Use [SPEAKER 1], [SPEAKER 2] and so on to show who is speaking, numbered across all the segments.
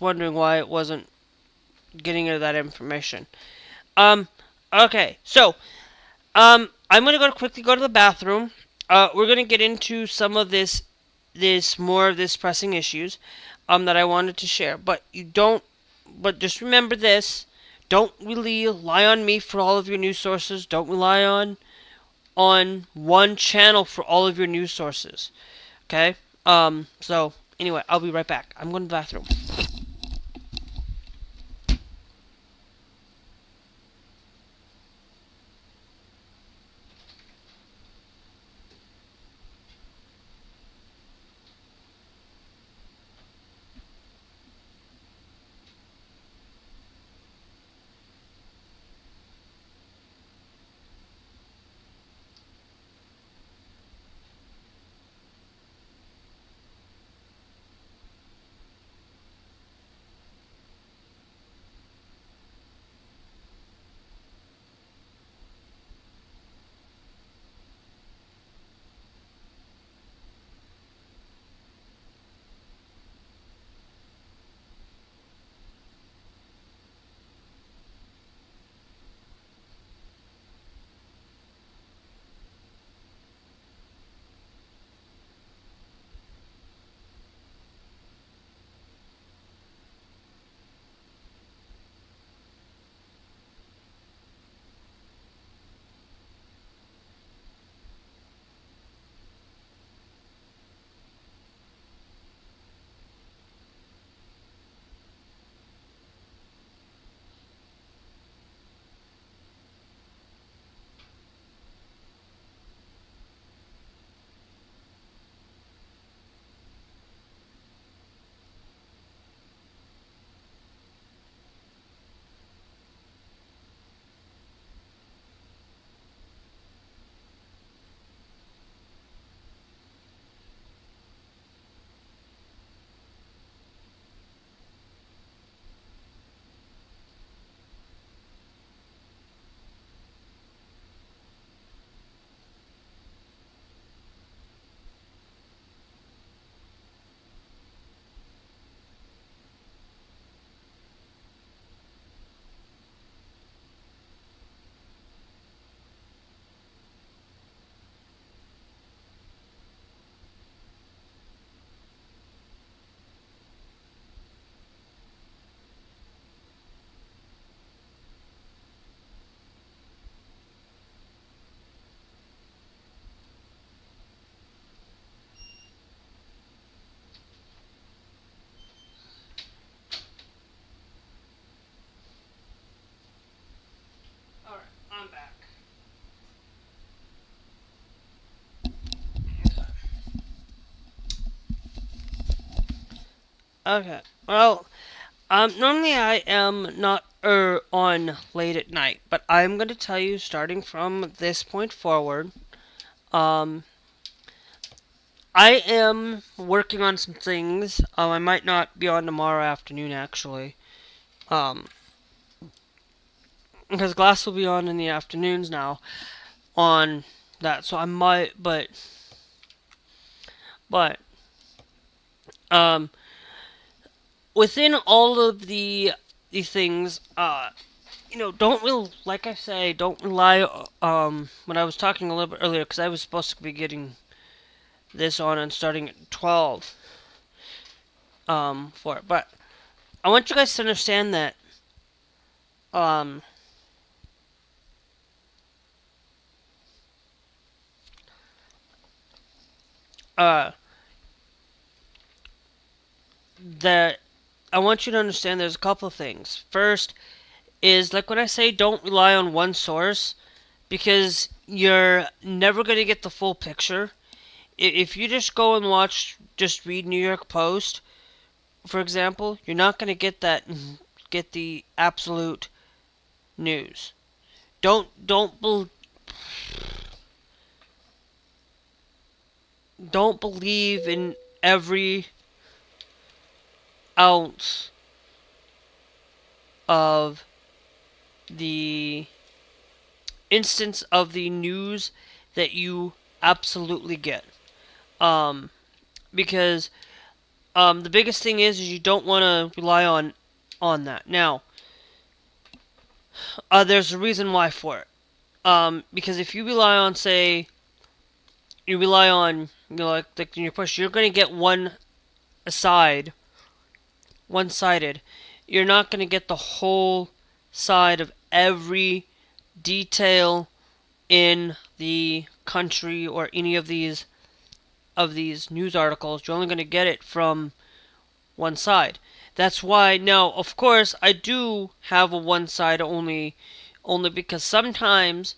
[SPEAKER 1] wondering why it wasn't getting into that information. Okay, so, I'm gonna quickly go to the bathroom. We're gonna get into some of more of this pressing issues, that I wanted to share. But just remember this: don't rely on me for all of your news sources. Don't rely on one channel for all of your news sources. Okay? So anyway, I'll be right back. I'm going to the bathroom. Alright, I'm back. Okay. Well, normally I am not on late at night, but I'm going to tell you starting from this point forward, um, I am working on some things. I might not be on tomorrow afternoon actually, um, because Glass will be on in the afternoons now on that, so I might, but, um, within all of these things, don't really, like I say, don't rely, when I was talking a little bit earlier, because I was supposed to be getting this on and starting at 12, for it, but I want you guys to understand that, um, uh, that I want you to understand there's a couple of things. First is, like when I say don't rely on one source, because you're never going to get the full picture. If you just go and just read New York Post, for example, you're not going to get the absolute news. Don't don't believe in every ounce of the instance of the news that you absolutely get. Because The biggest thing is you don't want to rely on that. Now, there's a reason why for it. Because if you rely on, say, like in your push, you're going to get one-sided. You're not going to get the whole side of every detail in the country or any of these news articles. You're only going to get it from one side. That's why now, of course, I do have a one side only because sometimes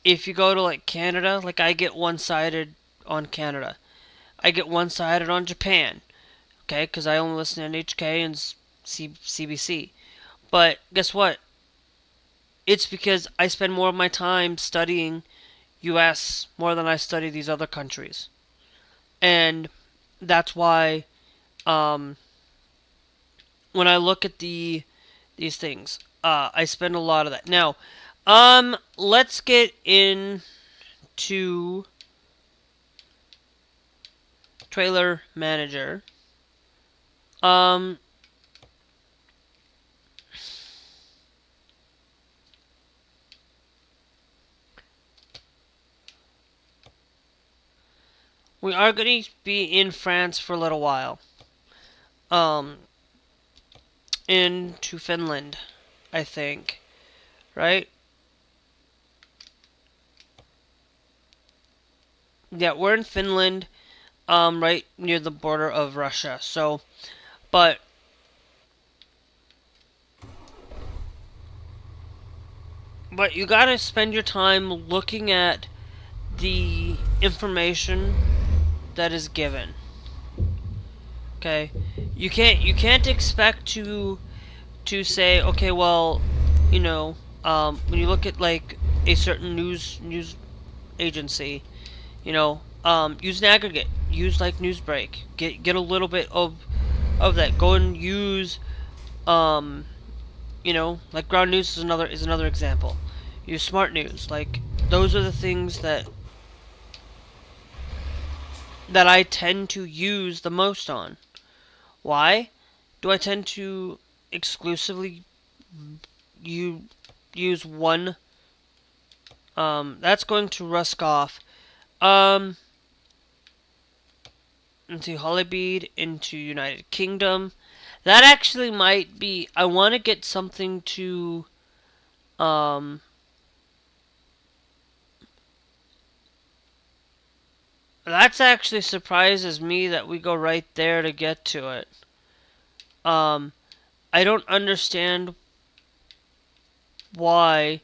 [SPEAKER 1] if you go to like Canada, like I get one-sided on Canada. I get one-sided on Japan. Okay, because I only listen to NHK and CBC. But guess what? It's because I spend more of my time studying US more than I study these other countries. And that's why when I look at these things, I spend a lot of that. Now, let's get into Trailer Manager. We are going to be in France for a little while. Into Finland, I think. Right? Yeah, we're in Finland, right near the border of Russia. So, but you gotta spend your time looking at the information that is given. Okay, you can't expect to say, okay, well, you know, when you look at like a certain news agency, you know, use an aggregate, use like Newsbreak, get a little bit of that. Go and use, you know, like Ground News is another example. Use Smart News. Like those are the things that I tend to use the most on. Why do I tend to exclusively use one? That's going to rusk off. Into Hollybead, into United Kingdom. That actually might be. I want to get something to. That's actually surprises me that we go right there to get to it. I don't understand why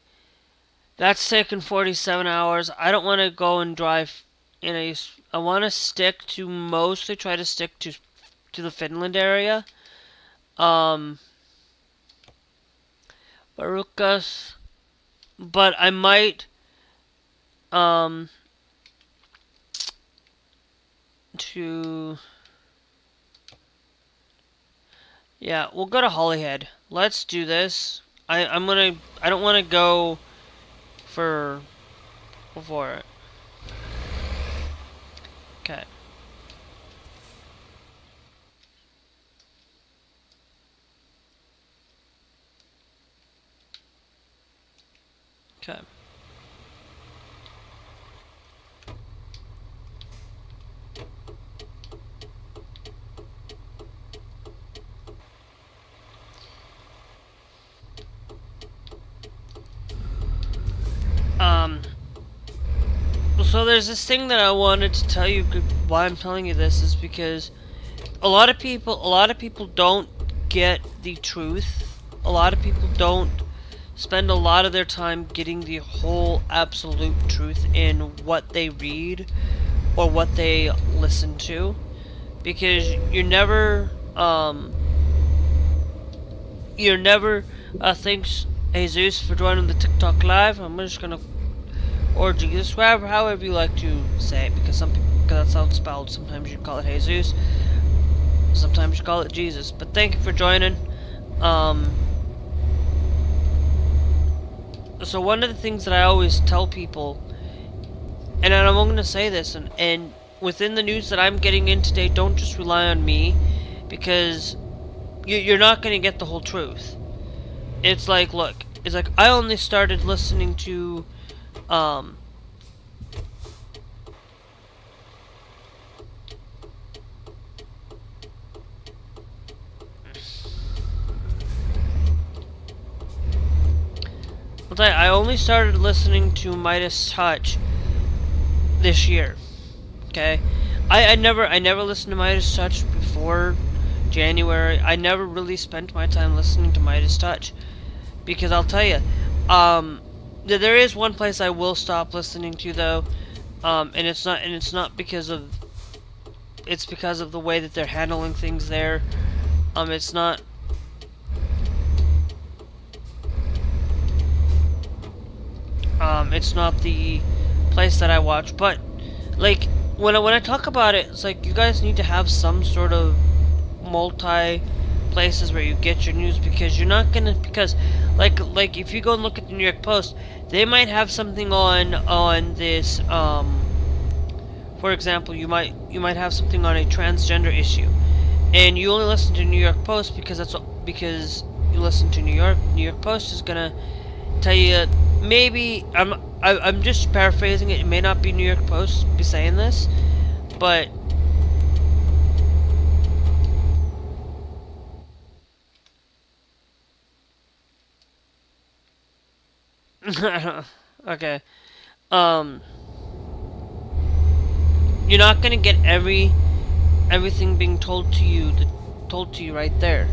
[SPEAKER 1] that's taken 47 hours. I don't want to go and drive in a. I want to stick to mostly try to stick to the Finland area. Barukas, but I might yeah, we'll go to Holyhead. Let's do this. I don't want to go for it. Okay. Okay. So there's this thing that I wanted to tell you. Why I'm telling you this is because a lot of people don't get the truth. A lot of people don't spend a lot of their time getting the whole absolute truth in what they read or what they listen to, because you're never thanks Jesus for joining the TikTok live. I'm just gonna, or Jesus, however you like to say it, because that's how it's spelled. Sometimes you call it Jesus, sometimes you call it Jesus. But thank you for joining. So one of the things that I always tell people, and I'm going to say this, and within the news that I'm getting in today, don't just rely on me. because you're not going to get the whole truth. It's like, look, it's like I only started listening to I'll tell you, I only started listening to Midas Touch this year. Okay, I never listened to Midas Touch before January. I never really spent my time listening to Midas Touch, because I'll tell you, there is one place I will stop listening to though, and it's not because of, it's because of the way that they're handling things there. It's not. It's not the place that I watch, but like when I talk about it, it's like you guys need to have some sort of multi places where you get your news, because you're not gonna, because like if you go and look at the New York Post, they might have something on this, for example, you might have something on a transgender issue, and you only listen to New York Post because because you listen to New York Post is gonna tell you, maybe I'm just paraphrasing it. It may not be New York Post be saying this, but okay. You're not gonna get everything being told to you right there.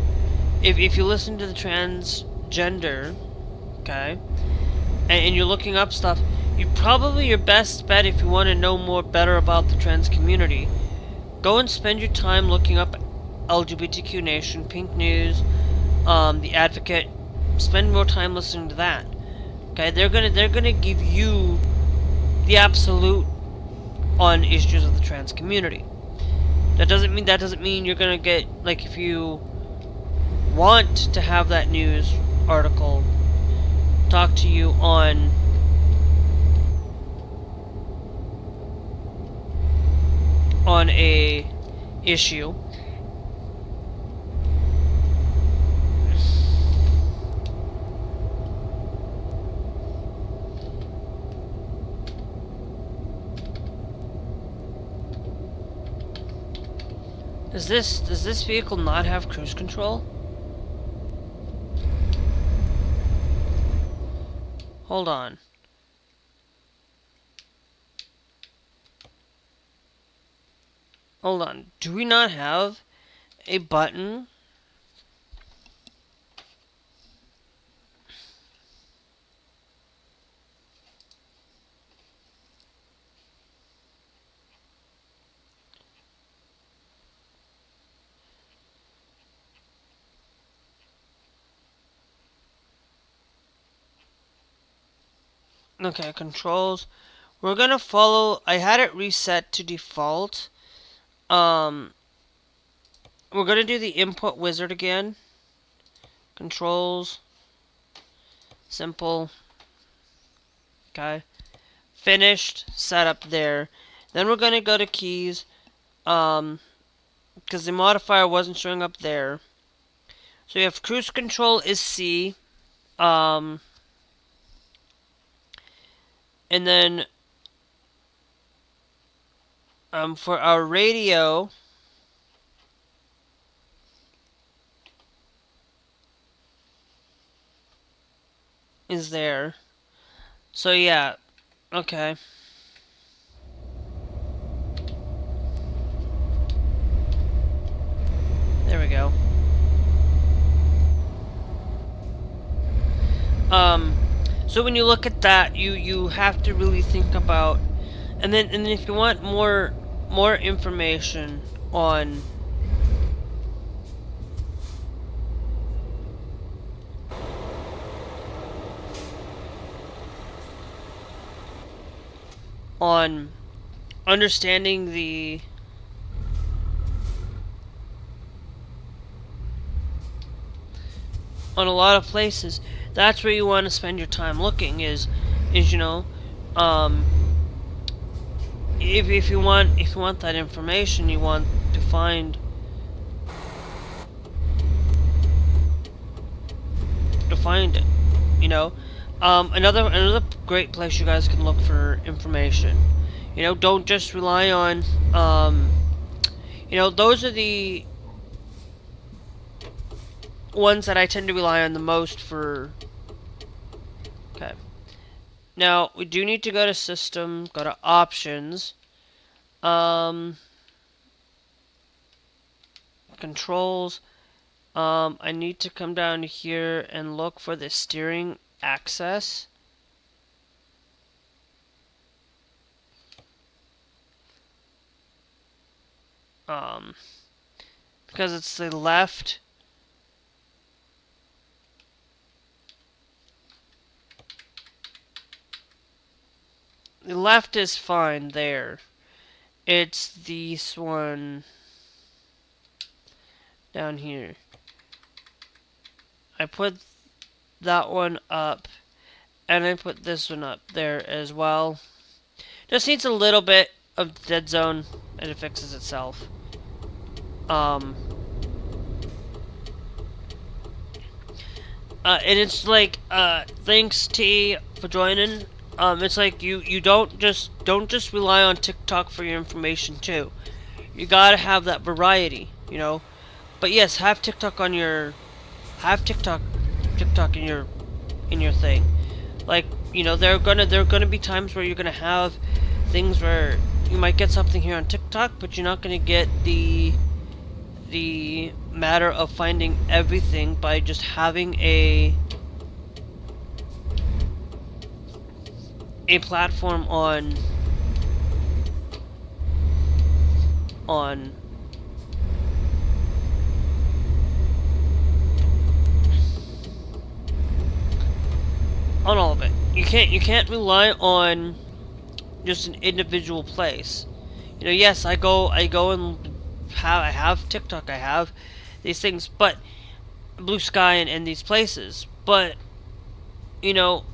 [SPEAKER 1] If you listen to the transgender, okay, and you're looking up stuff, your best bet, if you want to know better about the trans community, go and spend your time looking up LGBTQ Nation, Pink News, The Advocate. Spend more time listening to that. Okay, they're gonna give you the absolute on issues of the trans community. That doesn't mean you're gonna get, like, if you want to have that news article talk to you on a issue. Does this vehicle not have cruise control? Hold on. Hold on. Do we not have a button? Okay, controls. We're gonna follow. I had it reset to default. We're gonna do the input wizard again. Controls. Simple. Okay. Finished. Setup there. Then we're gonna go to keys. Because the modifier wasn't showing up there. So you have cruise control is C. And then for our radio, is there. So yeah, okay. There we go. So when you look at that, you have to really think about, and then if you want more information on understanding the on a lot of places, that's where you want to spend your time looking, is you know, if you want that information, you want to find find it. You know, another great place you guys can look for information. You know, don't just rely on. You know, those are the ones that I tend to rely on the most for. Okay. Now we do need to go to System, go to Options, Controls. I need to come down here and look for the steering axis. Because it's the left. The left is fine there. It's this one down here. I put that one up, and I put this one up there as well. Just needs a little bit of dead zone, and it fixes itself. And it's like, thanks T for joining. It's like you don't just rely on TikTok for your information too. You gotta have that variety, you know. But yes, have TikTok in your thing. Like, you know, there are gonna be times where you're gonna have things where you might get something here on TikTok, but you're not gonna get the matter of finding everything by just having a platform on all of it. You can't rely on just an individual place. You know, yes, I go and I have TikTok, I have these things, but Blue Sky and these places, but you know,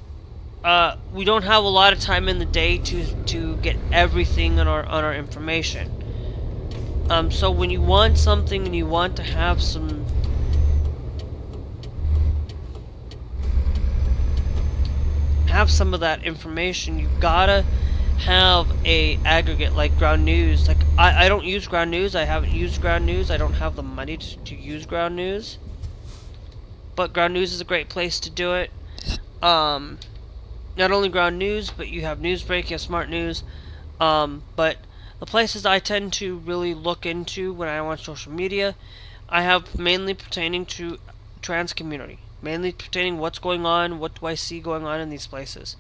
[SPEAKER 1] we don't have a lot of time in the day to get everything on our information. So when you want something and you want to have some of that information, you gotta have a aggregate like Ground News. Like I don't use Ground News. I haven't used Ground News. I don't have the money to use Ground News. But Ground News is a great place to do it. Not only Ground News, but you have Newsbreak, you have Smart News. But the places I tend to really look into when I watch social media, I have mainly pertaining to trans community. Mainly pertaining what's going on, what do I see going on in these places.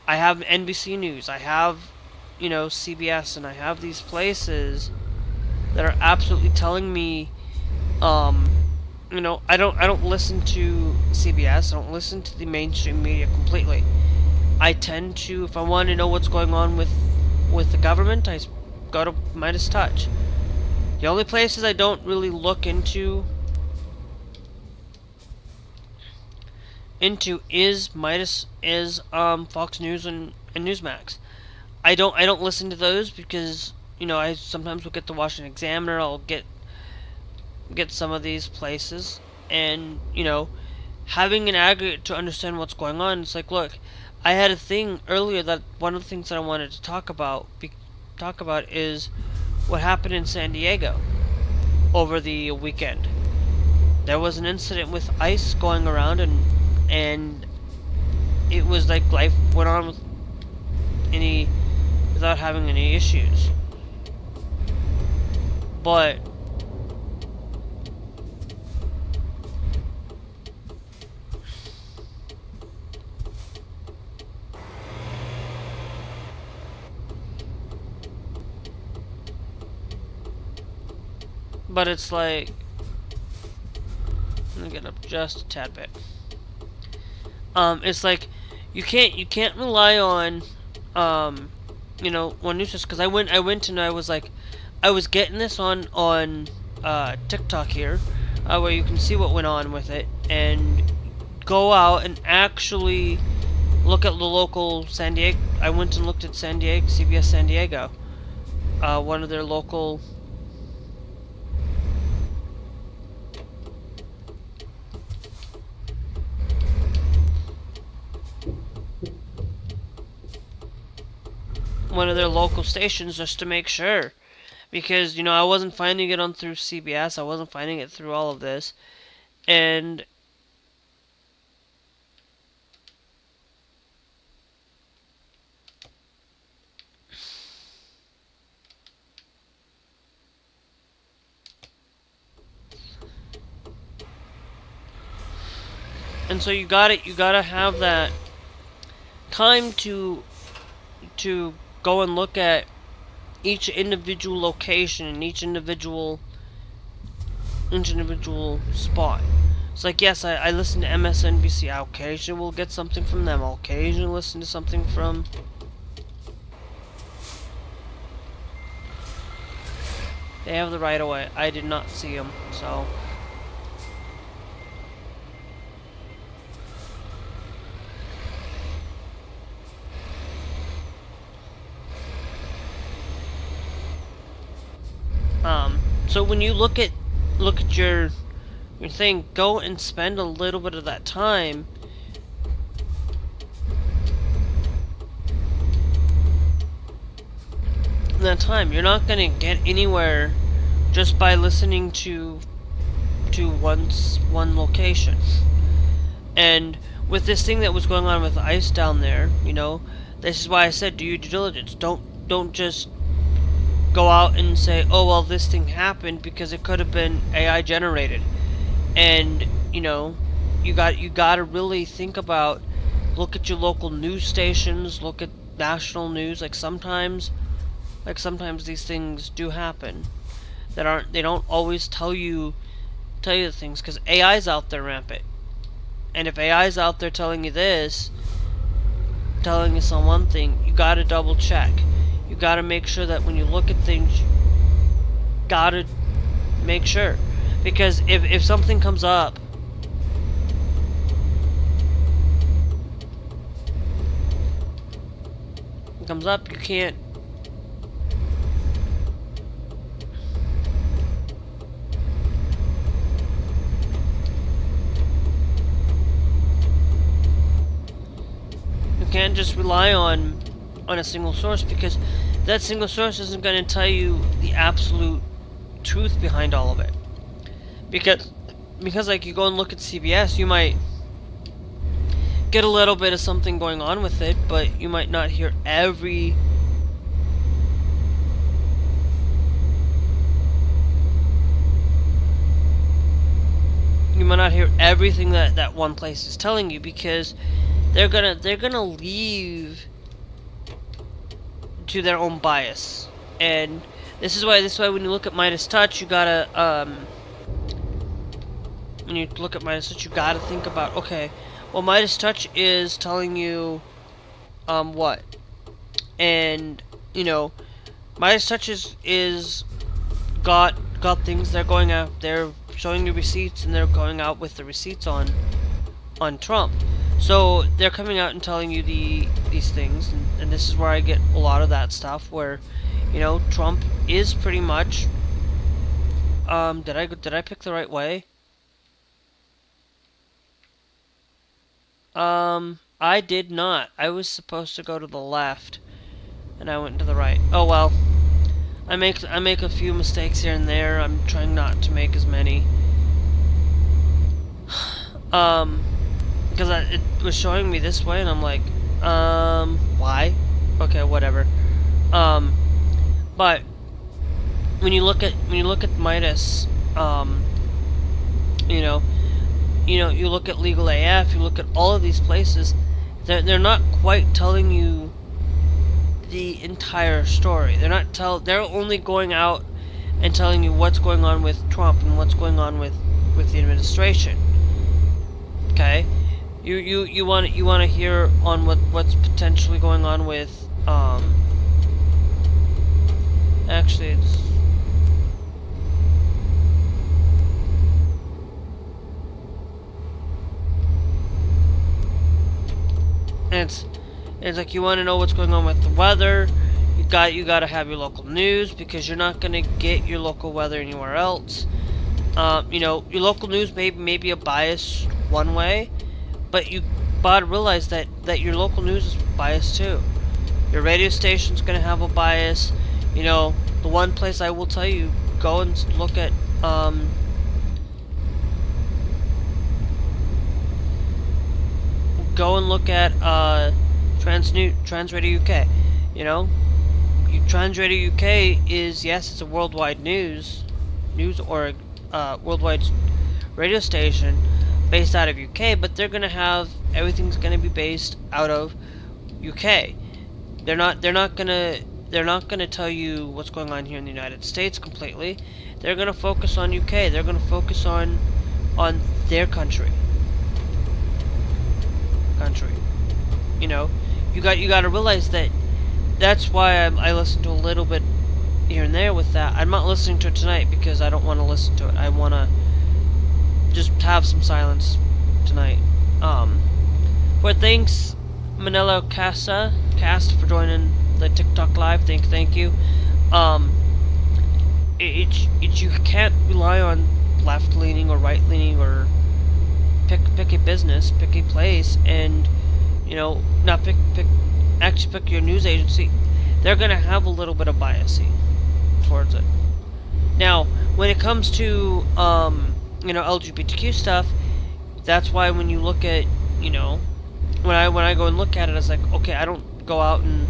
[SPEAKER 1] I have NBC News, I have, you know, CBS, and I have these places that are absolutely telling me, you know, I don't listen to CBS, I don't listen to the mainstream media completely. I tend to, if I want to know what's going on with the government, I go to Midas Touch. The only places I don't really look into is Fox News and Newsmax. I don't listen to those because, you know, I sometimes will get the Washington Examiner, I'll get some of these places, and, you know, having an aggregate to understand what's going on. It's like, look, I had a thing earlier that one of the things that I wanted to talk about is what happened in San Diego over the weekend. There was an incident with ice going around, and it was like life went on without having any issues. But it's like, let me get up just a tad bit. It's like you can't rely on you know, one news, because I went and I was like, I was getting this on TikTok here, where you can see what went on with it, and go out and actually look at the local San Diego. I went and looked at San Diego, CBS San Diego, one of their local one of their local stations just to make sure. Because, you know, I wasn't finding it on through CBS, I wasn't finding it through all of this. And so you gotta have that time to go and look at each individual location and each individual spot. It's like, yes, I listen to MSNBC. I occasionally will get something from them. I'll occasionally listen to something from... They have the right of way. I did not see them, so... So when you look at your thing, go and spend a little bit of that time you're not gonna get anywhere just by listening to one location. And with this thing that was going on with ICE down there, you know, this is why I said do your due diligence. Don't just go out and say, oh well, this thing happened, because it could have been AI generated. And you know, you got to really think about, look at your local news stations, look at national news. Like sometimes these things do happen they don't always tell you the things, because AI's out there rampant. And if AI's out there telling you some one thing, you got to double check. You got to make sure that when you look at things, you got to make sure. Because if something comes up, you can't... You can't just rely on a single source, because that single source isn't going to tell you the absolute truth behind all of it. Because like, you go and look at CBS, you might get a little bit of something going on with it, but you might not hear everything that one place is telling you, because they're gonna leave to their own bias. And this is why when you look at Midas Touch, you gotta think about, okay, well, Midas Touch is telling you what, and you know, Midas Touch is got things. They're going out, they're showing you receipts, and they're going out with the receipts on Trump. So they're coming out and telling you these things, and this is where I get a lot of that stuff, where, you know, Trump is pretty much... did I pick the right way? I did not. I was supposed to go to the left, and I went to the right. Oh well. I make a few mistakes here and there. I'm trying not to make as many. Because it was showing me this way, and I'm like, why? Okay, whatever. But when you look at Midas, you look at Legal AF, you look at all of these places, they're not quite telling you the entire story. They're only going out and telling you what's going on with Trump and what's going on with the administration. Okay? You want to hear on what's potentially going on with actually it's like, you want to know what's going on with the weather. You got to have your local news, because you're not going to get your local weather anywhere else. Your local news may be a bias one way, but you gotta realize that your local news is biased too. Your radio station's gonna have a bias. You know, the one place I will tell you, go and look at Trans Radio UK. You know, Trans Radio UK is, yes, it's a worldwide news or worldwide radio station based out of UK, but they're gonna have everything's gonna be based out of UK. They're not gonna tell you what's going on here in the United States completely. They're gonna focus on UK. They're gonna focus on their country. You know, you got to realize that. That's why I listen to a little bit here and there with that. I'm not listening to it tonight because I don't want to listen to it. I want to just have some silence tonight. But thanks, Manila Cast for joining the TikTok live. Thank you. You can't rely on left leaning or right leaning or pick a business, pick a place, and not actually pick your news agency. They're gonna have a little bit of biasing towards it. Now, when it comes to LGBTQ stuff, that's why when you look at when I go and look at it, it's like, okay, I don't go out and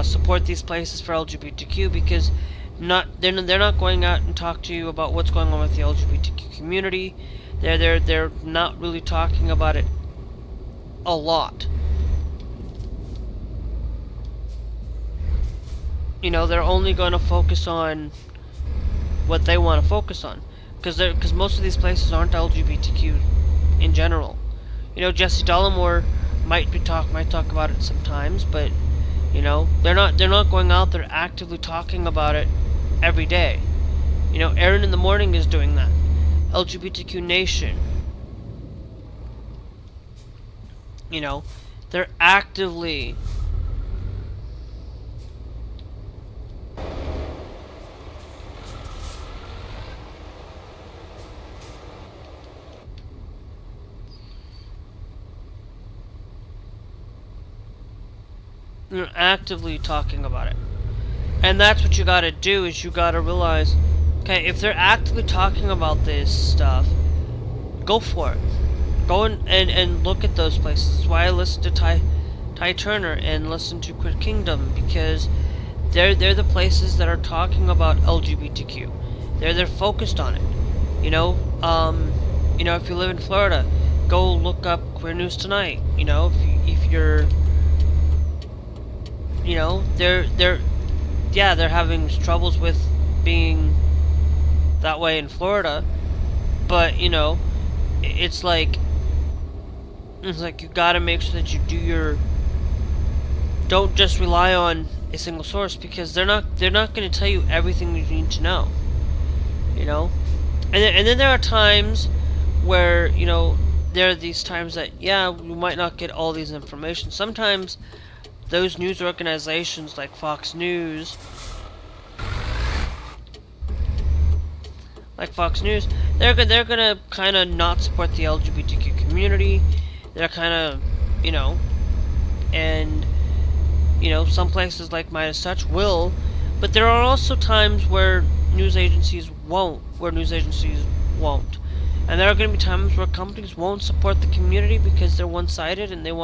[SPEAKER 1] support these places for LGBTQ because they're not going out and talk to you about what's going on with the LGBTQ community. They're not really talking about it a lot. They're only going to focus on what they want to focus on, because most of these places aren't LGBTQ in general. Jesse Dollamore might talk about it sometimes, but they're not going out there actively talking about it every day. Aaron in the Morning is doing that. LGBTQ Nation. They're actively talking about it. And that's what you gotta do, is you gotta realize, okay, if they're actively talking about this stuff, go for it. Go and look at those places. That's why I listen to Ty Turner and listen to Quit Kingdom, because they're the places that are talking about LGBTQ. They're focused on it. If you live in Florida, go look up Queer News Tonight. If you're they're having troubles with being that way in Florida, but it's like you gotta make sure that you don't just rely on a single source, because they're not going to tell you everything you need to know. And then there are times where there are these times that we might not get all these information. Sometimes those news organizations like Fox News, they're gonna kind of not support the LGBTQ community. They're kind of, and some places like Midas Touch will, but there are also times where news agencies won't, and there are going to be times where companies won't support the community because they're one-sided and they don't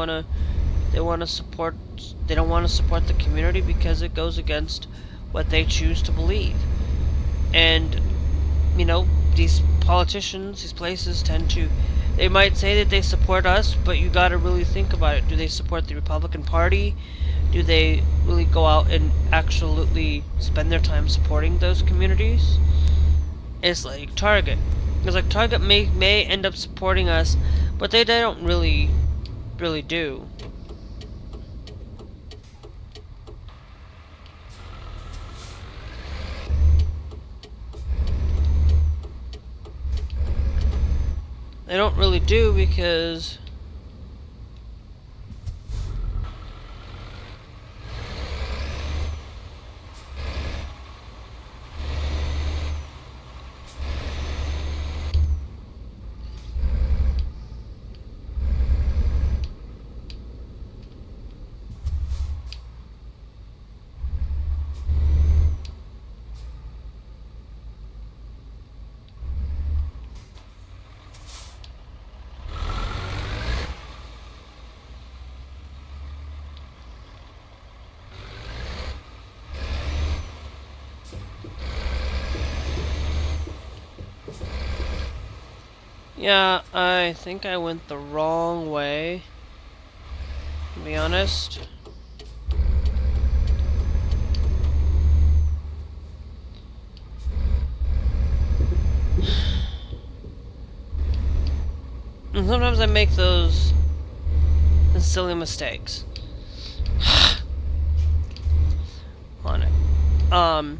[SPEAKER 1] want to support the community because it goes against what they choose to believe. And these politicians, these places they might say that they support us, but you got to really think about it. Do they support the Republican Party? Do they really go out and actually spend their time supporting those communities? It's like Target. It's like Target may end up supporting us, but they don't really do. They don't really do, because Yeah, I think I went the wrong way, to be honest. And sometimes I make those silly mistakes on it. And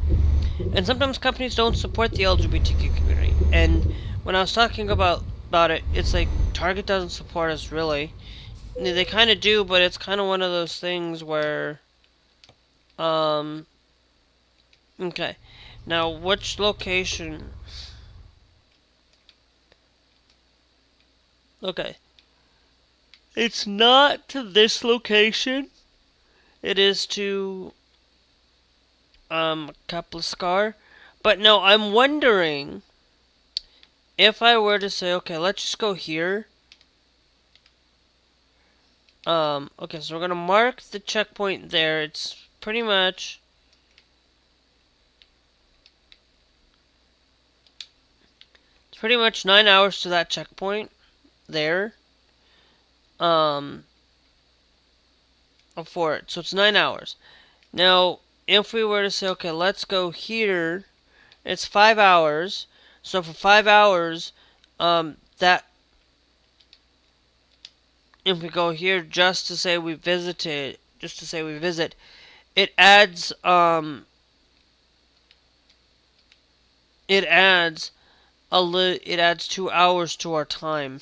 [SPEAKER 1] sometimes companies don't support the LGBTQ community. And when I was talking about it, it's like Target doesn't support us really. They kind of do, but it's kind of one of those things where, okay. Now, which location? Okay. It's not to this location. It is to, Kaplascar. But no, I'm wondering if I were to say, okay, let's just go here. Okay, so we're gonna mark the checkpoint there. It's pretty much It's pretty much 9 hours to that checkpoint there. For it. So it's 9 hours. Now, if we were to say, okay, let's go here, it's 5 hours. So for 5 hours, that if we go here just to say we visited, it adds it adds 2 hours to our time.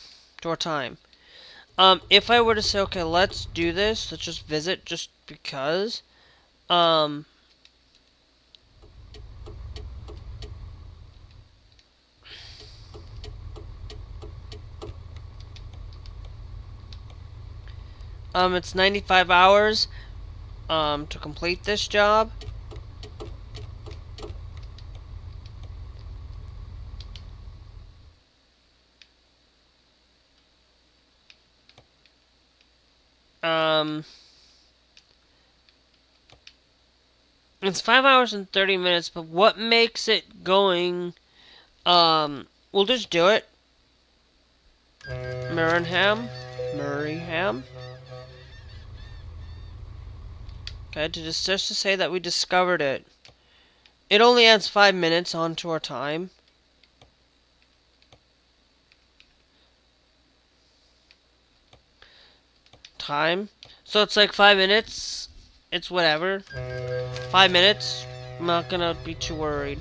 [SPEAKER 1] If I were to say, okay, let's do this, let's just visit just because, it's 95 hours, to complete this job. It's 5 hours and 30 minutes, but what makes it going, we'll just do it. Murringham. Okay, just to say that we discovered it. It only adds 5 minutes onto our time. So it's like 5 minutes. It's whatever. 5 minutes. I'm not gonna be too worried.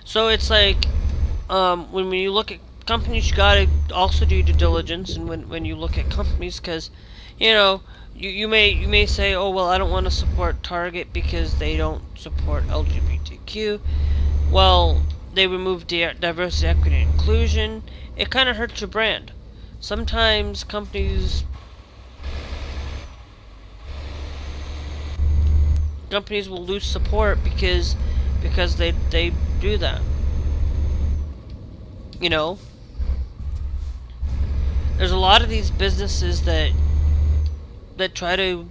[SPEAKER 1] So it's like, when you look at companies, you gotta also do due diligence, and when you look at companies, because, you know, you may say, oh well, I don't want to support Target because they don't support LGBTQ. Well, they remove diversity, equity, and inclusion. It kind of hurts your brand. Sometimes companies will lose support because they do that. You know, there's a lot of these businesses that try to,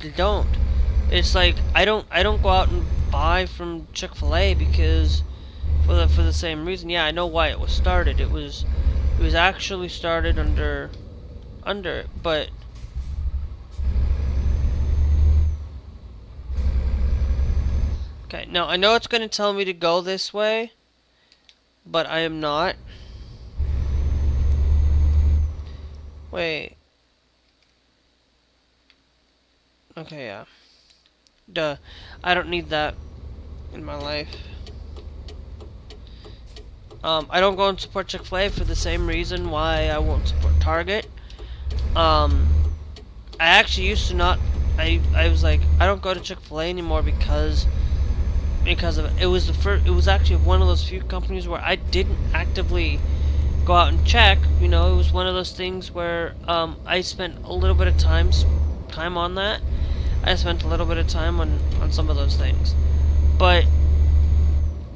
[SPEAKER 1] they don't. It's like I don't go out and buy from Chick-fil-A because for the same reason. Yeah, I know why it was started. It was actually started under it, but okay, now I know it's going to tell me to go this way, but I am not. Wait. Okay, yeah. Duh. I don't need that in my life. I don't go and support Chick-fil-A for the same reason why I won't support Target. I actually used to not. I was like, I don't go to Chick-fil-A anymore because of it. It was actually one of those few companies where I didn't actively go out and check. You know, it was one of those things where I spent a little bit of time on that. I spent a little bit of time on some of those things, but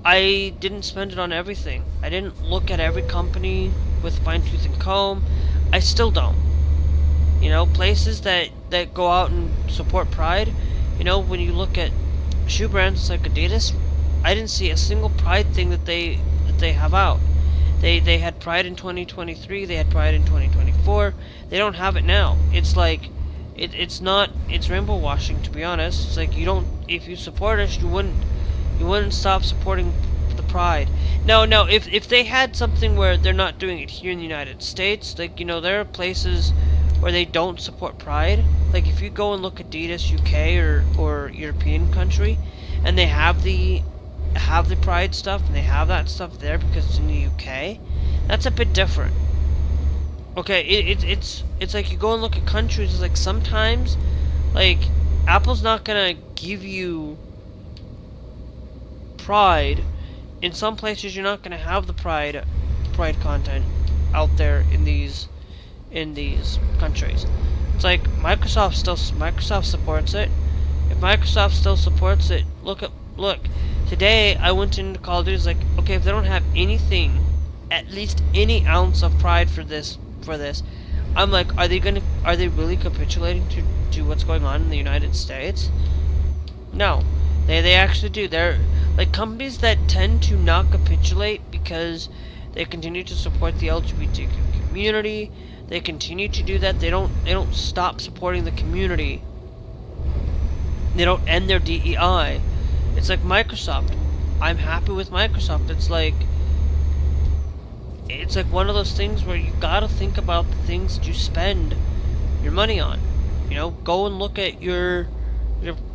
[SPEAKER 1] I didn't spend it on everything. I didn't look at every company with fine tooth and comb. I still don't. You know, places that go out and support Pride. You know, when you look at shoe brands like Adidas, I didn't see a single Pride thing that they have out. They had Pride in 2023. They had Pride in 2024. They don't have it now. It's like it's rainbow washing, to be honest. It's like, you don't, if you support us, you wouldn't stop supporting the Pride. No, if they had something where they're not doing it here in the United States, like, you know, there are places where they don't support Pride. Like, if you go and look at Adidas UK or European country, and they have the Pride stuff, and they have that stuff there because it's in the UK, that's a bit different. Okay, it's like, you go and look at countries, it's like, sometimes, like, Apple's not gonna give you Pride. In some places, you're not gonna have the Pride content out there in these countries. It's like, Microsoft supports it. If Microsoft still supports it, look, today I went into Call of Duty. It's like, okay, if they don't have anything, at least any ounce of Pride for this, I'm like, are they really capitulating to what's going on in the United States? No, they actually do. They're like, companies that tend to not capitulate because they continue to support the LGBTQ community. They continue to do that. They don't stop supporting the community. They don't end their DEI. It's like Microsoft. I'm happy with Microsoft. It's like one of those things where you gotta think about the things that you spend your money on. You know, go and look at your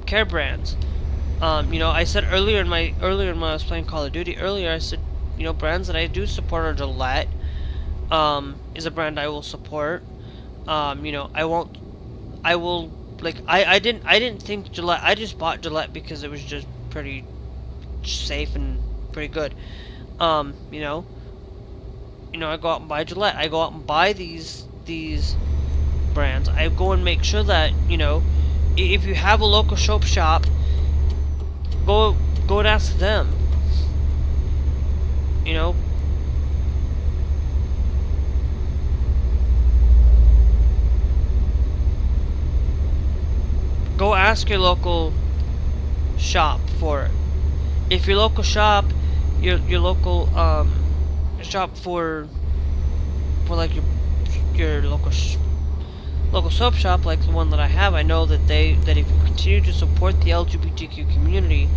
[SPEAKER 1] care brands. You know, I said earlier when I was playing Call of Duty earlier, I said, you know, brands that I do support are Gillette. Is a brand I will support. You know, I didn't think Gillette. I just bought Gillette because it was just pretty safe and pretty good. You know, I go out and buy Gillette. I go out and buy these brands. I go and make sure that, you know, if you have a local soap shop, go and ask them. You know. Go ask your local shop for it. If your local shop, your local shop for like your local soap shop, like the one that I have, I know that if you continue to support the LGBTQ community,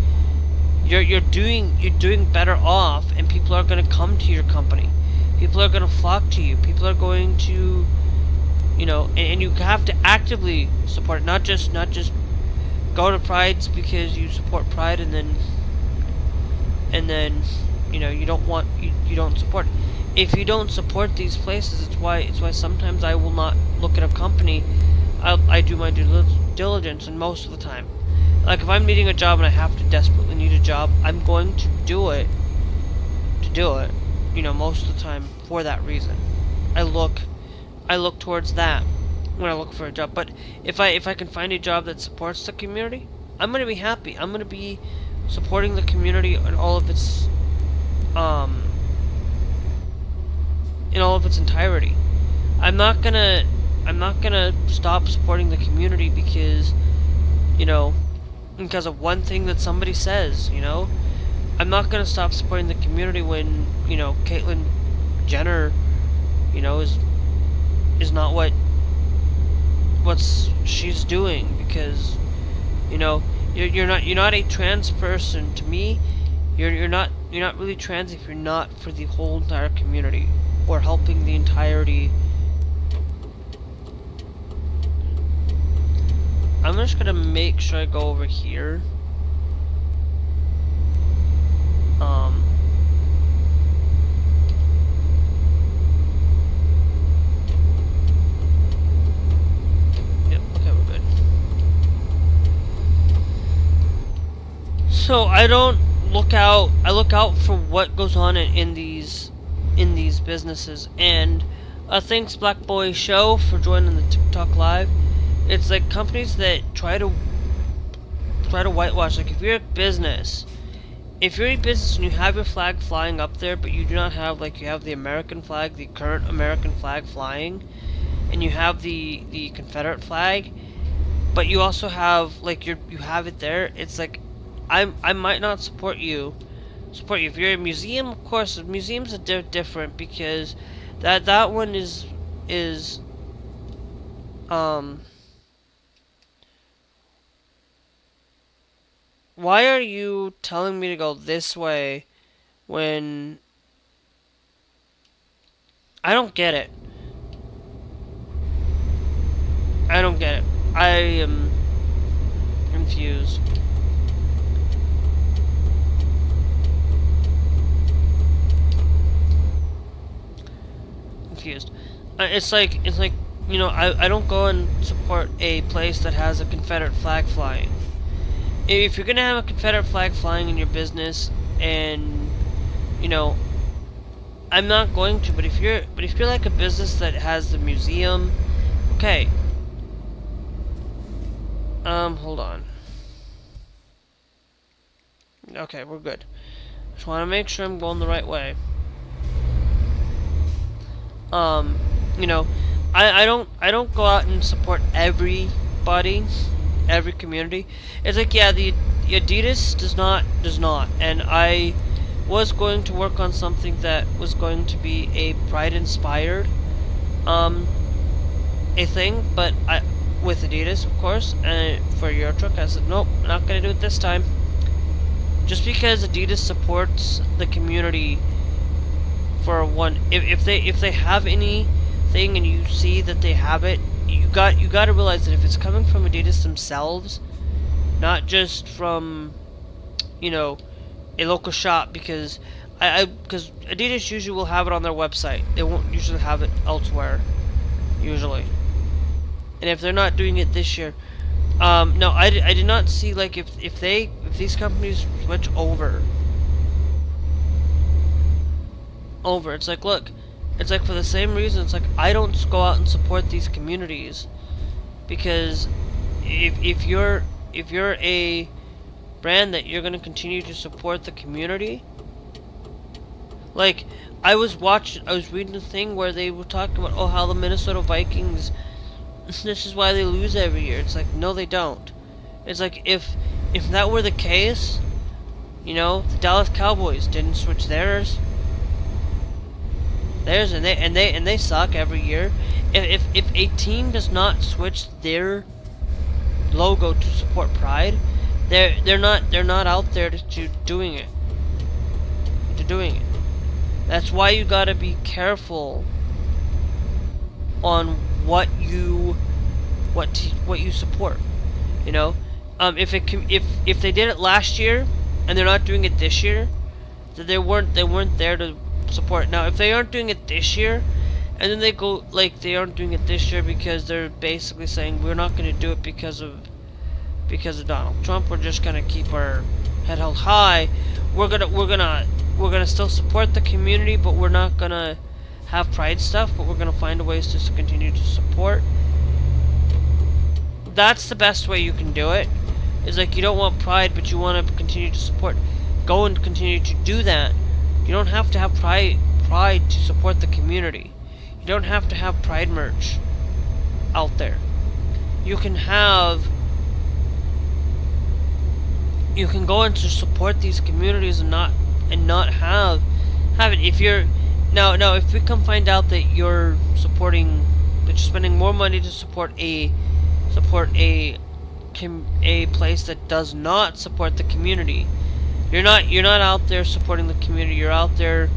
[SPEAKER 1] you're doing better off, and people are going to come to your company. People are going to flock to you. People are going to, you know, and you have to actively support it, not just go to Pride's because you support Pride and then you know, you don't support it. If you don't support these places, it's why sometimes I will not look at a company. I do my due diligence, and most of the time, like, if I'm needing a job and I have to desperately need a job, I'm going to do it. You know, most of the time for that reason. I look towards that when I look for a job. But if I can find a job that supports the community, I'm gonna be happy. I'm gonna be supporting the community in all of its entirety. I'm not gonna stop supporting the community because, you know, because of one thing that somebody says. You know, I'm not gonna stop supporting the community when, you know, Caitlyn Jenner, you know, is not what she's doing, because, you know, you're not a trans person. To me, you're not really trans if you're not for the whole entire community or helping the entirety. I'm just gonna make sure I go over here. Yep, okay, we're good. So I look out for what goes on in these businesses, and thanks Black Boy Show for joining the TikTok live. It's like companies that try to whitewash. Like, if you're a business if you're a business and you have your flag flying up there, but you do not have, like, you have the American flag, the current American flag flying, and you have the Confederate flag, but you also have, like, you have it there, it's like, I might not support you. If you're a museum, of course, museums are different, because that one is why are you telling me to go this way when I don't get it? I don't get it. I am confused. It's like, you know, I don't go and support a place that has a Confederate flag flying. If you're gonna have a Confederate flag flying in your business, and you know, I'm not going to. But if you're like a business that has the museum, okay. Hold on. Okay, we're good. Just want to make sure I'm going the right way. You know, I don't go out and support everybody, every community. It's like, yeah, the Adidas does not, and I was going to work on something that was going to be a Pride inspired, a thing, but with Adidas, of course, and for Eurotruck, I said, nope, not gonna do it this time. Just because Adidas supports the community, for one, if they have anything and you see that they have it, you got to realize that if it's coming from Adidas themselves, not just from, you know, a local shop, because because Adidas usually will have it on their website. They won't usually have it elsewhere, usually. And if they're not doing it this year, no, I did not see, like, if these companies switch over, it's like, look, it's like, for the same reason, it's like, I don't go out and support these communities, because if you're a brand that you're going to continue to support the community, like, I was reading a thing where they were talking about, oh, how the Minnesota Vikings, this is why they lose every year. It's like, no, they don't. It's like, if that were the case, you know, the Dallas Cowboys didn't switch theirs, and they suck every year. If a team does not switch their logo to support Pride, they're not out there to doing it. That's why you gotta be careful on what you support. You know, if they did it last year and they're not doing it this year, that they weren't there to support. Now, if they aren't doing it this year, and then they go, like, they aren't doing it this year because they're basically saying, we're not going to do it because of Donald Trump, we're just going to keep our head held high, we're gonna still support the community, but we're not gonna have Pride stuff, but we're gonna find ways to continue to support. That's the best way you can do it. Is like, you don't want Pride, but you want to continue to support. Go and continue to do that. You don't have to have Pride to support the community. You don't have to have Pride merch out there. You can go in to support these communities and not have it. If you're now if we can find out that you're spending more money to support a place that does not support the community, you're not out there supporting the community. You're out there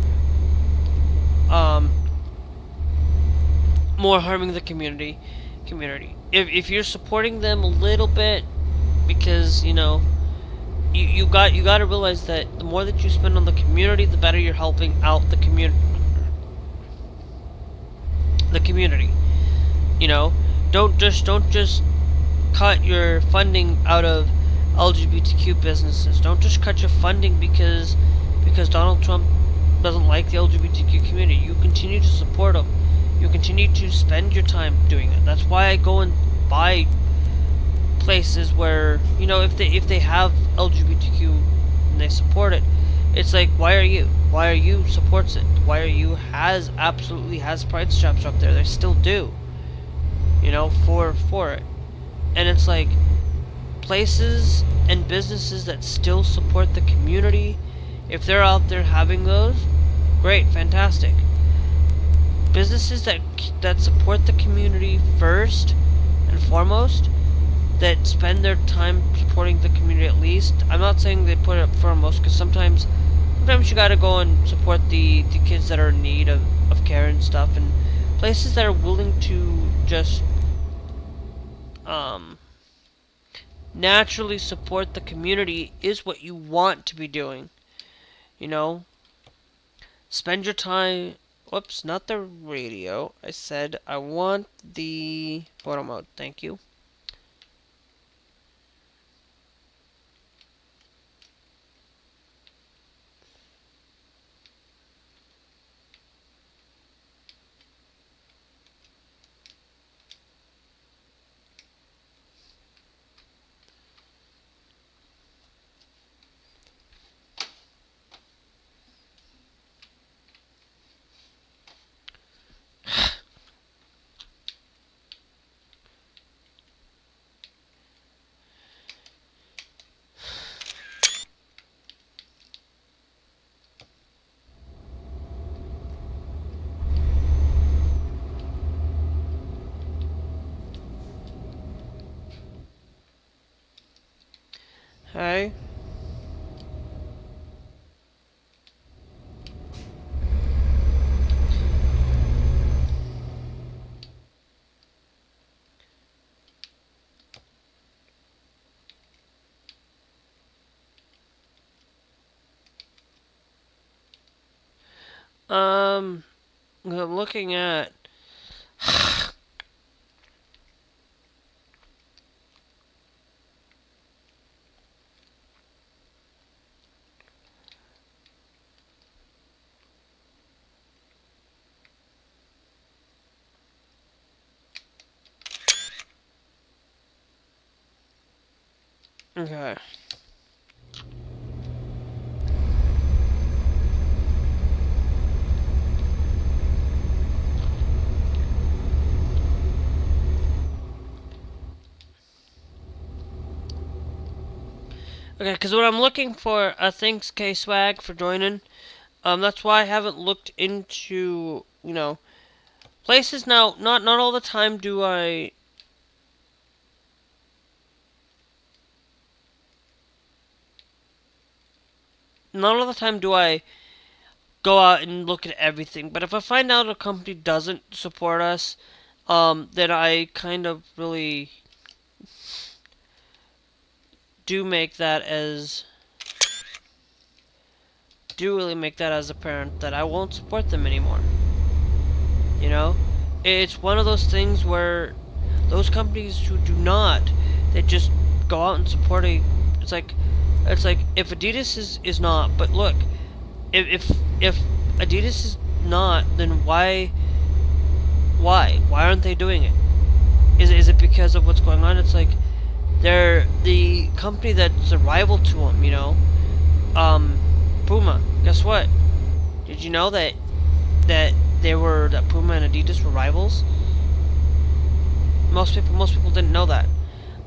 [SPEAKER 1] more harming the community. If you're supporting them a little bit, because you know, you got to realize that the more that you spend on the community, the better you're helping out the community. You know, don't just cut your funding out of LGBTQ businesses. Don't just cut your funding because Donald Trump doesn't like the LGBTQ community. You continue to support them. You continue to spend your time doing it. That's why I go and buy places where, you know, if they have LGBTQ and they support it. It's like, why are you? Why are you supports it? Why are you absolutely has pride straps up there? They still do. You know, for it. And it's like, places and businesses that still support the community, if they're out there having those, great, fantastic. Businesses that support the community first and foremost, that spend their time supporting the community at least. I'm not saying they put it up foremost, because sometimes you gotta go and support the kids that are in need of care and stuff, and places that are willing to just naturally support the community is what you want to be doing. You know? Spend your time... Whoops, not the radio. I said I want the photo mode. Thank you. Hey. I'm looking at... Okay. Okay, because what I'm looking for, thanks K-Swag for joining. That's why I haven't looked into, you know, places now. Not all the time do I... Not all the time do I go out and look at everything. But if I find out a company doesn't support us, then I kind of really do make that as... make that as apparent that I won't support them anymore. You know? It's one of those things where those companies who do not, they just go out and support a... It's like if Adidas is not, but look, if Adidas is not, then why aren't they doing it? Is it because of what's going on? It's like they're the company that's a rival to them, you know. Puma. Guess what? Did you know that Puma and Adidas were rivals? Most people didn't know that.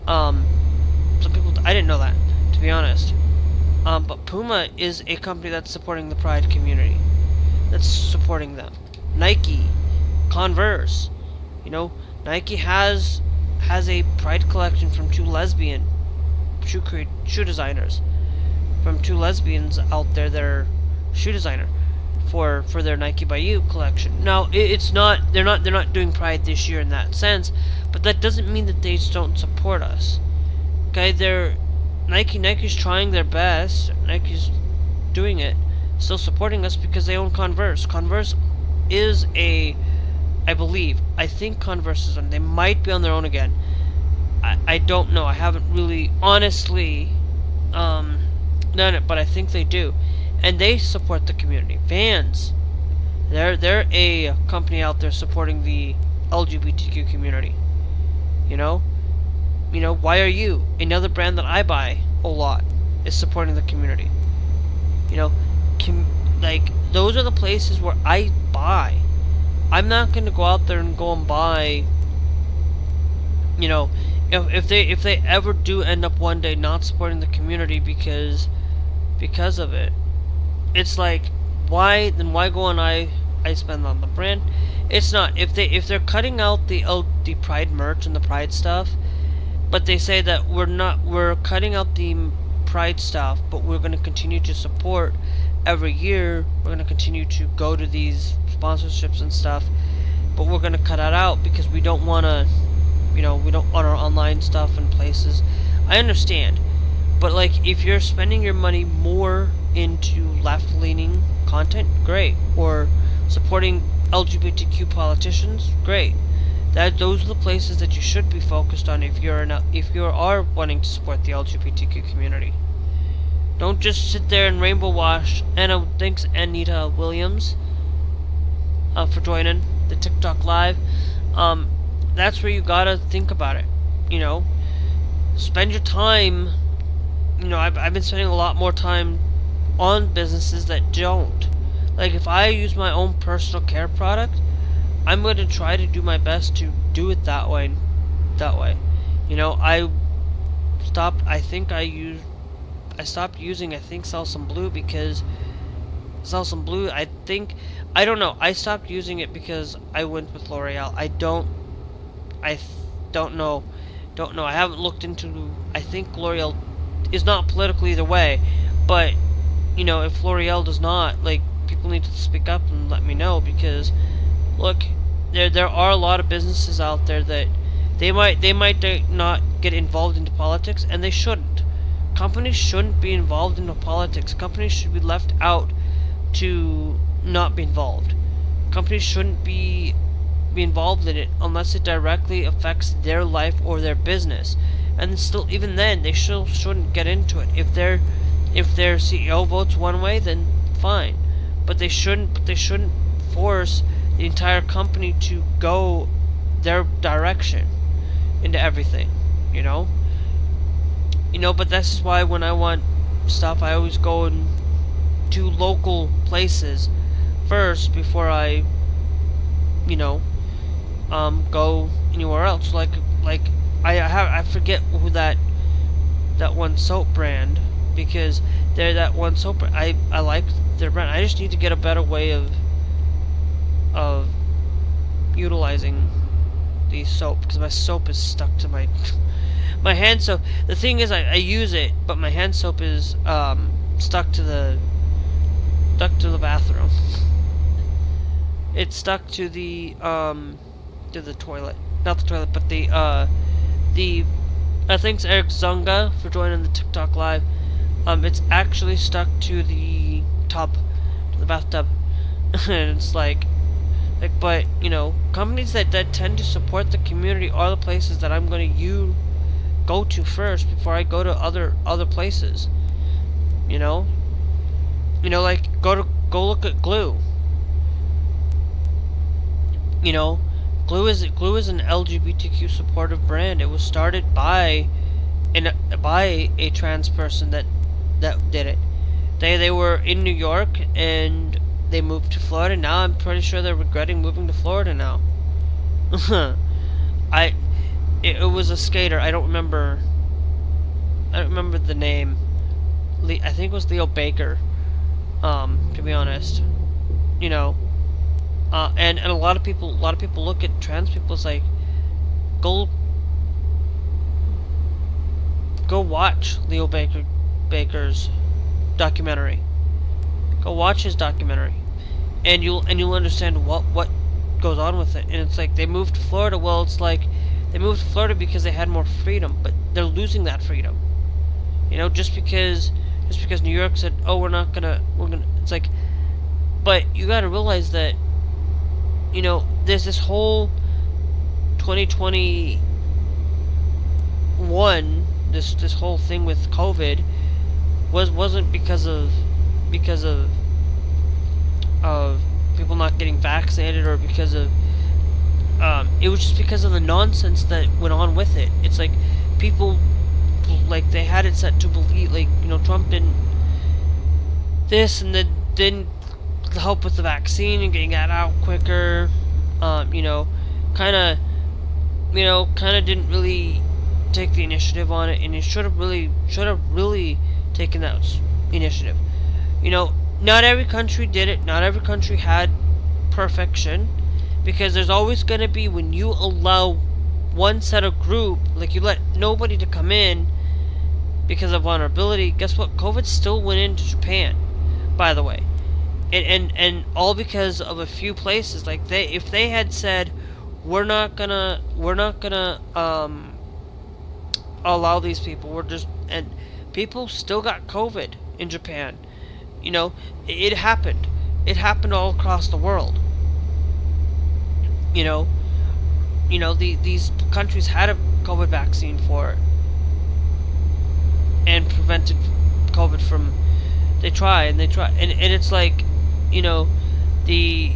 [SPEAKER 1] Some people, I didn't know that, to be honest. But Puma is a company that's supporting the Pride community. That's supporting them. Nike, Converse, you know, Nike has a Pride collection from two lesbian shoe designers, from two lesbians out there that are shoe designer for their Nike by You collection. Now it's not they're not doing Pride this year in that sense, but that doesn't mean that they just don't support us. Okay, Nike's trying their best. Nike's doing it, still supporting us because they own Converse. Converse is I think Converse is on. They might be on their own again. I don't know. I haven't really honestly done it, but I think they do, and they support the community. Vans, they're a company out there supporting the LGBTQ community. You know, why are you? Another brand that I buy a lot is supporting the community. You know, like those are the places where I buy. I'm not gonna go out there and go and buy. You know, if they ever do end up one day not supporting the community because of it, it's like why go on I spend on the brand. It's not if they're cutting out the Pride merch and the Pride stuff, but they say that we're cutting out the Pride stuff, but we're going to continue to support every year. We're going to continue to go to these sponsorships and stuff, but we're going to cut that out because we don't want to, we don't want our online stuff in places. I understand, but like if you're spending your money more into left-leaning content, great, or supporting LGBTQ politicians, great. Those are the places that you should be focused on if you are wanting to support the LGBTQ community. Don't just sit there and rainbow wash. And thanks Anita Williams for joining the TikTok live. That's where you gotta think about it. Spend your time. I've been spending a lot more time on businesses that don't. Like if I use my own personal care product, I'm going to try to do my best to do it that way. I stopped using Salsam Blue because Salsam Blue, I don't know. I stopped using it because I went with L'Oreal. I don't know. I haven't looked into. I think L'Oreal is not political either way, but if L'Oreal does not, like, people need to speak up and let me know, because look, there are a lot of businesses out there that they might not get involved into politics, and they shouldn't. Companies shouldn't be involved into politics. Companies should be left out to not be involved. Companies shouldn't be involved in it unless it directly affects their life or their business. And still, even then, they shouldn't get into it. If their CEO votes one way, then fine. But they shouldn't force the entire company to go their direction into everything. But this is why when I want stuff, I always go to local places first before I, go anywhere else. Like I forget who that one soap brand, because they're that one soap brand. I like their brand. I just need to get a better way of utilizing the soap, because my soap is stuck to my hand soap. The thing is, I use it, but my hand soap is stuck to the bathroom. It's stuck to the toilet, not the toilet, but the thanks Eric Zunga for joining the TikTok live. It's actually stuck to the tub, to the bathtub, and it's like, but companies that tend to support the community are the places that I'm going to go to first before I go to other places. Like go look at Glue. Glue is an LGBTQ supportive brand. It was started by a trans person that did it. They were in New York and they moved to Florida. Now I'm pretty sure they're regretting moving to Florida now. It was a skater. I don't remember the name. I think it was Leo Baker. To be honest, and a lot of people look at trans people as like, go watch Leo Baker's documentary. Go watch his documentary, and you'll understand what goes on with it. And it's like they moved to Florida. Well, it's like they moved to Florida because they had more freedom, but they're losing that freedom. Just because New York said, "Oh, we're gonna." It's like, but you got to realize that there's this whole 2021, this whole thing with COVID wasn't because of people not getting vaccinated, or because of it was just because of the nonsense that went on with it. It's like people, like, they had it set to believe, like, Trump didn't this, and then help with the vaccine and getting that out quicker. You know, kind of didn't really take the initiative on it, and it should have really taken that initiative. You know, not every country did it. Not every country had perfection, because there's always going to be, when you allow one set of group, like you let nobody to come in because of vulnerability, guess what? COVID still went into Japan, by the way. And all because of a few places. Like, if they had said, we're not gonna allow these people, and people still got COVID in Japan. You know, it happened all across the world. You know, these countries had a COVID vaccine for it and prevented COVID from. They try, and it's like, you know, the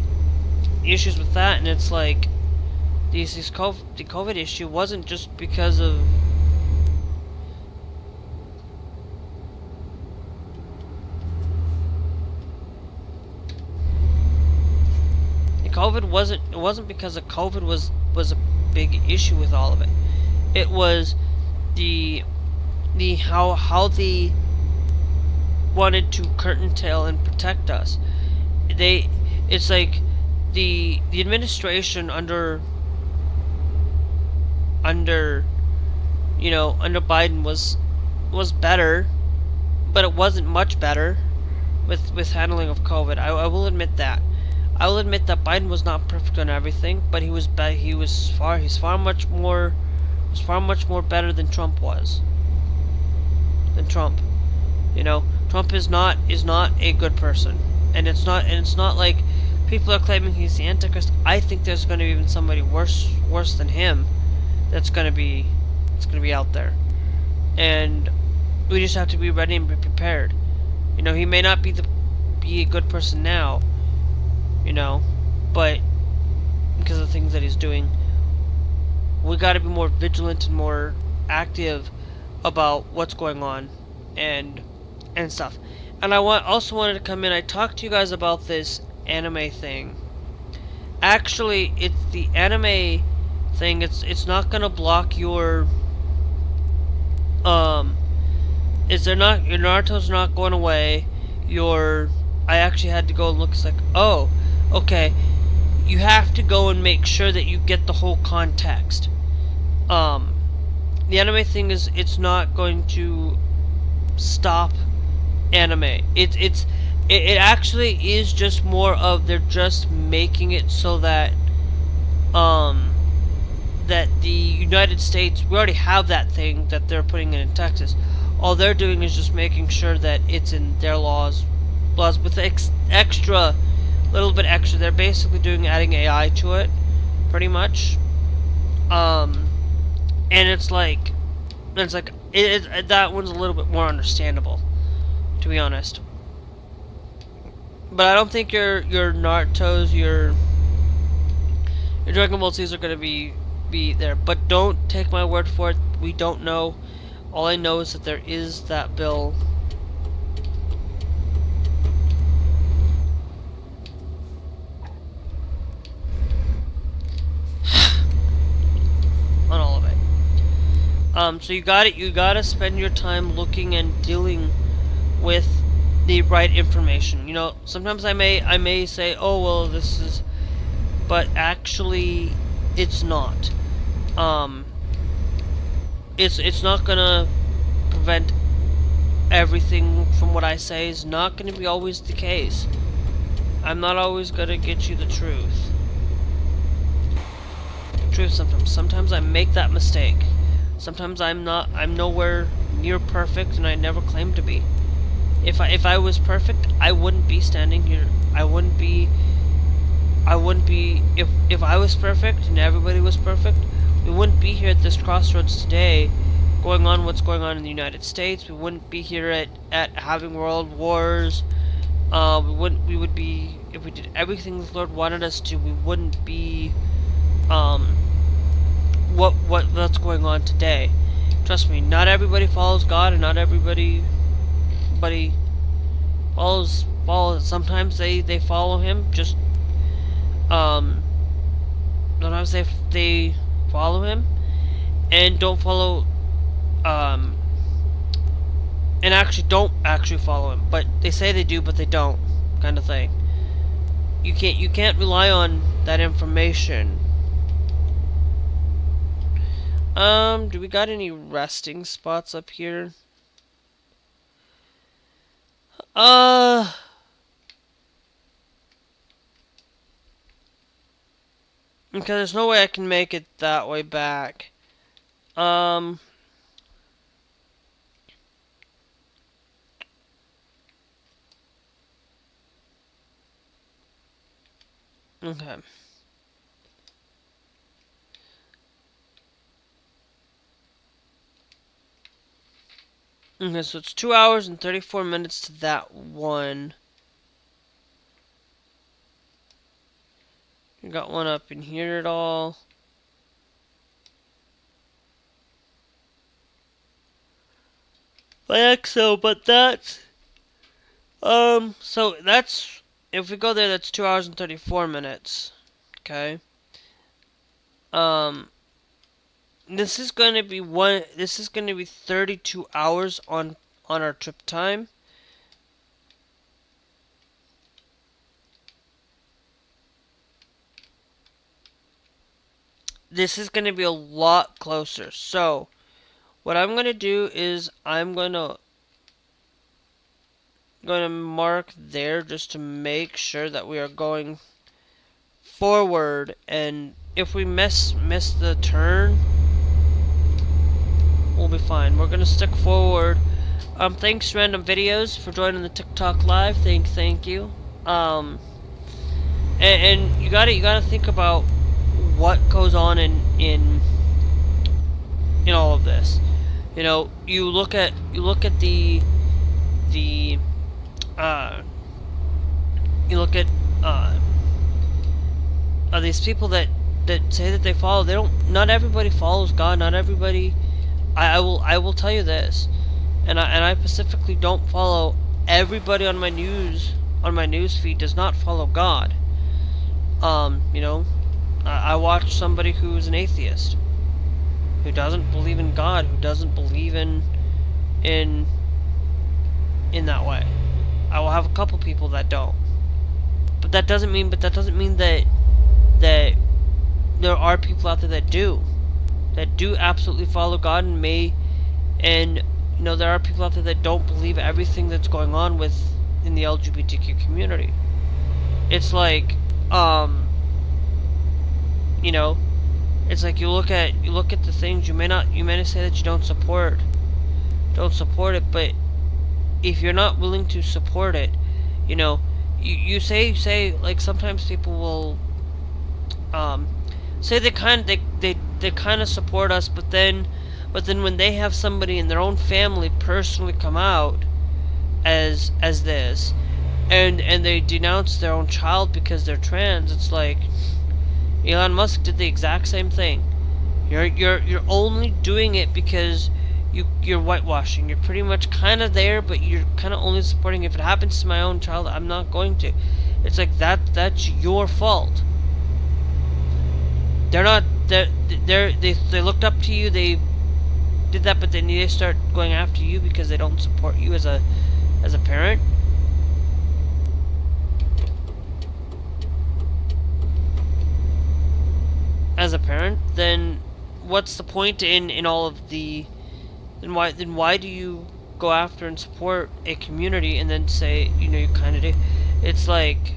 [SPEAKER 1] issues with that, and it's like the COVID issue wasn't just because of it wasn't because of COVID was a big issue with all of it. It was the how they wanted to curtail and protect us. It's like the administration under Biden was better, but it wasn't much better with handling of COVID. I will admit that. I will admit that Biden was not perfect on everything, but he's far much more better than Trump was. You know, Trump is not a good person, and it's not like people are claiming he's the Antichrist. I think there's going to be even somebody worse than him that's going to be out there, and we just have to be ready and be prepared. You know, he may not be a good person now, you know, but because of the things that he's doing, we got to be more vigilant and more active about what's going on and stuff. And I also wanted to come in. I talked to you guys about this anime thing. Actually, it's the anime thing. It's not gonna block your your Naruto's not going away. I actually had to go and look. It's like, oh, okay. You have to go and make sure that you get the whole context. The anime thing it's not going to stop anime. It actually is just more of, they're just making it so that that the United States, we already have that thing that they're putting in Texas. All they're doing is just making sure that it's in their laws with extra, little bit extra. They're basically adding AI to it, pretty much. And it's like that one's a little bit more understandable, to be honest. But I don't think your Naruto's, your Dragon Ball Z's are gonna be there. But don't take my word for it. We don't know. All I know is that there is that bill. On all of it. So you gotta spend your time looking and dealing with the right information. You know, sometimes I may say, oh well, this is, but actually it's not. It's not gonna prevent everything from what I say. Is not gonna be always the case. I'm not always gonna get you the truth. Sometimes I make that mistake. Sometimes I'm nowhere near perfect, and I never claim to be. If I was perfect, I wouldn't be standing here. I wouldn't be if I was perfect and everybody was perfect, we wouldn't be here at this crossroads today going on what's going on in the United States. We wouldn't be here at having world wars. We would be, if we did everything the Lord wanted us to, we wouldn't be what's going on today. Trust me, not everybody follows God, and not everybody follows. Sometimes they follow him. Just sometimes they follow him and don't follow and actually don't actually follow him, but they say they do, but they don't, kind of thing. You can't rely on that information. Do we got any resting spots up here? Okay, there's no way I can make it that way back. Okay. Okay, so it's 2 hours and 34 minutes to that one. You got one up in here at all? Like so, but that's so that's, if we go there, that's 2 hours and 34 minutes. Okay. This is going to be 32 hours on our trip time. This is going to be a lot closer. So, what I'm going to do is I'm going to mark there just to make sure that we are going forward, and if we miss the turn, we'll be fine. We're gonna stick forward. Thanks Random Videos for joining the TikTok live. Thank you. And you gotta think about what goes on in all of this. You know, you look at the these people that say that they follow. They don't. Not everybody follows God. Not everybody. I will tell you this, and I specifically don't follow everybody on my news feed. Does not follow God. You know, I watch somebody who's an atheist, who doesn't believe in God, who doesn't believe in that way. I will have a couple people that don't, but that doesn't mean that there are people out there that do absolutely follow God and you know, there are people out there that don't believe everything that's going on in the LGBTQ community. It's like, you know, it's like you look at the things, you may say that you don't support it, but if you're not willing to support it, you know, you say like, sometimes people will say they kind of support us, but then when they have somebody in their own family personally come out as this, and they denounce their own child because they're trans, it's like Elon Musk did the exact same thing. You're only doing it because you're whitewashing. You're pretty much kind of there, but you're kind of only supporting. If it happens to my own child, I'm not going to. It's like that's your fault. They looked up to you, they did that, but then they start going after you because they don't support you as a parent. As a parent, then what's the point in all of the? Then why do you go after and support a community and then say, you know, you kind of do? It's like,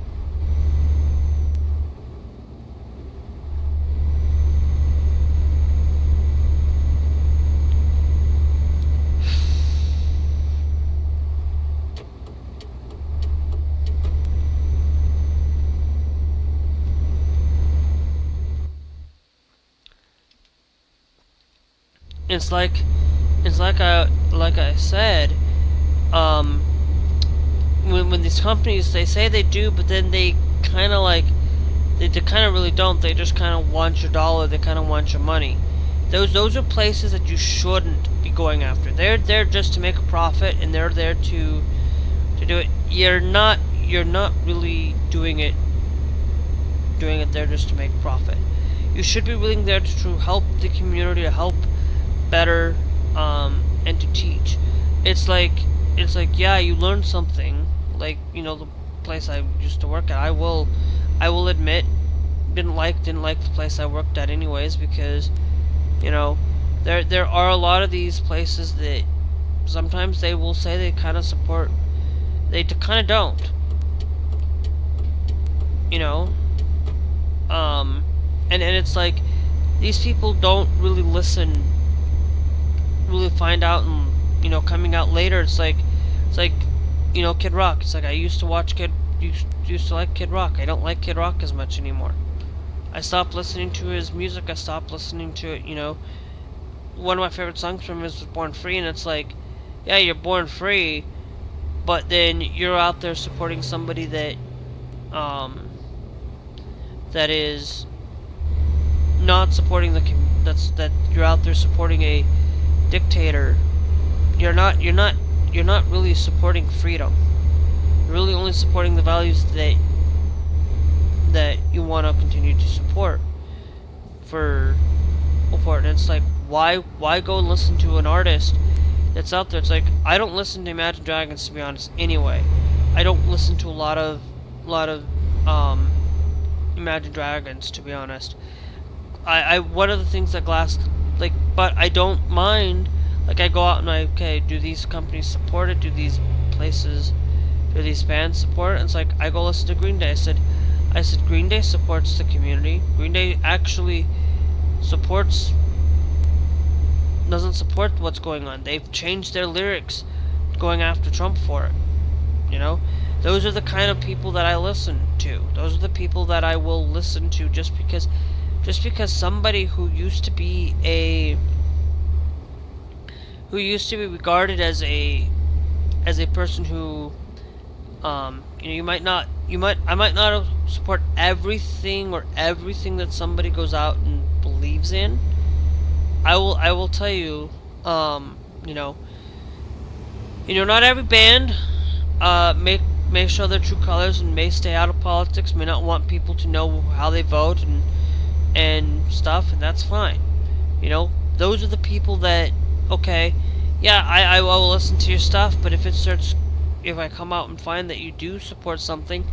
[SPEAKER 1] It's like I said, when these companies, they say they do, but then they kind of really don't. They just kind of want your dollar. They kind of want your money. Those are places that you shouldn't be going after. They're there just to make a profit, and they're there to do it. you're not really doing it there just to make profit. You should be willing there to help the community, to help better, and to teach. It's like yeah, you learn something. Like, you know, the place I used to work at, I will admit, didn't like the place I worked at anyways, because, you know, there are a lot of these places that sometimes they will say they kind of support, they kind of don't, you know. And it's like, these people don't really listen, really find out, and, you know, coming out later, it's like, you know, Kid Rock. It's like, I used to like Kid Rock. I don't like Kid Rock as much anymore. I stopped listening to his music. I stopped listening to it, you know. One of my favorite songs from him was Born Free, and it's like, yeah, you're born free, but then you're out there supporting somebody that, that is not supporting that you're out there supporting a dictator. You're not really supporting freedom. You're really only supporting the values that you want to continue to support for it. And it's like, why go and listen to an artist that's out there? It's like, I don't listen to Imagine Dragons, to be honest, anyway. I don't listen to a lot of Imagine Dragons, to be honest. I one of the things that but I don't mind. Like, I go out and okay, do these companies support it? Do these places, do these bands support it? And it's like, I go listen to Green Day. I said Green Day supports the community. Green Day actually doesn't support what's going on. They've changed their lyrics going after Trump for it. You know? Those are the kind of people that I listen to. Those are the people that I will listen to just because somebody who used to be regarded as a person who, you know, I might not support everything that somebody goes out and believes in. I will tell you, you know, not every band may show their true colors and may stay out of politics, may not want people to know how they vote and stuff, and that's fine. You know, those are the people that, okay, yeah, I will listen to your stuff, but if I come out and find that you do support something,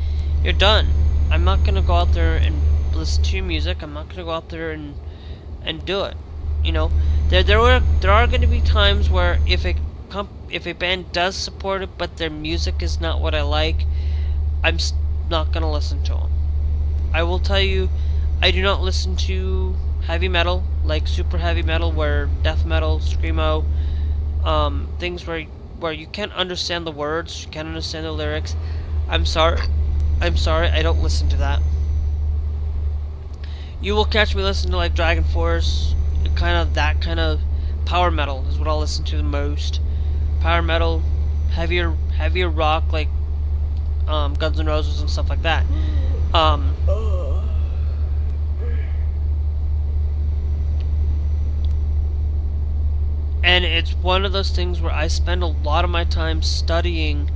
[SPEAKER 1] you're done. I'm not gonna go out there and listen to your music. I'm not gonna go out there and do it. You know, there are going to be times where if a band does support it, but their music is not what I like, I'm not gonna listen to them. I will tell you, I do not listen to heavy metal, like super heavy metal, where death metal, screamo, things where you can't understand the words, you can't understand the lyrics. I'm sorry, I don't listen to that. You will catch me listening to like Dragon Force, that kind of power metal is what I'll listen to the most. Power metal, heavier rock, like Guns N' Roses and stuff like that. And it's one of those things where I spend a lot of my time studying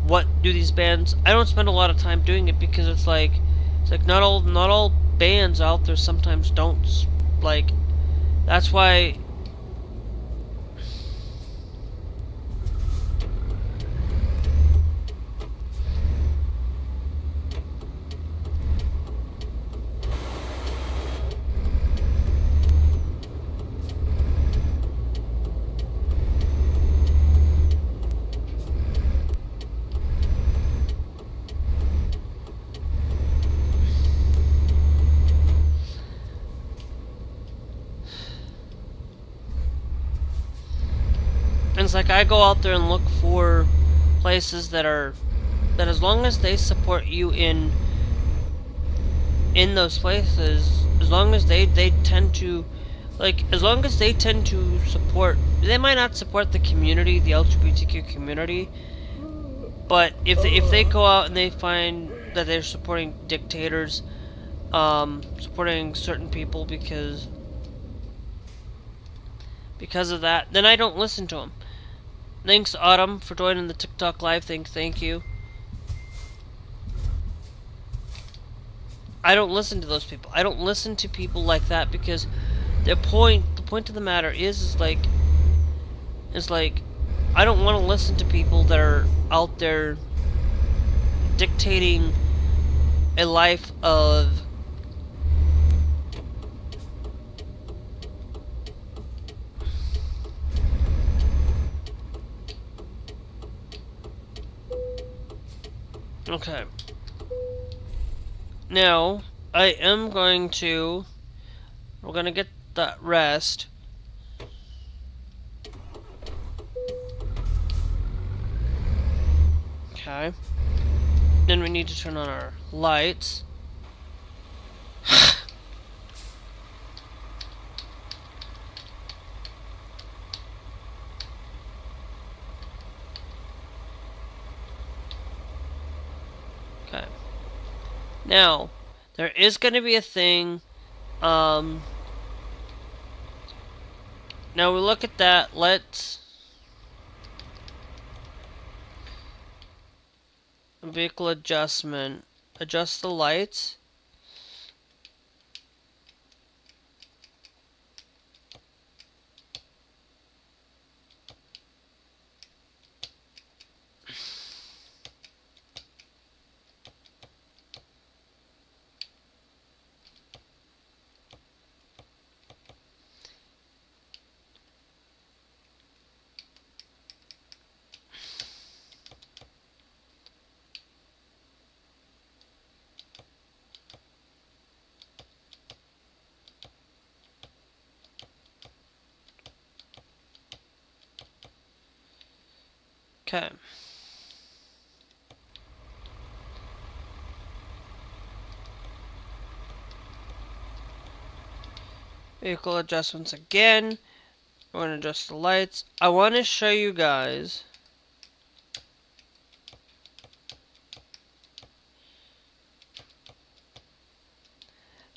[SPEAKER 1] what do these bands. I don't spend a lot of time doing it because it's like not all bands out there sometimes don't like. That's why. It's like I go out there and look for places that as long as they support you in those places, as long as they tend to support, they might not support the community, the LGBTQ community, but if they go out and they find that they're supporting dictators, supporting certain people because of that, then I don't listen to them. Thanks, Autumn, for joining the TikTok live thing. Thank you. I don't listen to those people. I don't listen to people like that because the point of the matter is like, I don't want to listen to people that are out there dictating a life of okay. Now, I am going to... We're gonna get that rest. Okay. Then we need to turn on our lights. Okay. Now, there is going to be a thing, now we look at that, let's... Vehicle adjustment. Adjust the lights. Okay. Vehicle adjustments again. We're going to adjust the lights. I want to show you guys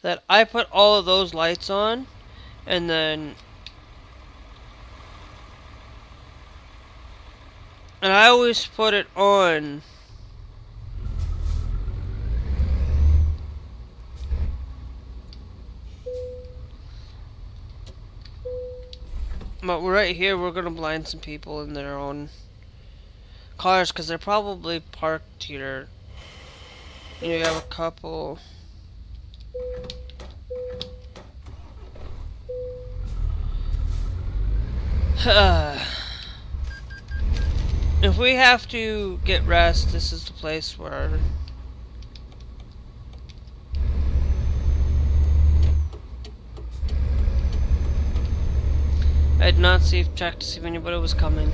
[SPEAKER 1] that I put all of those lights on, and then I always put it on but right here we're gonna blind some people in their own cars because they're probably parked here. You have a couple. If we have to get rest, this is the place where... I did not check to see if anybody was coming.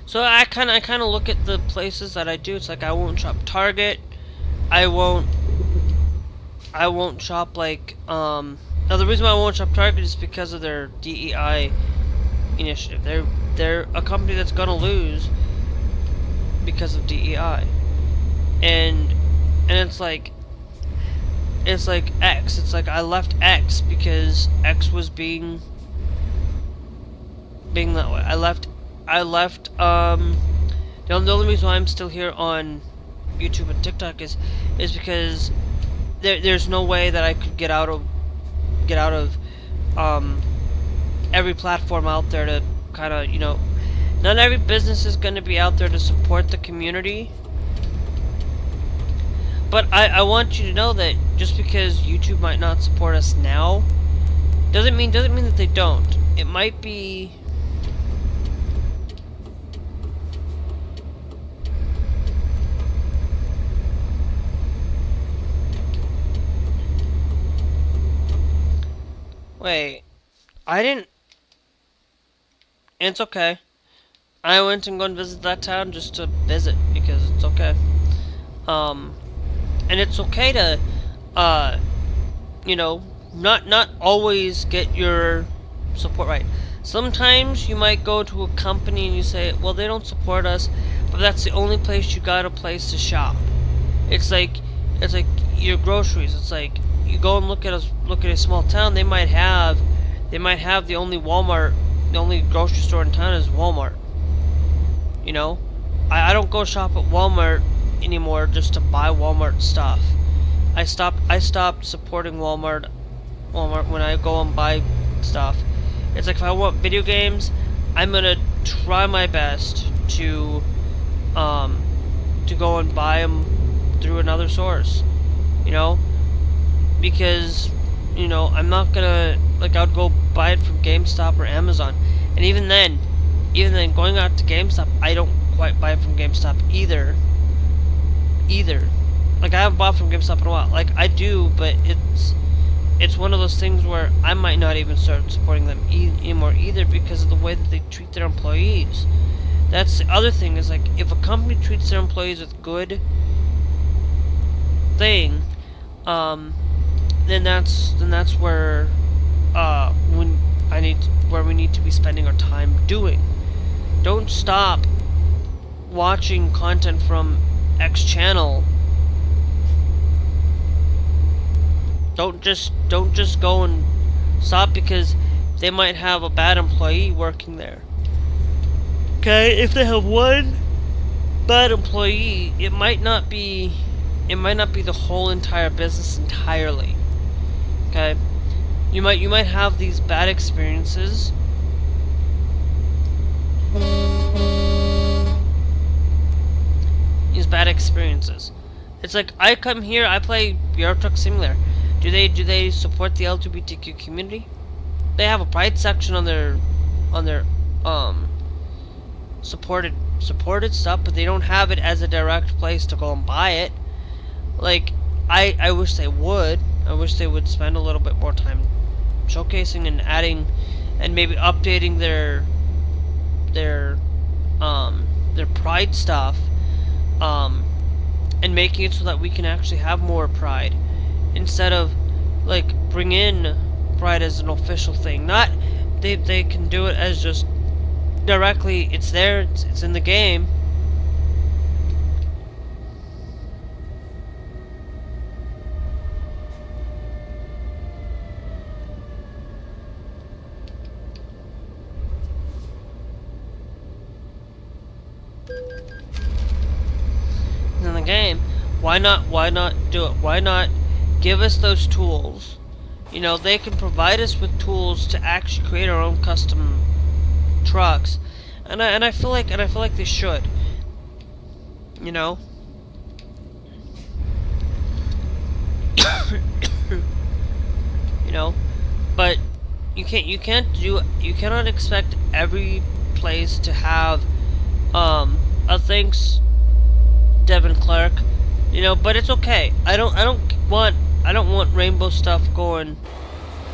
[SPEAKER 1] So I kind of look at the places that I do. It's like I won't shop Target. I won't shop like now the reason why I won't shop Target is because of their DEI initiative. They're a company that's gonna lose because of DEI. And it's like X. It's like I left X because X was being that way. I left the only reason why I'm still here on YouTube and TikTok is because there's no way that I could get out of every platform out there to kind of, you know, not every business is going to be out there to support the community. But I want you to know that just because YouTube might not support us now doesn't mean that they don't. It might be wait, I didn't... It's okay. I went and go and visit that town just to visit, because it's okay. And it's okay to, you know, not always get your support right. Sometimes you might go to a company and you say, well, they don't support us, but that's the only place you got a place to shop. It's like your groceries. It's like you go and look at a small town. They might have the only Walmart, the only grocery store in town is Walmart. You know, I don't go shop at Walmart anymore just to buy Walmart stuff. I stopped supporting Walmart when I go and buy stuff. It's like if I want video games, I'm gonna try my best to go and buy them through another source, you know, because, you know, I'm not gonna, like, I'd go buy it from GameStop or Amazon, and even then going out to GameStop, I don't quite buy it from GameStop either. Like, I haven't bought from GameStop in a while. Like, I do, but it's one of those things where I might not even start supporting them anymore either, because of the way that they treat their employees. That's the other thing, is like, if a company treats their employees with good thing, then that's where where we need to be spending our time doing. Don't stop watching content from X channel. Don't just go and stop because they might have a bad employee working there. Okay, if they have one bad employee, it might not be the whole entire business entirely. Okay? You might have these bad experiences. It's like, I come here, I play Euro Truck Simulator. Do they support the LGBTQ community? They have a pride section on their supported stuff, but they don't have it as a direct place to go and buy it. Like, I wish they would. I wish they would spend a little bit more time showcasing and adding and maybe updating their pride stuff, and making it so that we can actually have more pride, instead of, like, bring in pride as an official thing. Not they can do it as just directly, it's there, it's in the game. In the game, why not do it? Why not give us those tools? You know, they can provide us with tools to actually create our own custom trucks, and I feel like they should. You know, you know, but you cannot expect every place to have a thanks Devin Clark, you know, but it's okay. I don't want rainbow stuff going.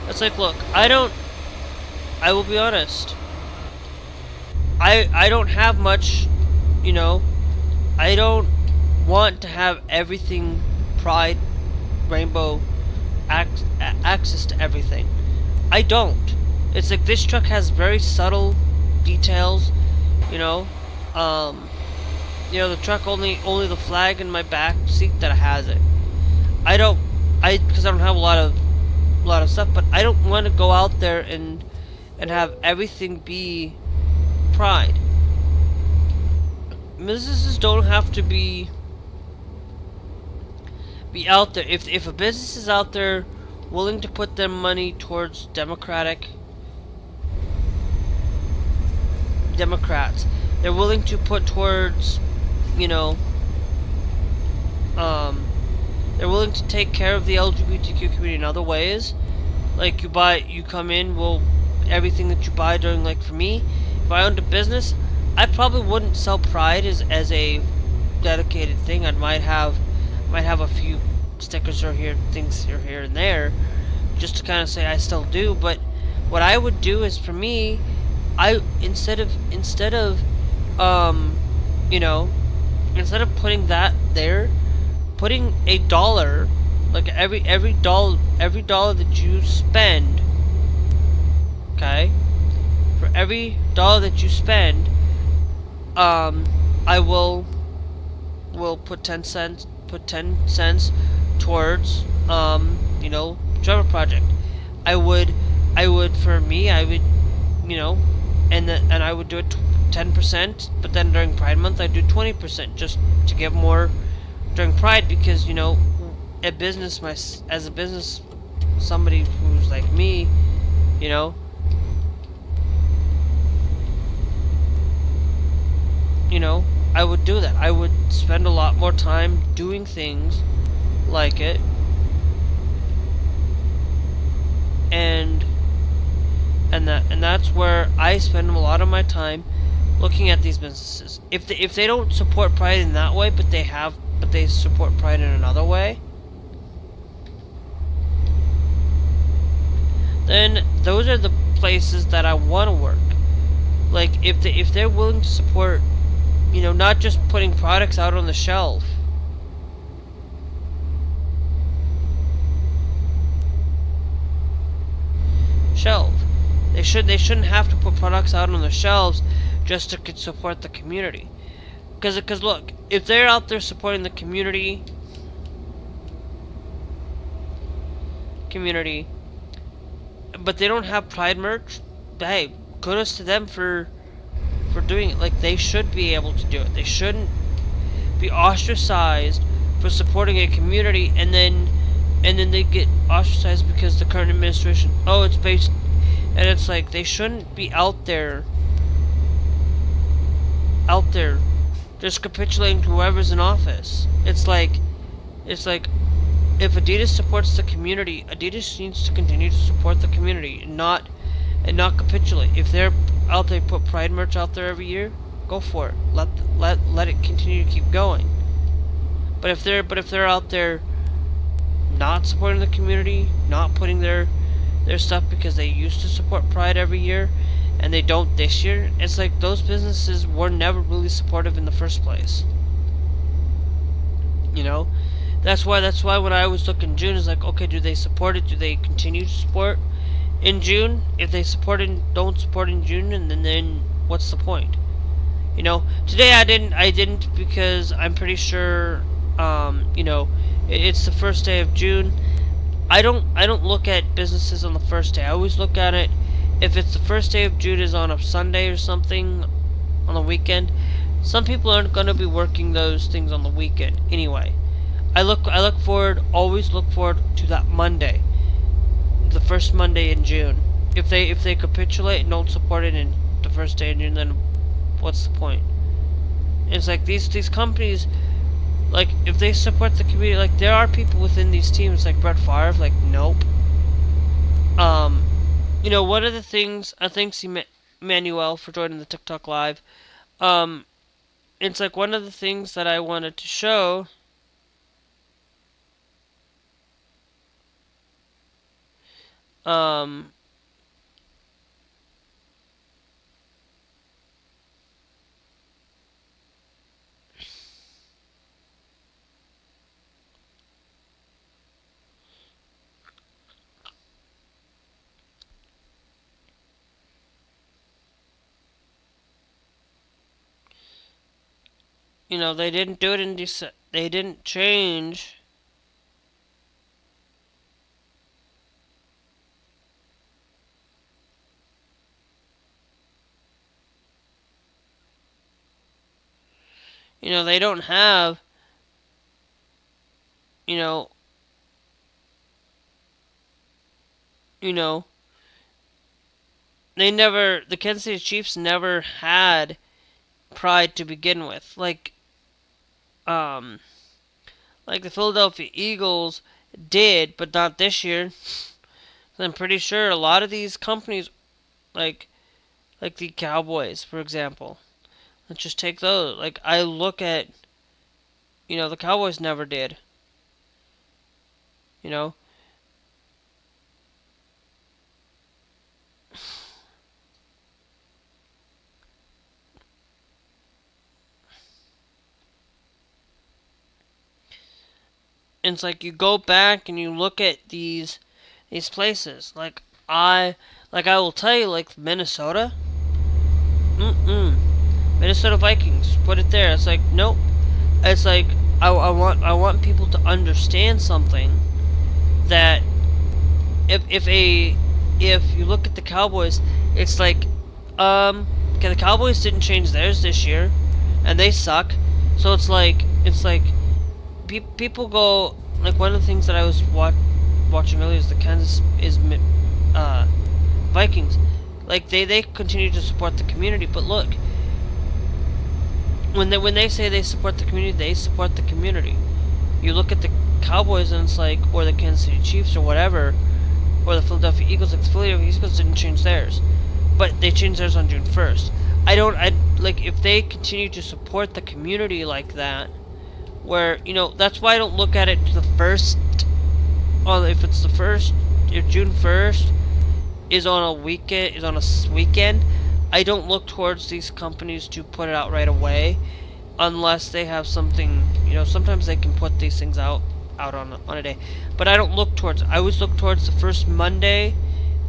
[SPEAKER 1] It's like, look, I will be honest. I don't have much, you know. I don't want to have everything pride, rainbow, access to everything. I don't. It's like, this truck has very subtle details, you know. You know, the truck only the flag in my back seat that has it. Because I don't have a lot of stuff, but I don't want to go out there and have everything be pride. Businesses don't have to be out there. If a business is out there willing to put their money towards Democrats, they're willing to put towards, you know, they're willing to take care of the LGBTQ community in other ways. Like, you come in, well, everything that you buy during, like, for me, if I owned a business, I probably wouldn't sell pride as a dedicated thing. I might have a few stickers or things here and there, just to kind of say I still do. But what I would do is, for me, instead of you know, instead of putting that there, putting $1, like every dollar that you spend, okay, for every dollar that you spend, I will put 10 cents put 10 cents towards, you know, Trevor project. I would, for me, I would, you know, and I would do it 10%, but then during Pride Month, I'd do 20%, just to give more during Pride, because, you know, as a business, somebody who's like me, you know, I would do that. I would spend a lot more time doing things like it, and that's where I spend a lot of my time looking at these businesses. If they don't support Pride in that way, but they support Pride in another way, then those are the places that I want to work. Like, if they're willing to support, you know, not just putting products out on the shelf. They shouldn't have to put products out on the shelves just to support the community. Because look, if they're out there supporting the community, but they don't have Pride merch, hey, kudos to them for doing it. Like, they should be able to do it. They shouldn't be ostracized for supporting a community, and then they get ostracized because the current administration, oh, it's based, and it's like, they shouldn't be out there just capitulating to whoever's in office. It's like if Adidas supports the community, Adidas needs to continue to support the community and not capitulate. If they're out there, put Pride merch out there every year, go for it. Let it continue to keep going. But if they're out there not supporting the community, not putting their stuff because they used to support Pride every year and they don't this year, it's like those businesses were never really supportive in the first place. You know? That's why when I was looking in June, it's like, okay, do they support it? Do they continue to support in June? If they support it, don't support in June, and then what's the point? You know, today I didn't because I'm pretty sure, you know, it's the first day of June. I don't look at businesses on the first day. I always look at it if it's the first day of June is on a Sunday or something on the weekend. Some people aren't going to be working those things on the weekend anyway. Always look forward to that Monday, the first Monday in June. If they capitulate and don't support it in the first day in June, then what's the point? It's like these companies, like, if they support the community, like, there are people within these teams, like Brett Favre, like, nope. You know, one of the things, thanks Emmanuel for joining the TikTok live. It's like one of the things that I wanted to show. You know, they didn't do it in December. They didn't change. You know, they don't have, you know, the Kansas City Chiefs never had Pride to begin with. Like the Philadelphia Eagles did, but not this year. So I'm pretty sure a lot of these companies, like the Cowboys, for example. Let's just take those. Like, I look at, you know, the Cowboys never did. You know? And it's like you go back and you look at these places. Like I will tell you, like Minnesota. Minnesota Vikings, put it there. It's like, nope. It's like I want people to understand something, that if you look at the Cowboys, it's like, okay, the Cowboys didn't change theirs this year, and they suck. So it's like people go, like, one of the things that I was watching earlier is the Kansas Vikings. Like, they continue to support the community, but look, when they say they support the community, they support the community. You look at the Cowboys and it's like, or the Kansas City Chiefs or whatever, or the Philadelphia Eagles. Like, the Philadelphia Eagles didn't change theirs, but they changed theirs on June 1st. I like, if they continue to support the community like that, where, you know, that's why I don't look at it to the first, or if it's the first, if June 1st is on a weekend, I don't look towards these companies to put it out right away, unless they have something, you know. Sometimes they can put these things out on a day, but I don't look towards. I always look towards the first Monday,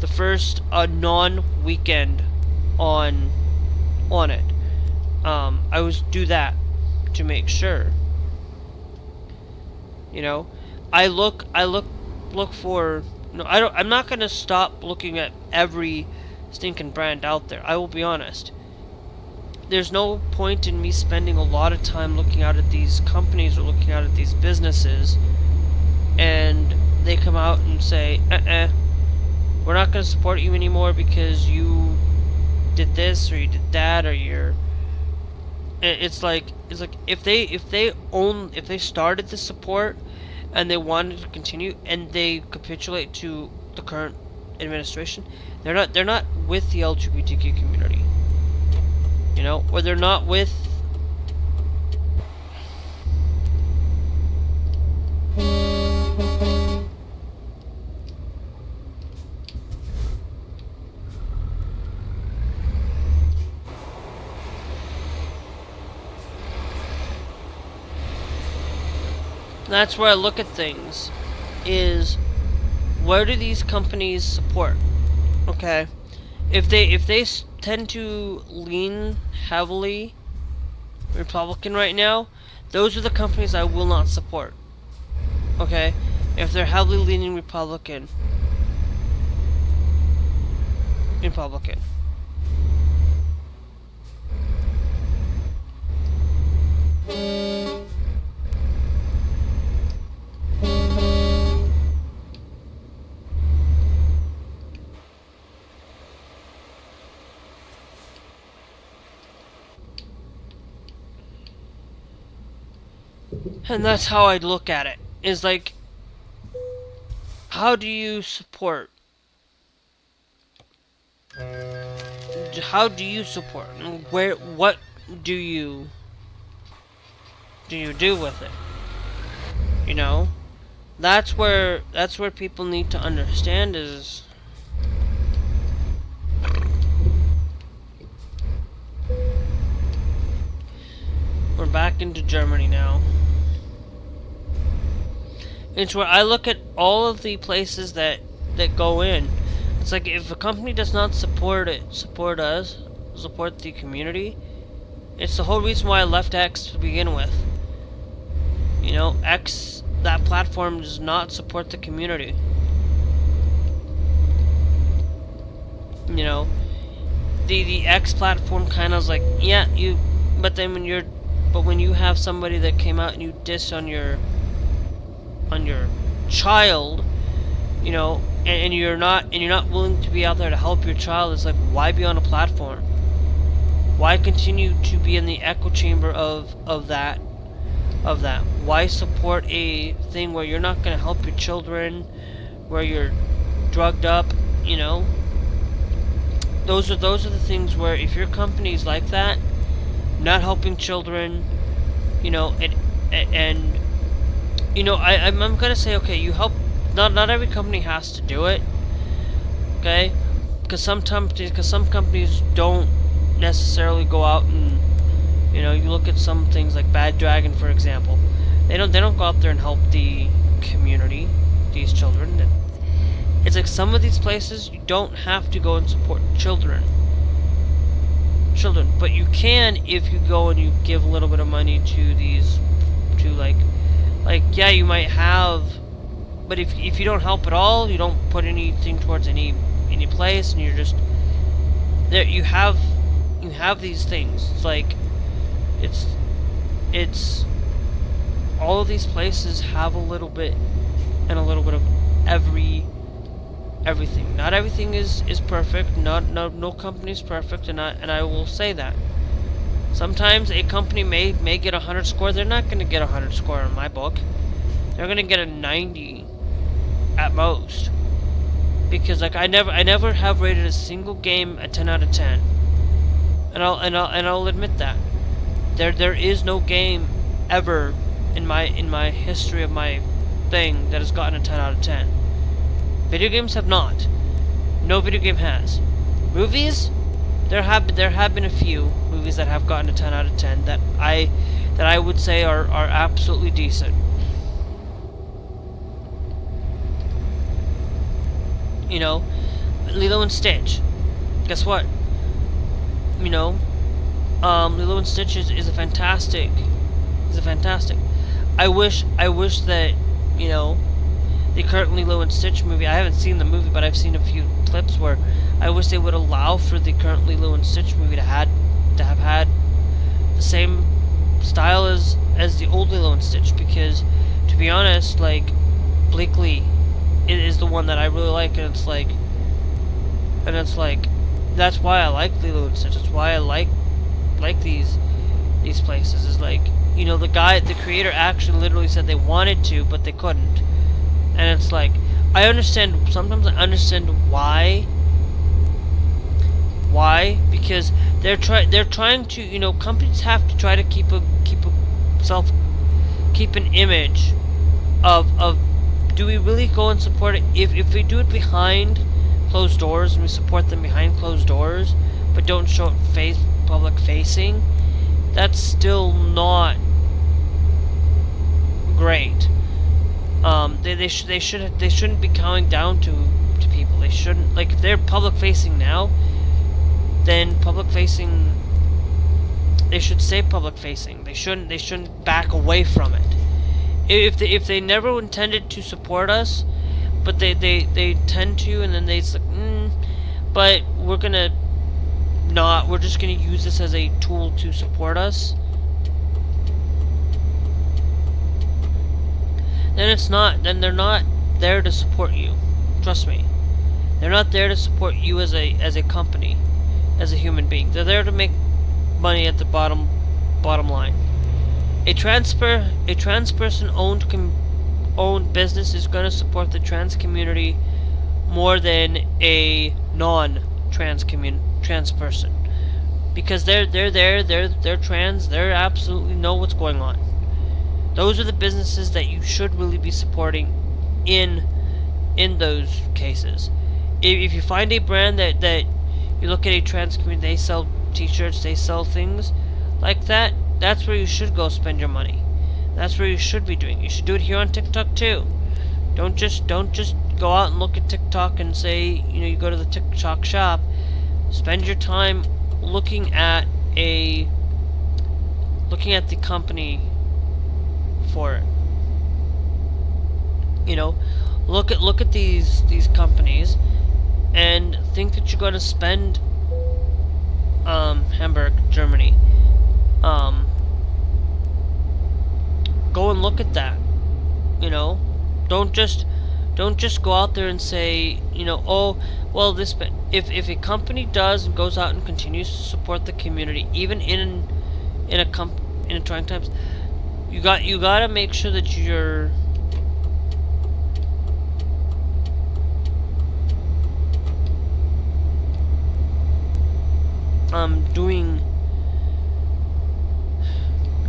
[SPEAKER 1] the first non-weekend on it. I always do that to make sure. You know, I look for. No, I'm not gonna stop looking at every stinking brand out there. I will be honest. There's no point in me spending a lot of time looking out at these companies or looking out at these businesses, and they come out and say, we're not going to support you anymore because you did this or you did that, or you're. It's like if they started the support and they wanted to continue and they capitulate to the current administration, they're not with the LGBTQ community, you know, or they're not with. That's where I look at things, is where do these companies support? Okay, if they tend to lean heavily Republican right now, those are the companies I will not support. Okay, if they're heavily leaning Republican. And that's how I'd look at it. Is like, how do you support? How do you support? What do you do with it? You know? That's where people need to understand is. We're back into Germany now. It's where I look at all of the places that go in. It's like, if a company does not support the community, it's the whole reason why I left X to begin with. You know, X, that platform does not support the community. You know, the X platform kind of is like, yeah, but then when you have somebody that came out and you diss on your child, you know, and you're not willing to be out there to help your child, it's like, why be on a platform? Why continue to be in the echo chamber of that? Why support a thing where you're not going to help your children, where you're drugged up, you know? Those are the things where, if your company's like that, not helping children, you know, and you know, I'm gonna say, okay, you help. Not every company has to do it, okay? Because some companies don't necessarily go out and, you know, you look at some things like Bad Dragon, for example. They don't go out there and help the community, these children. It's like, some of these places you don't have to go and support children, but you can if you go and you give a little bit of money to to. Like yeah, you might have, but if you don't help at all, you don't put anything towards any place, and you're just there. You have these things. It's like it's all of these places have a little bit of everything. Not everything is perfect. No company is perfect, and I will say that. Sometimes a company may get 100 score. They're not going to get 100 score in my book. They're going to get a 90 at most. Because like I never have rated a single game a 10 out of 10. And I'll admit that. There is no game ever in my history of my thing that has gotten a 10 out of 10. Video games have not. No video game has. Movies, there have been a few movies that have gotten a 10 out of 10 that I would say are absolutely decent. You know, Lilo and Stitch. Guess what? You know, Lilo and Stitch is a fantastic. I wish that, you know, the current Lilo and Stitch movie. I haven't seen the movie, but I've seen a few clips where I wish they would allow for the current Lilo and Stitch movie to have had the same style as the old Lilo and Stitch. Because, to be honest, like Bleakley is the one that I really like, and it's like that's why I like Lilo and Stitch. That's why I like these places. Is like, you know, the creator actually literally said they wanted to, but they couldn't. And it's like, sometimes I understand why, because they're trying to, you know, companies have to try to keep an image of do we really go and support it? If we do it behind closed doors, and we support them behind closed doors, but don't show it public facing, that's still not great. They shouldn't be coming down to people. They shouldn't, like, if they're public facing now, then public facing, they should stay public facing. They shouldn't back away from it. If they never intended to support us, but they tend to, and then they like, but we're just gonna use this as a tool to support us. Then they're not there to support you. Trust me. They're not there to support you as a company, as a human being. They're there to make money at the bottom line. A trans person owned business is going to support the trans community more than a non-trans person, because they're trans. They absolutely know what's going on. Those are the businesses that you should really be supporting in those cases. If you find a brand that you look at a trans community, they sell t-shirts, they sell things like that, that's where you should go spend your money. That's where you should be doing. You should do it here on TikTok too. Don't just go out and look at TikTok and say, you know, you go to the TikTok shop. Spend your time looking at the company for it. You know, look at these companies and think that you're going to spend Hamburg, Germany. Go and look at that. You know, don't just go out there and say, you know, oh, well, this. If a company does and goes out and continues to support the community, even in trying times, you gotta make sure that you're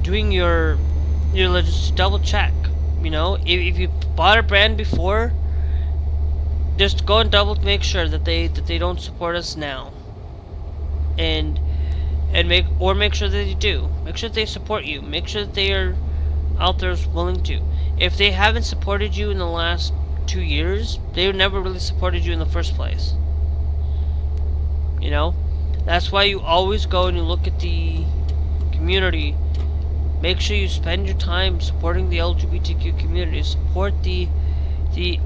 [SPEAKER 1] doing your just double check. You know, if you bought a brand before, just go and make sure that they don't support us now, and make sure that they do. Make sure that they support you. Make sure that they are out there willing to. If they haven't supported you in the last 2 years, they never really supported you in the first place. You know, that's why you always go and you look at the community make sure you spend your time supporting the LGBTQ community. Support the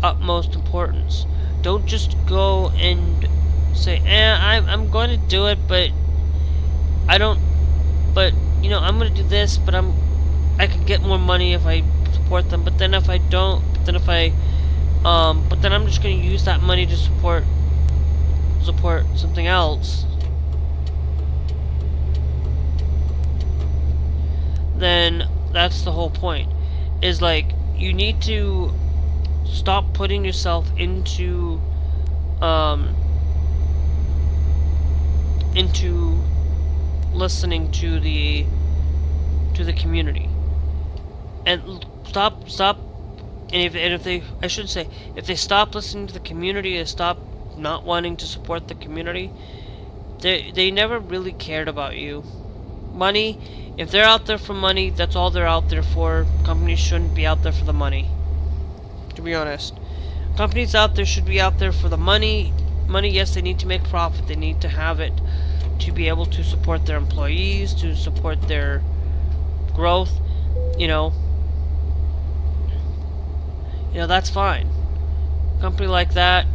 [SPEAKER 1] utmost importance. Don't just go and say, I'm going to do it, but I don't, but, you know, I'm going to do this, but I can get more money if I support them, but then if I don't, but then if I, but then I'm just going to use that money to support something else, then that's the whole point. Is like, you need to stop putting yourself into listening to the community, and stop. And if they, I should say, if they stop listening to the community, they stop not wanting to support the community, they never really cared about you. Money, if they're out there for money, that's all they're out there for. Companies shouldn't be out there for the money, to be honest. Companies out there should be out there for the money. Money, yes, they need to make profit. They need to have it to be able to support their employees, to support their growth. You know, that's fine. A company like that,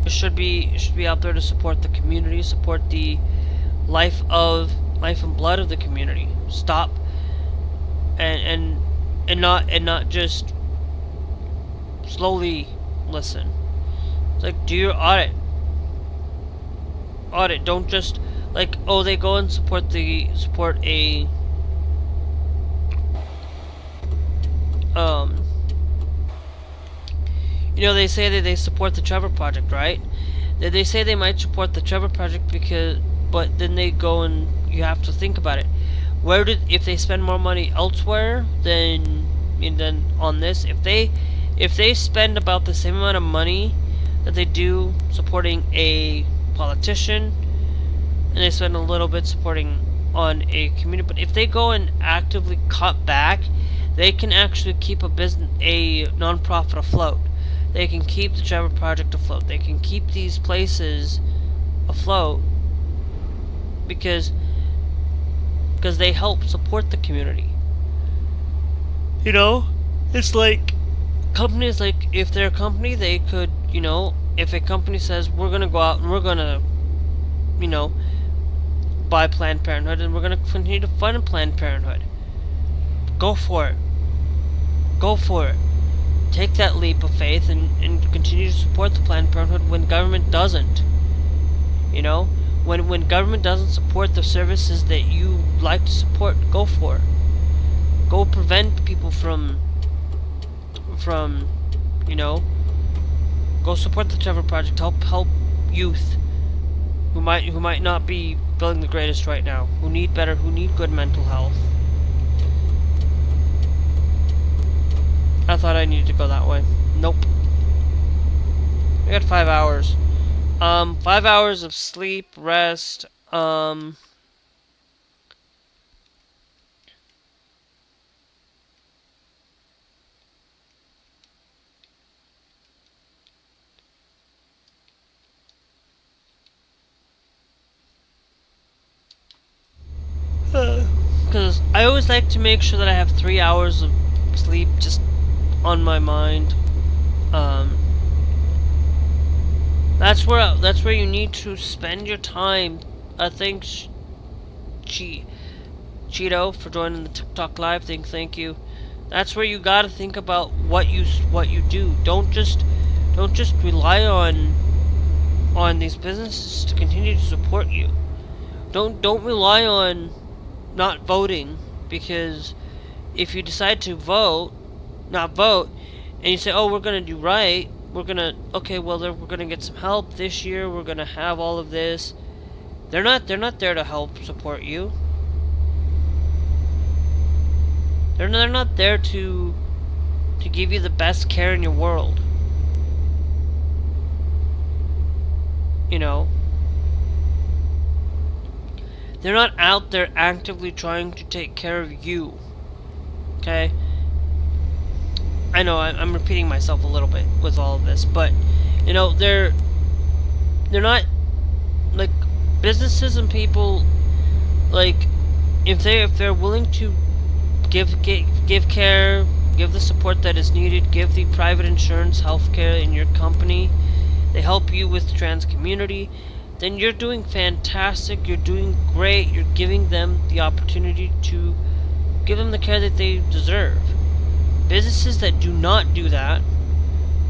[SPEAKER 1] it should be out there to support the community, support the life and blood of the community. Stop and not just slowly listen. It's like, do your audit. Don't just like, oh, they go and support a they say that they support the Trevor Project, right? They say they might support the Trevor Project but then they go, and you have to think about it. If they spend more money elsewhere than on this, if they spend about the same amount of money that they do supporting a politician, and they spend a little bit supporting on a community, but if they go and actively cut back, they can actually keep a non-profit afloat. They can keep the Trevor Project afloat. They can keep these places afloat because they help support the community. It's like companies, like, if they're a company, they could, if a company says, we're gonna go out and we're gonna, buy Planned Parenthood, and we're gonna continue to fund Planned Parenthood, go for it. Take that leap of faith and continue to support the Planned Parenthood when government doesn't. When government doesn't support the services that you like to support, go for it. Go prevent people from go support the Trevor Project. Help youth who might not be feeling the greatest right now, who need good mental health. I thought I needed to go that way. Nope. I got 5 hours. 5 hours of sleep, rest, cause I always like to make sure that I have 3 hours of sleep just on my mind. That's where you need to spend your time. I think Cheeto for joining the TikTok live thing. Thank you. That's where you gotta think about what you do. Don't just rely on these businesses to continue to support you. Don't rely on not voting, because if you decide to not vote, and you say, oh, we're gonna do right, we're gonna get some help this year, we're gonna have all of this. They're not there to help support you. They're not there to give you the best care in your world. They're not out there actively trying to take care of you. Okay? I know I'm repeating myself a little bit with all of this, but they're not, like, businesses and people, like, if they're willing to give care, give the support that is needed, give the private insurance, healthcare in your company. They help you with the trans community. Then you're doing fantastic. You're doing great. You're giving them the opportunity to give them the care that they deserve. Businesses that do not do that,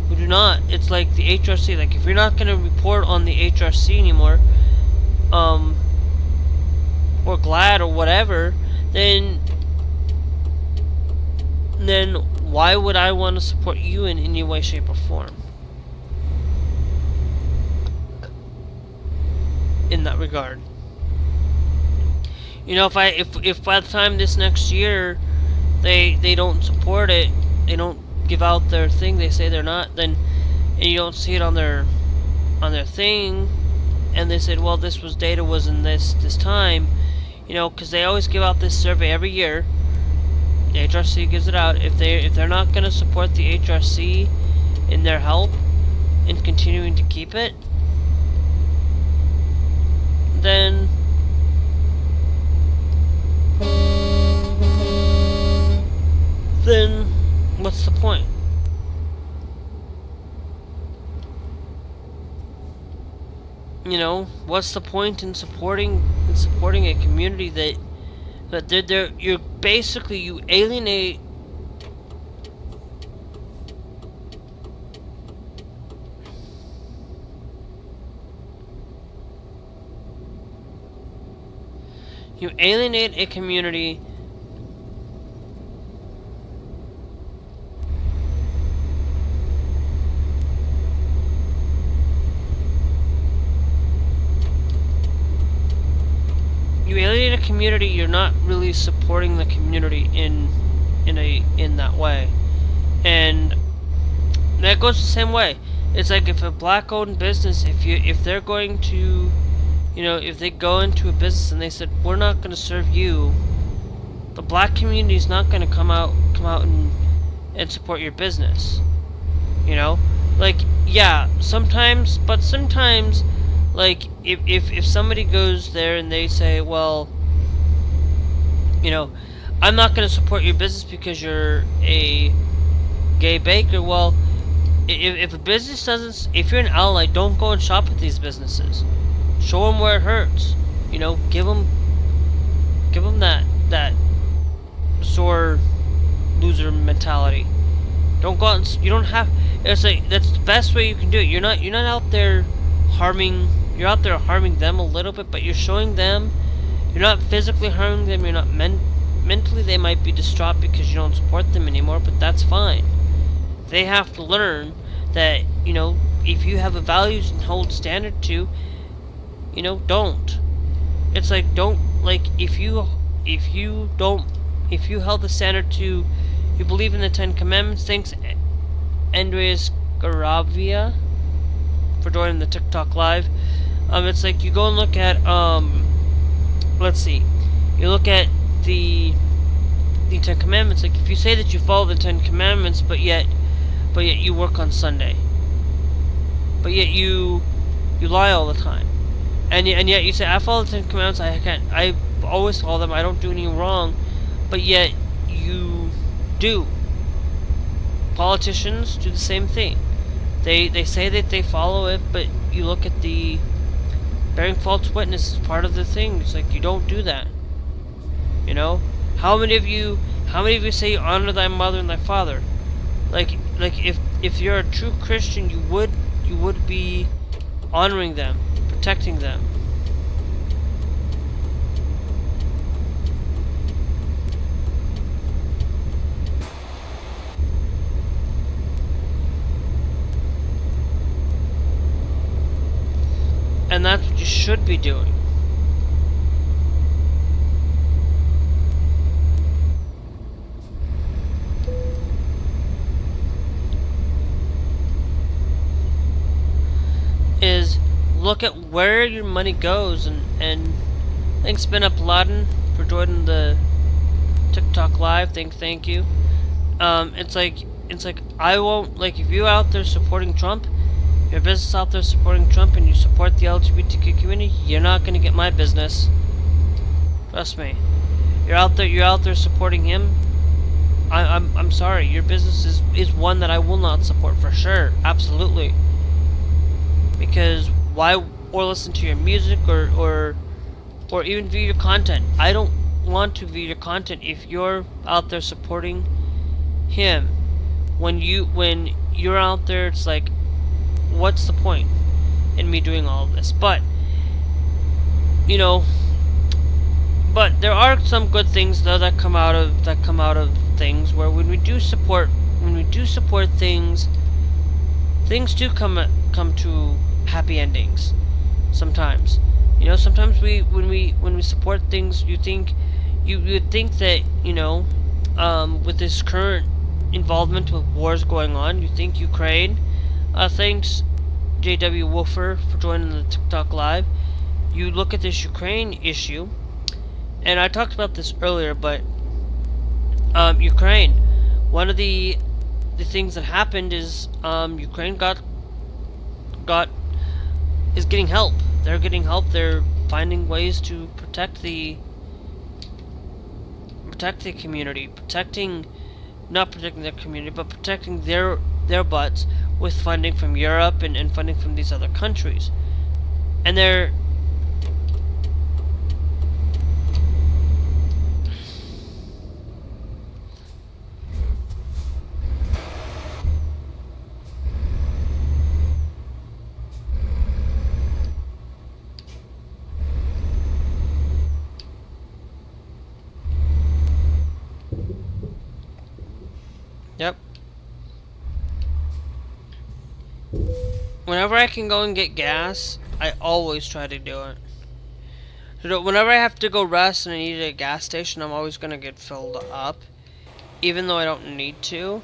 [SPEAKER 1] who do not, it's like the HRC. Like if you're not going to report on the HRC anymore, or GLAD or whatever, then why would I want to support you in any way, shape, or form? In that regard, you know, if by the time this next year they don't support it, they don't give out their thing, they say they're not, then, and you don't see it on their thing, and they said, well, this data was in this time, you know, because they always give out this survey every year. The HRC gives it out. If they're not going to support the HRC in their help in continuing to keep it, then what's the point? You know, what's the point in supporting a community that you're basically, you alienate a community you're not really supporting the community in that way. And that goes the same way. It's like if a black-owned business, if they're going to, you know, if they go into a business and they said, we're not going to serve you, the black community is not going to come out and support your business. You know, like, yeah, sometimes, like, if somebody goes there and they say, well, you know, I'm not going to support your business because you're a gay baker. Well, if a business doesn't, if you're an ally, don't go and shop at these businesses. Show them where it hurts. You know, give them that sore loser mentality. Don't go out and, you don't have, it's like, that's the best way you can do it. You're not out there harming, you're out there harming them a little bit, but you're showing them, you're not physically harming them, you're not mentally, they might be distraught because you don't support them anymore, but that's fine. They have to learn that, you know, if you have a values and hold standard to, you know, don't. It's like, don't, like, if you held the standard to, you believe in the 10 Commandments, thanks Andreas Garavia for joining the TikTok live. It's like, you go and look at, let's see, you look at the 10 Commandments. Like, if you say that you follow the 10 Commandments, but yet you work on Sunday, but yet you lie all the time, and yet you say, I follow the 10 Commandments, I always follow them, I don't do anything wrong, but yet you do. Politicians do the same thing. They say that they follow it, but you look at the bearing false witness as part of the thing. It's like, you don't do that. You know, how many of you say you honor thy mother and thy father? Like if you're a true Christian, you would be honoring them, protecting them. And that's what you should be doing. Is look at where your money goes, and thanks Ben Uploden for joining the TikTok live. Thank you. It's like I won't, like, if you out there supporting Trump, your business out there supporting Trump, and you support the LGBTQ community, you're not gonna get my business. Trust me. You're out there supporting him, I'm sorry. Your business is one that I will not support for sure. Absolutely. Because why, or listen to your music, or even view your content. I don't want to view your content if you're out there supporting him. When you're out there, it's like, what's the point in me doing all of this? But you know, but there are some good things though that come out of things where when we do support things do come to happy endings. Sometimes, you know, sometimes when we support things, you would think that, you know, with this current involvement with wars going on, you think Ukraine. Thanks JW Wolfer for joining the TikTok live. You look at this Ukraine issue, and I talked about this earlier, but Ukraine, one of the things that happened is Ukraine is getting help. They're getting help. They're finding ways to protect the community, not protecting their community, but protecting their butts with funding from Europe and funding from these other countries. And they're yep. Whenever I can go and get gas, I always try to do it. So whenever I have to go rest and I need a gas station, I'm always gonna get filled up, even though I don't need to.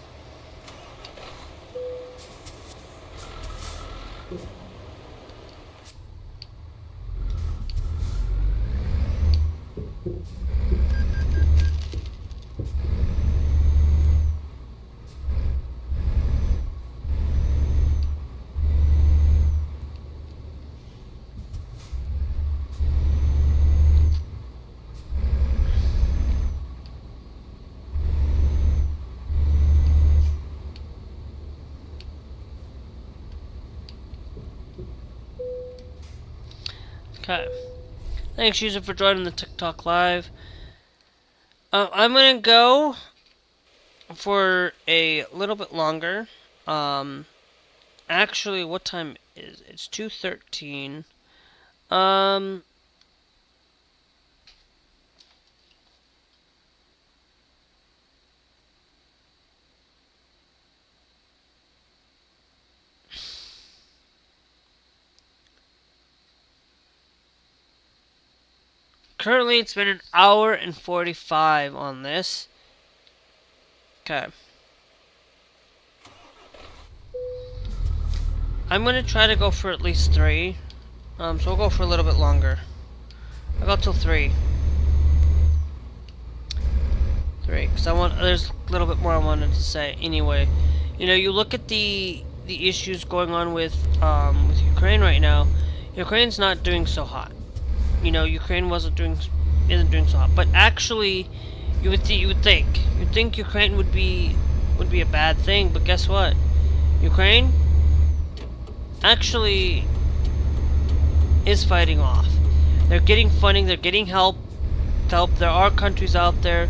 [SPEAKER 1] Okay. Thanks, user, for joining the TikTok live. I'm gonna go for a little bit longer. Actually, what time is it? It's 2:13. Currently, it's been 1 hour and 45 on this. Okay. I'm gonna try to go for at least 3. So we'll go for a little bit longer. I'll go till 3. 3, because there's a little bit more I wanted to say. Anyway, you know, you look at the issues going on with Ukraine right now. Ukraine's not doing so hot. You know, Ukraine isn't doing so hot. But actually, you would think Ukraine would be a bad thing. But guess what? Ukraine actually is fighting off. They're getting funding. They're getting help. There are countries out there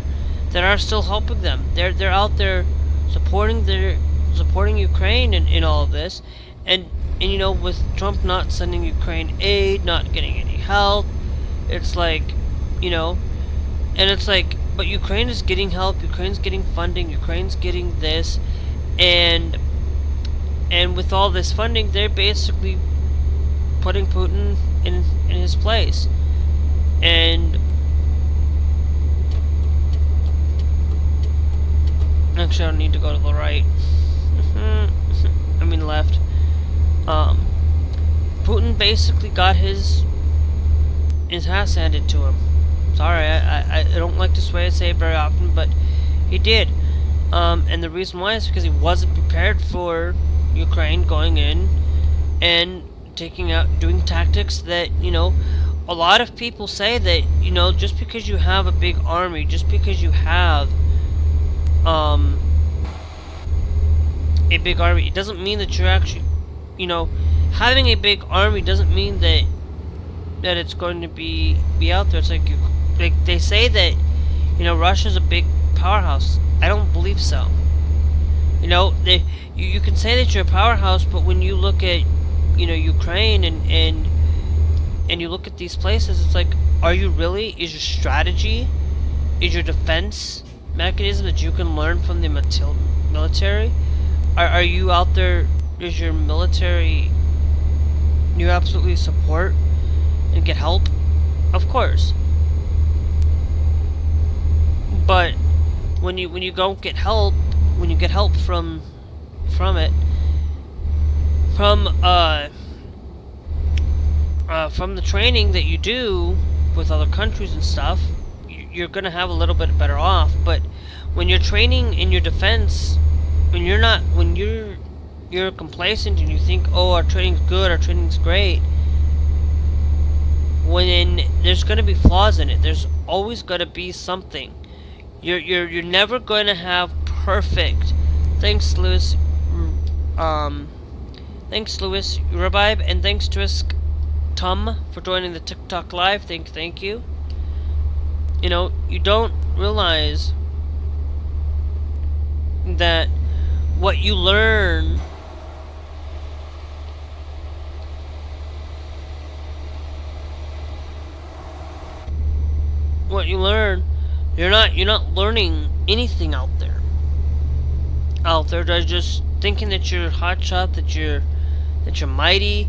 [SPEAKER 1] that are still helping them. They're out there supporting Ukraine in all of this. And you know, with Trump not sending Ukraine aid, not getting any help, it's like, you know, and it's like, but Ukraine is getting help, Ukraine's getting funding, Ukraine's getting this, and with all this funding, they're basically putting Putin in his place. And actually, I don't need to go to the right. I mean left. Putin basically got his ass handed to him. Sorry, I don't like this way I say it very often, but he did. And the reason why is because he wasn't prepared for Ukraine going in and doing tactics that, you know, a lot of people say that, you know, just because you have a big army, just because you have a big army. It doesn't mean that you're actually, having a big army doesn't mean that it's going to be out there. It's like they say that, Russia's a big powerhouse. I don't believe so. You can say that you're a powerhouse, but when you look at, Ukraine and you look at these places, it's like, are you really? Is your strategy, is your defense mechanism that you can learn from the military? Are you out there? Is your military you absolutely support and get help? Of course. But when you don't get help, when you get help from the training that you do with other countries and stuff, you're gonna have a little bit better off. But when you're training in your defense, when you're complacent and you think, oh, our training's good, our training's great, when there's gonna be flaws in it. There's always gonna be something. You're never gonna have perfect. Thanks, Lewis. Thanks, Lewis Urabibe, and thanks to Tom for joining the TikTok live. Thank you. You don't realize that what you learn you're not learning anything out there. They're just thinking that you're hotshot, that you're mighty,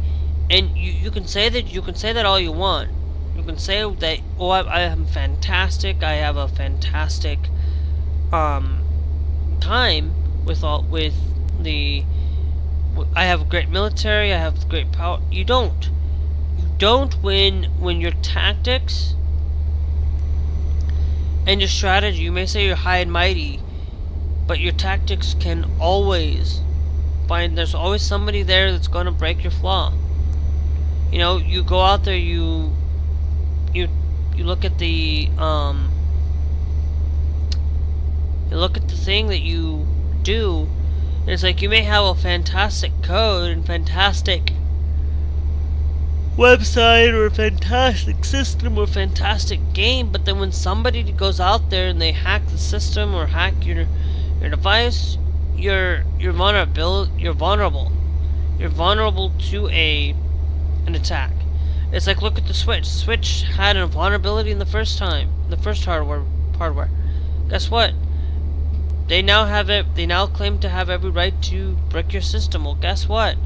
[SPEAKER 1] and you can say that all you want. You can say that, oh, I am fantastic. I have a fantastic time with I have a great military. I have great power. You don't when your tactics and your strategy. You may say you're high and mighty, but your tactics can always there's always somebody there that's going to break your flaw. You go out there, you look at the thing that you do, and it's like you may have a fantastic code and fantastic website or a fantastic system or fantastic game, but then when somebody goes out there and they hack the system or hack your device, you're vulnerable. You're vulnerable to an attack. It's like, look at the Switch. The Switch had a vulnerability in the first hardware. Guess what? They now claim to have every right to break your system. Well, guess what?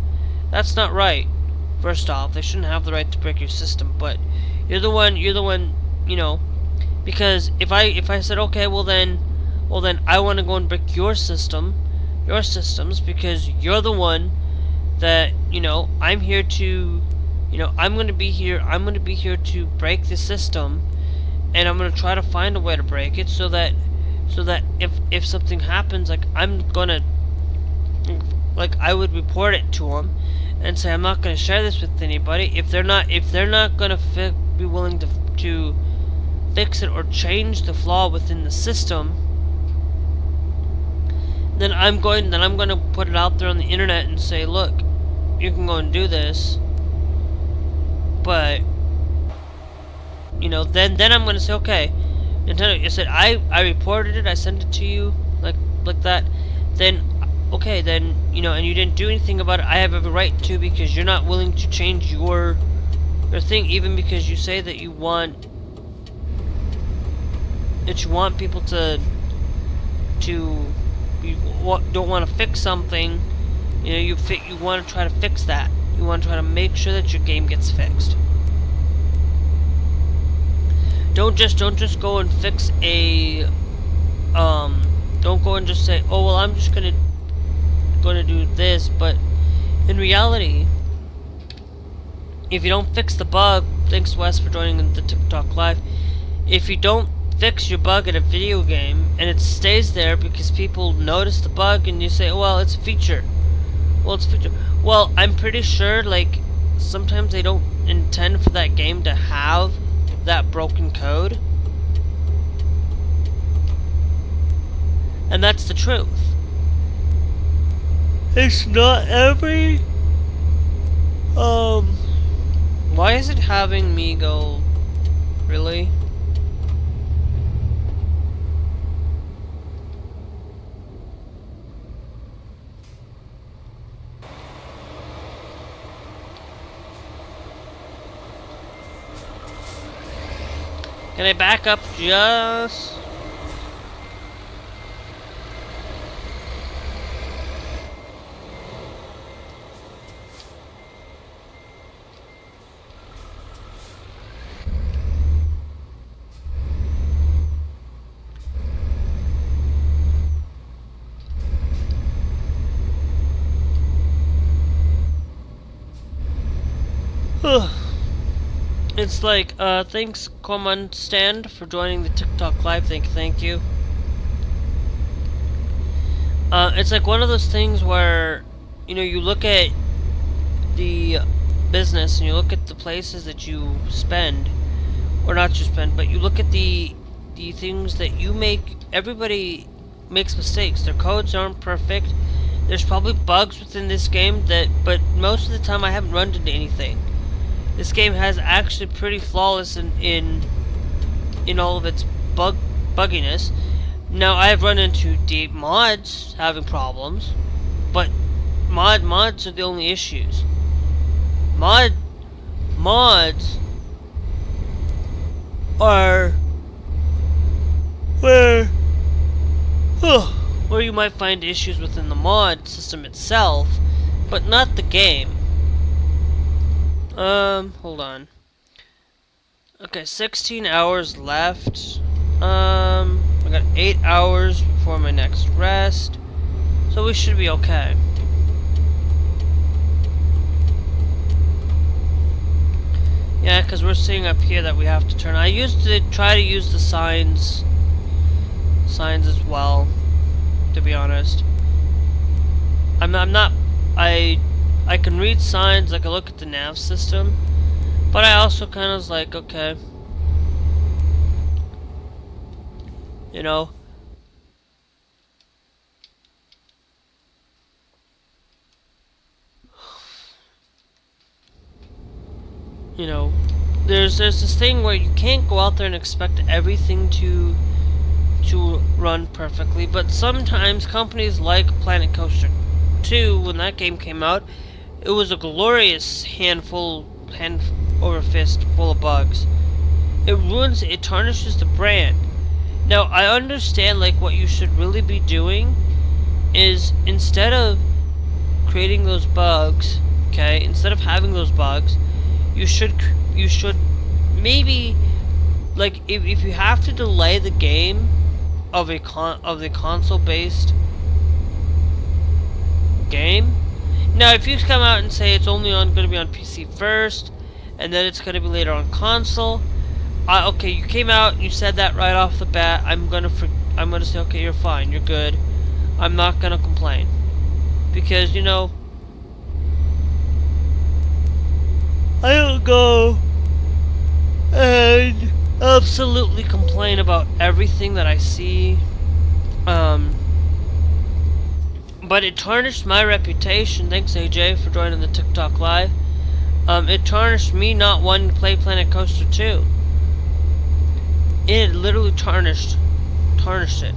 [SPEAKER 1] That's not right. First off, they shouldn't have the right to break your system, but you're the one, because if I said, okay, well then I want to go and break your systems, because you're the one that, I'm here to, I'm going to be here to break the system, and I'm going to try to find a way to break it so that if something happens, I would report it to them and say, I'm not going to share this with anybody. If they're not going to be willing to fix it or change the flaw within the system, then I'm going to put it out there on the internet and say, look, you can go and do this, but then I'm going to say, okay, Nintendo, you said I reported it, I sent it to you, like that, then okay, then and you didn't do anything about it. I have every right to, because you're not willing to change your thing, even because you say that you want people to don't want to fix something. You want to try to fix that. You want to try to make sure that your game gets fixed. Don't just go and fix a don't go and just say, oh well, I'm just gonna do this, but in reality, if you don't fix the bug, thanks Wes for joining the TikTok live, if you don't fix your bug in a video game and it stays there because people notice the bug and you say, oh, well, it's a feature, well, I'm pretty sure sometimes they don't intend for that game to have that broken code. And that's the truth. It's not every... Why is it having me go... Really? Can I back up just... It's like, thanks Command Stand for joining the TikTok live. Thank you. It's like one of those things where, you know, you look at the business and you look at the places that you spend, or not you spend, but you look at the things that you make. Everybody makes mistakes. Their codes aren't perfect. There's probably bugs within this game but most of the time I haven't run into anything. This game has actually pretty flawless in all of its bugginess. Now I've run into deep mods having problems, but mods are the only issues. Mods are where you might find issues within the mod system itself, but not the game. Hold on. Okay, 16 hours left. I got 8 hours before my next rest, so we should be okay. Yeah, because we're seeing up here that we have to turn. I used to try to use the signs as well, to be honest. I can read signs, like I look at the nav system, but I also kind of was like, okay, you know, there's this thing where you can't go out there and expect everything to run perfectly, but sometimes companies like Planet Coaster 2, when that game came out, it was a glorious hand over fist full of bugs. It tarnishes the brand. Now, I understand, like, what you should really be doing is, instead of creating those bugs, okay, instead of having those bugs, you should maybe, like, if you have to delay the game of the console-based game. Now, if you come out and say it's only going to be on PC first, and then it's going to be later on console, okay, you came out and you said that right off the bat. I'm gonna say, okay, you're fine, you're good. I'm not gonna complain, because, you know, I don't go and absolutely complain about everything that I see. But it tarnished my reputation. Thanks, AJ, for joining the TikTok live. It tarnished me not wanting to play Planet Coaster 2. It literally tarnished it.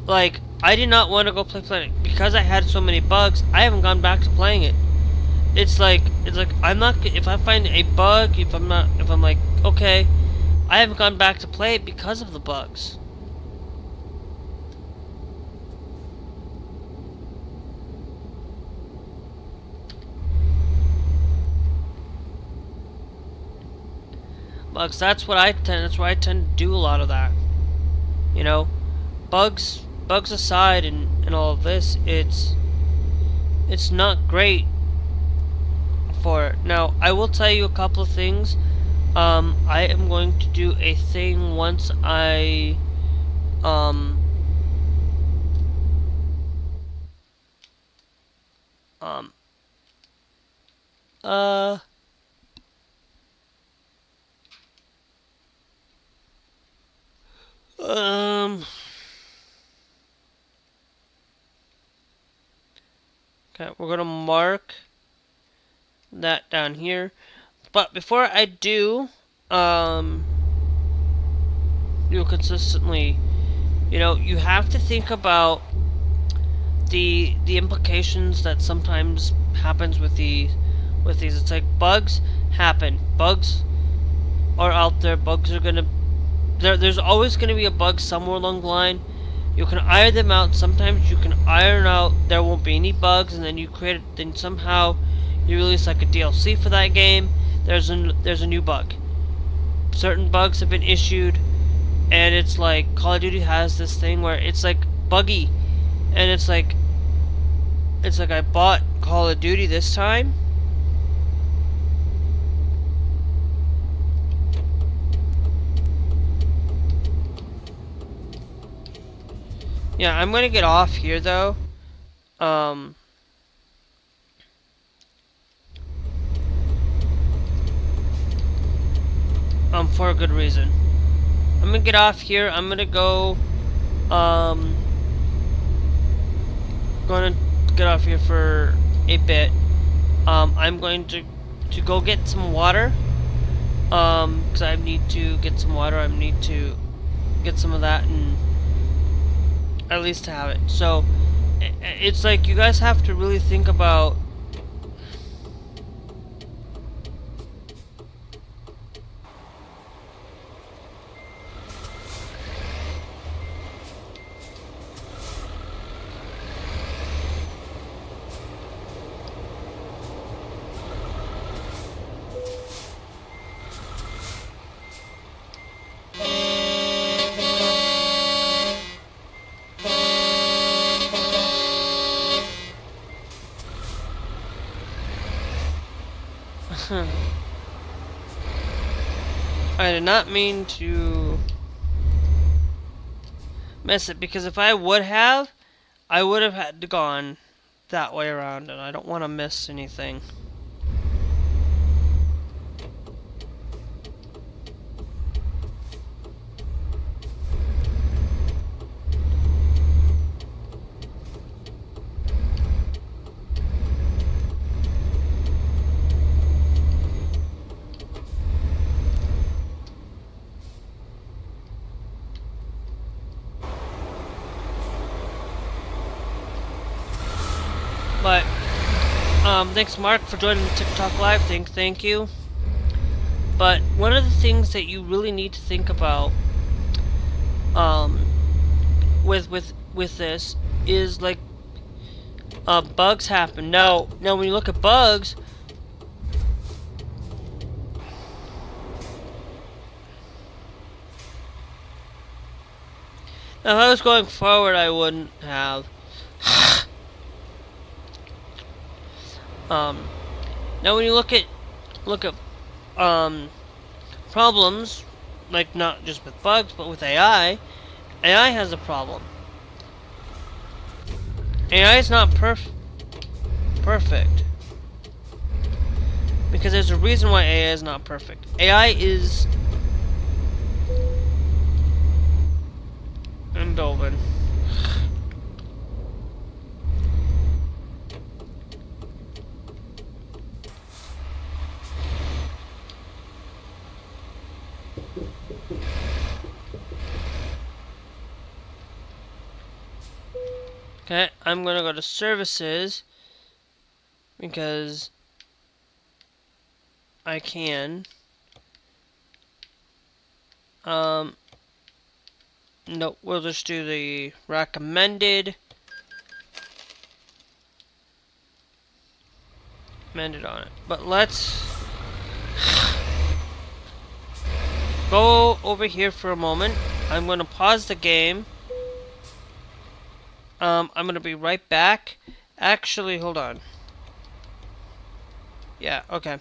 [SPEAKER 1] Like, I did not want to go play Planet because I had so many bugs. I haven't gone back to playing it. It's like I'm not. If I find a bug, if I'm like, okay, I haven't gone back to play it because of the bugs. Bugs. That's why I tend to do a lot of that. You know, bugs aside, and all of this, it's not great for it. Now, I will tell you a couple of things. I am going to do a thing once I Okay, we're gonna mark that down here. But before I do, you'll consistently, you have to think about the implications that sometimes happens with these. It's like bugs happen. Bugs are out there. Bugs are gonna. There's always gonna be a bug somewhere along the line. You can iron them out. Sometimes you can iron out there won't be any bugs, and then then somehow you release like a DLC for that game. There's a new bug. Certain bugs have been issued, and it's like Call of Duty has this thing where it's like buggy, and it's like I bought Call of Duty this time. Yeah, I'm gonna get off here though. For a good reason. I'm gonna get off here. I'm gonna go. Gonna get off here for a bit. I'm going to go get some water. Because I need to get some water. I need to get some of that and at least have it. So it's like you guys have to really think about. I did not mean to miss it, because if I would have had to gone that way around, and I don't want to miss anything. But thanks Mark for joining TikTok Live. Thank you. But one of the things that you really need to think about with this is like bugs happen. Now when you look at bugs, now if I was going forward, I wouldn't have. Now when you look at problems, like not just with bugs but with AI has a problem. AI is not perfect, because there's a reason why AI is not perfect. AI is Dolvin. Okay, I'm gonna go to services because I can. No, we'll just do the recommended. Recommended on it. But let's go over here for a moment. I'm gonna pause the game. I'm gonna be right back. Actually, hold on. Yeah, okay.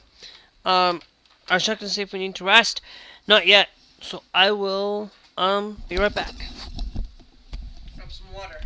[SPEAKER 1] I'll check to see if we need to rest. Not yet. So I will be right back. Grab some water.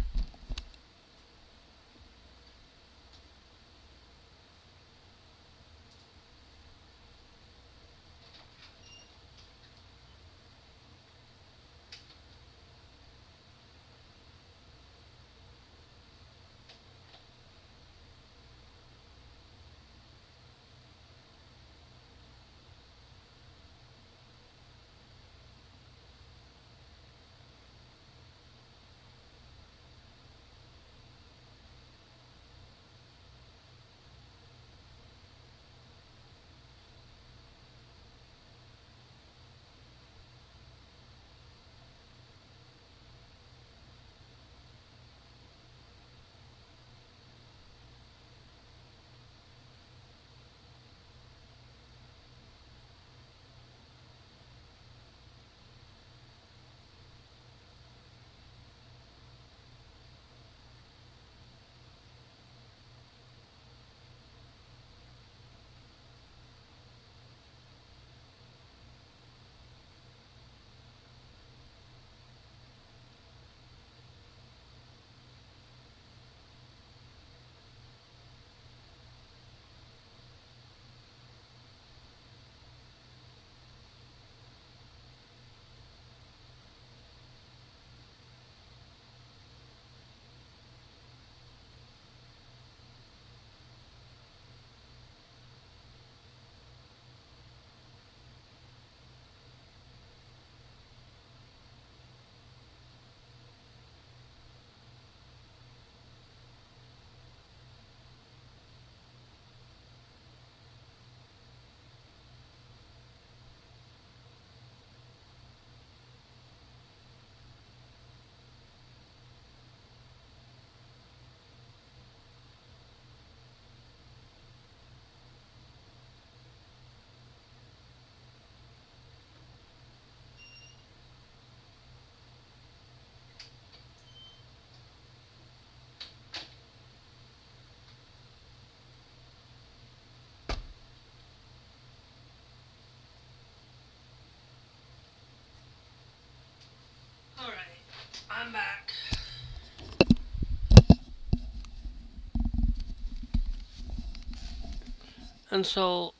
[SPEAKER 1] And so,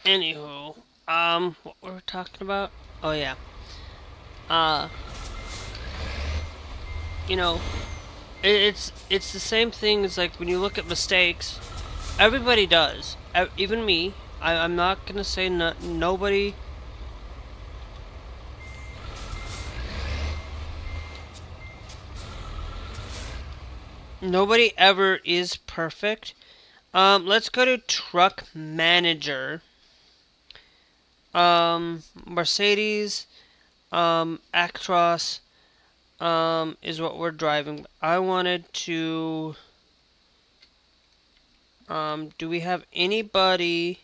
[SPEAKER 1] anywho, what were we talking about? Oh yeah, uh, you know, it's the same thing as like when you look at mistakes. Everybody does, even me. I'm not gonna say nobody. Nobody ever is perfect. Let's go to truck manager. Mercedes, Actros, is what we're driving. I wanted to, do we have anybody?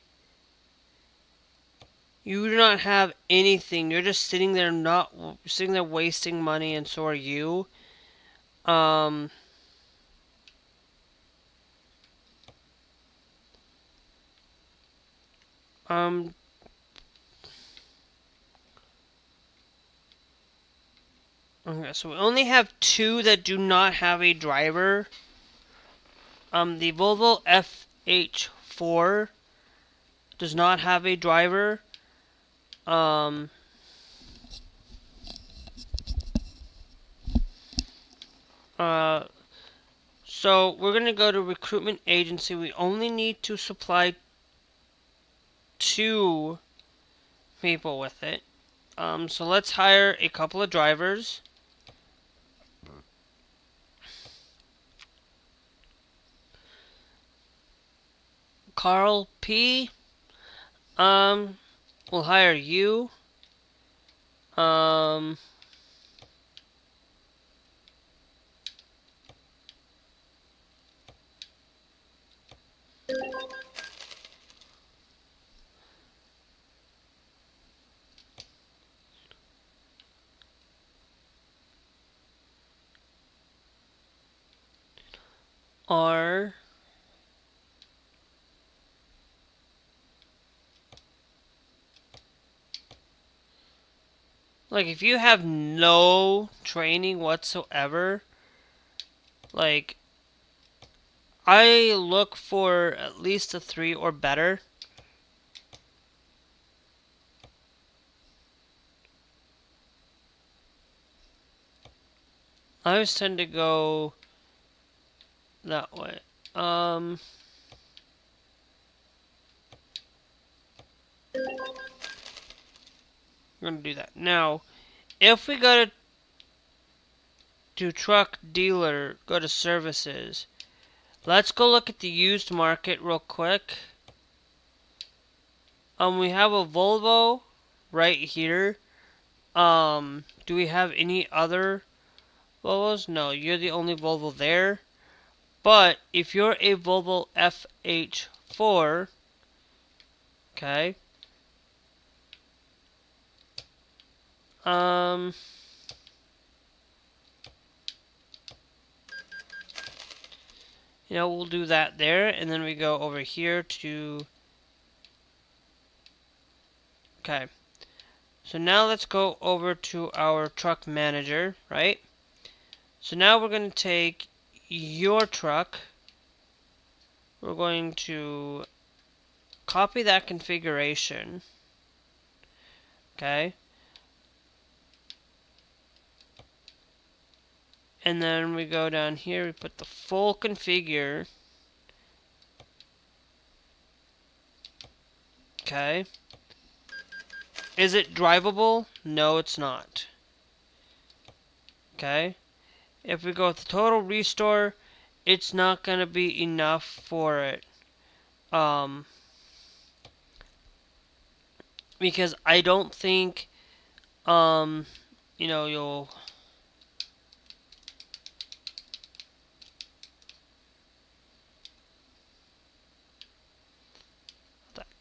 [SPEAKER 1] You do not have anything. You're just sitting there, not sitting there wasting money, and so are you. Um, um, okay, so we only have two that do not have a driver. The Volvo FH4 does not have a driver. Um, uh, so we're going to go to recruitment agency. We only need to supply two people with it. So let's hire a couple of drivers. Carl P. We'll hire you. Um, R. Like, if you have no training whatsoever, like, I look for at least a 3 or better. I always tend to go that way. We're going to do that. Now, if we go to truck dealer, go to services, let's go look at the used market real quick. We have a Volvo right here. Do we have any other Volvos? No, you're the only Volvo there. But if you're a Volvo FH4, okay, we'll do that there, and then we go over here to, okay, so now let's go over to our truck manager, right? So now we're going to take your truck, we're going to copy that configuration, okay, and then we go down here, we put the full configure, okay. Is it drivable? No, it's not. Okay. If we go with the total restore, it's not going to be enough for it. Because I don't think, you'll...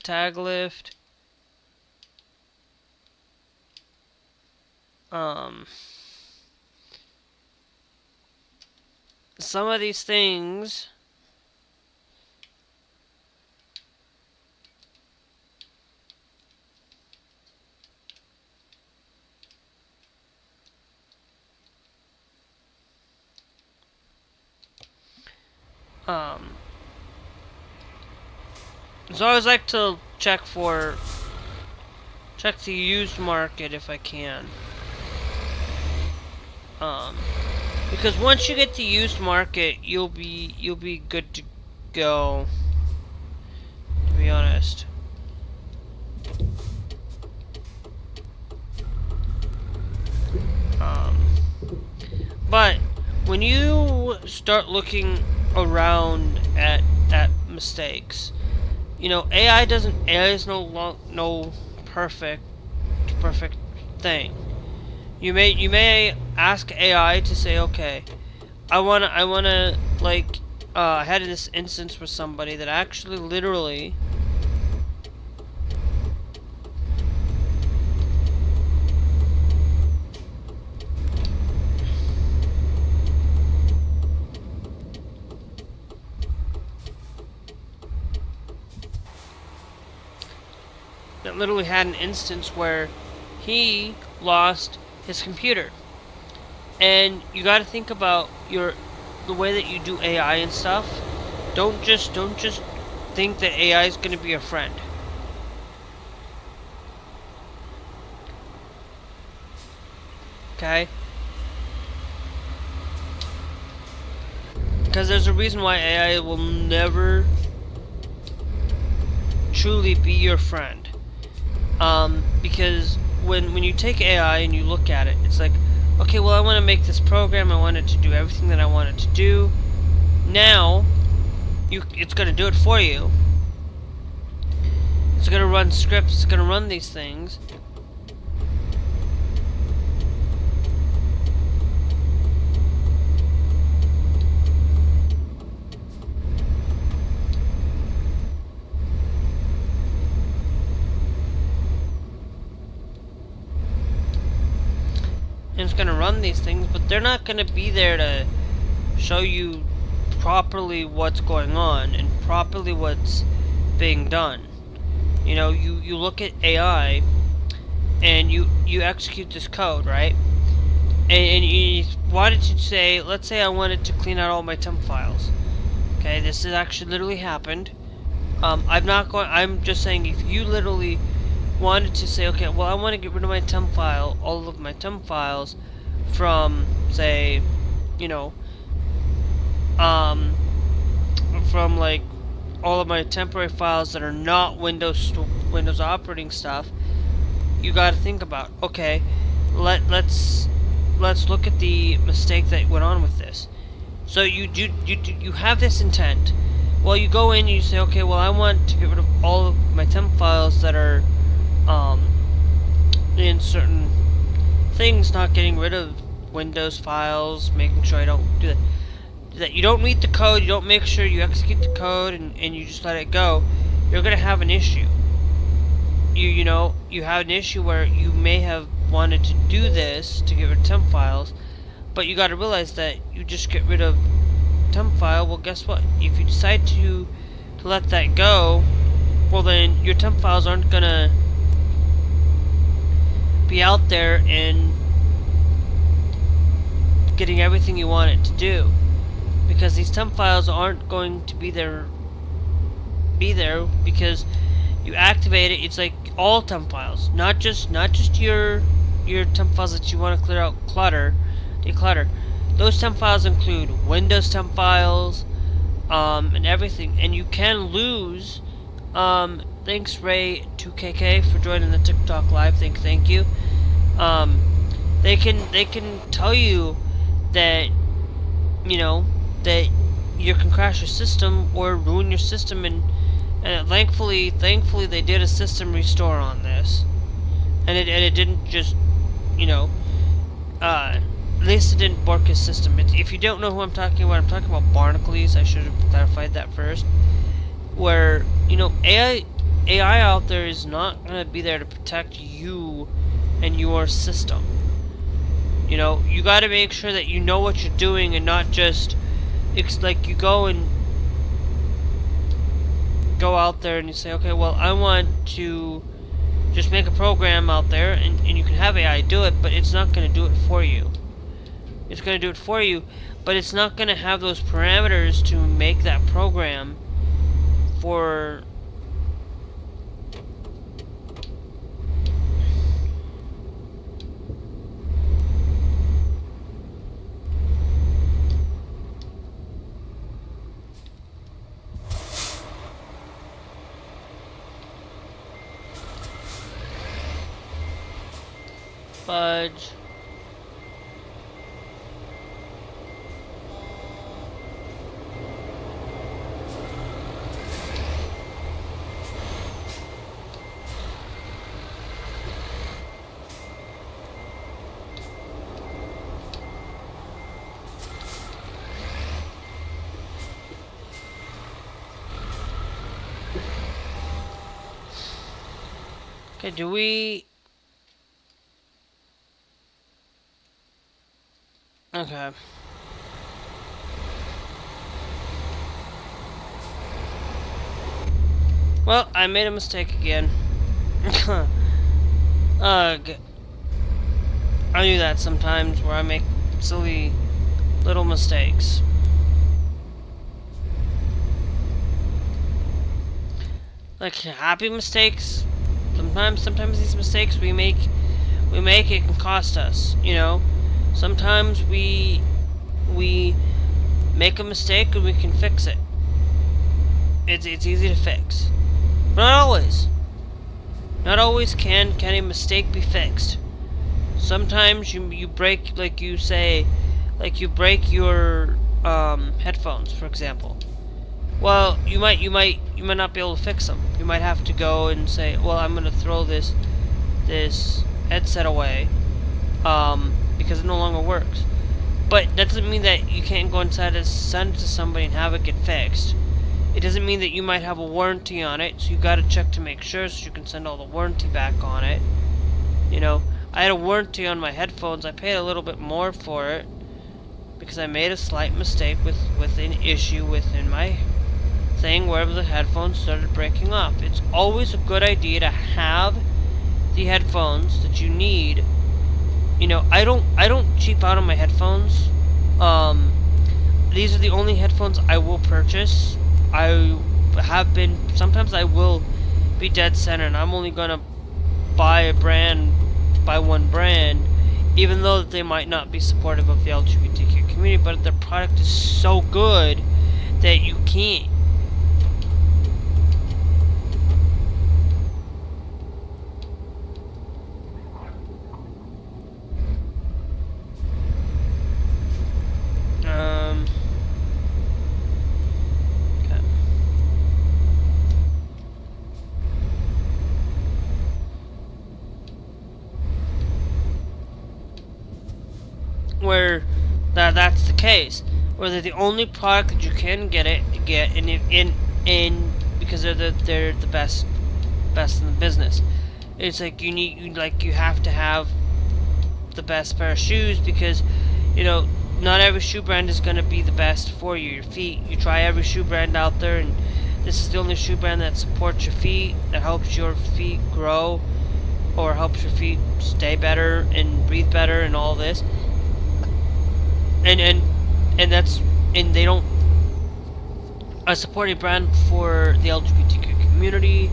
[SPEAKER 1] Tag lift. Some of these things So I always like to check the used market if I can. Because once you get the used market, you'll be good to go. To be honest. But when you start looking around at mistakes, you know, AI is no perfect thing. You may ask AI to say, okay, I wanna like I had this instance with somebody that actually literally had an instance where he lost his computer. And you got to think about the way that you do AI and stuff. Don't just think that AI is going to be your friend. Okay? Because there's a reason why AI will never truly be your friend. Because when you take AI and you look at it, it's like, okay, well, I want to make this program. I want it to do everything that I want it to do. Now, it's going to do it for you. It's going to run scripts. It's going to run these things. It's going to run these things, but they're not going to be there to show you properly what's going on and properly what's being done. You know, you look at AI and you execute this code, right? And you wanted to say, let's say I wanted to clean out all my temp files. Okay, this has actually literally happened. I'm just saying, if you literally wanted to say, okay, well, I want to get rid of my temp file, all of my temp files from, say, you know, from like all of my temporary files that are not Windows operating stuff. You got to think about, okay, let's look at the mistake that went on with this. So you have this intent. Well, you go in and you say, okay, well, I want to get rid of all of my temp files that are in certain things, not getting rid of Windows files, making sure I don't do that. You don't read the code, you don't make sure you execute the code, and you just let it go. You're gonna have an issue. You know, you have an issue where you may have wanted to do this to get rid of temp files, but you gotta realize that you just get rid of temp file. Well, guess what? If you decide to let that go, well, then your temp files aren't gonna be out there and getting everything you want it to do, because these temp files aren't going to be there because you activate it. It's like all temp files, not just your temp files that you want to clear out, declutter. Those temp files include Windows temp files, and everything, and you can lose. Thanks Ray 2KK for joining the TikTok live. Thank you. They can tell you that, you know, that you can crash your system or ruin your system, and thankfully they did a system restore on this, and it didn't just, you know, at least it didn't bork his system. If you don't know who I'm talking about Barnacles. I should have clarified that first. Where, you know, AI out there is not going to be there to protect you and your system. You know, you got to make sure that you know what you're doing, and not just, it's like you go out there and you say, okay, well, I want to just make a program out there, and you can have AI do it, but it's not going to do it for you. It's going to do it for you, but it's not going to have those parameters to make that program for Fudge. Okay, do we... Okay. Well, I made a mistake again. Ugh. I do that sometimes where I make silly little mistakes. Like happy mistakes. Sometimes these mistakes we make it can cost us, you know? Sometimes we make a mistake and we can fix it. It's easy to fix. But not always. Not always can a mistake be fixed. Sometimes you break, like you say, like you break your headphones, for example. Well, you might not be able to fix them. You might have to go and say, well, I'm gonna throw this headset away because it no longer works. But that doesn't mean that you can't go inside and send it to somebody and have it get fixed. It doesn't mean that you might have a warranty on it, so you gotta check to make sure so you can send all the warranty back on it. You know, I had a warranty on my headphones. I paid a little bit more for it because I made a slight mistake with an issue within my thing wherever the headphones started breaking off. It's always a good idea to have the headphones that you need. You know, I don't cheap out on my headphones. These are the only headphones I will purchase. I have been, sometimes I will be dead center and I'm only gonna buy one brand, even though they might not be supportive of the LGBTQ community, but their product is so good that you can't. Where that's the case, where they're the only product that you can get in because they're the best in the business. It's like you have to have the best pair of shoes because, you know, not every shoe brand is going to be the best for you. Your feet, you try every shoe brand out there, and this is the only shoe brand that supports your feet, that helps your feet grow, or helps your feet stay better and breathe better and all this. And they don't support a brand for the LGBTQ community.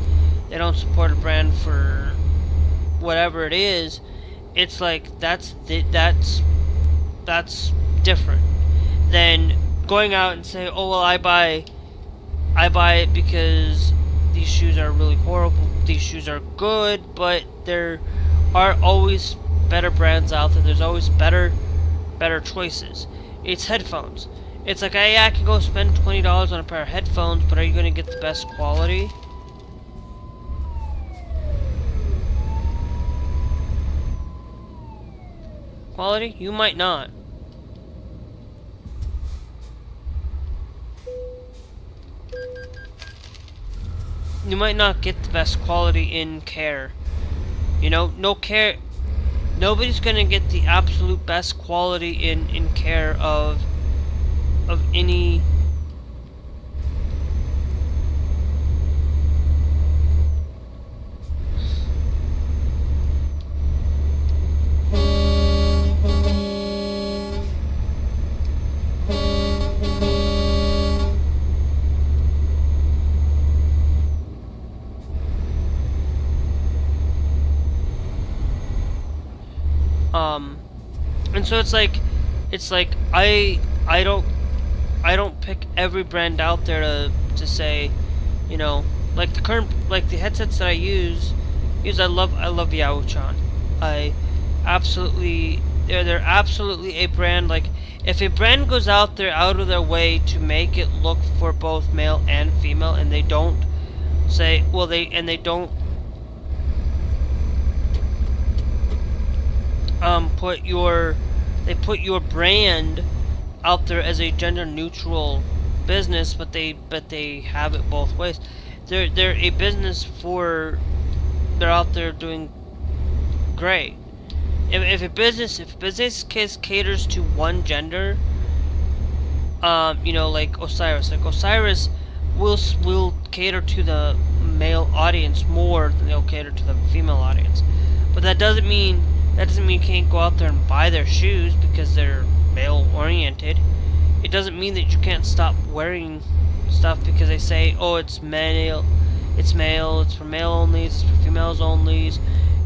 [SPEAKER 1] They don't support a brand for whatever it is. It's like that's different than going out and say, oh well, I buy it because these shoes are really horrible. These shoes are good, but there are always better brands out there. There's always better choices. It's headphones. It's like, I can go spend $20 on a pair of headphones, but are you going to get the best quality? Quality? You might not. You might not get the best quality in care. You know, no care. Nobody's gonna get the absolute best quality in care of any. And so it's like I don't pick every brand out there to say, you know, like the headsets that I use I love Yao-chan. I absolutely a brand. Like, if a brand goes out of their way to make it look for both male and female, and they don't say, well, they don't put your brand out there as a gender neutral business, but they have it both ways. They're a business they're out there doing great. If a business caters to one gender, like Osiris will cater to the male audience more than they'll cater to the female audience. But that doesn't mean you can't go out there and buy their shoes because they're male oriented. It doesn't mean that you can't stop wearing stuff because they say, oh, it's male, it's for male only, it's for females only.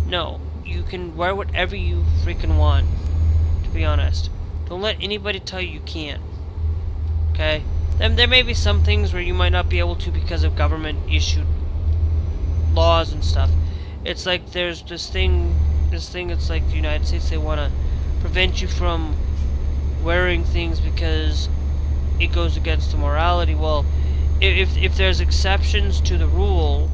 [SPEAKER 1] No, you can wear whatever you freaking want, to be honest. Don't let anybody tell you can't. Okay? Then there may be some things where you might not be able to because of government issued laws and stuff. It's like there's this thing, it's like the United States, they want to prevent you from wearing things because it goes against the morality. Well, if there's exceptions to the rule,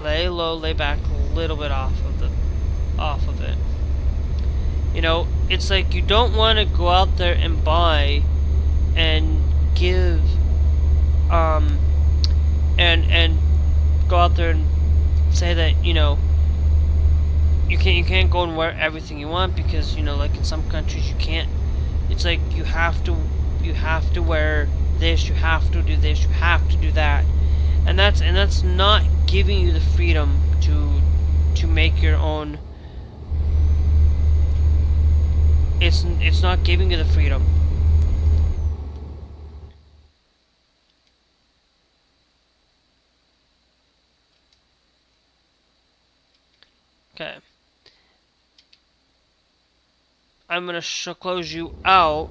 [SPEAKER 1] lay low, lay back a little bit off of it. You know, it's like you don't want to go out there and buy and give and go out there and say that, you know, you can't go and wear everything you want because, you know, like in some countries you can't. It's like you have to wear this, you have to do this, you have to do that. And that's not giving you the freedom to make your own. It's not giving you the freedom. Okay. I'm gonna close you out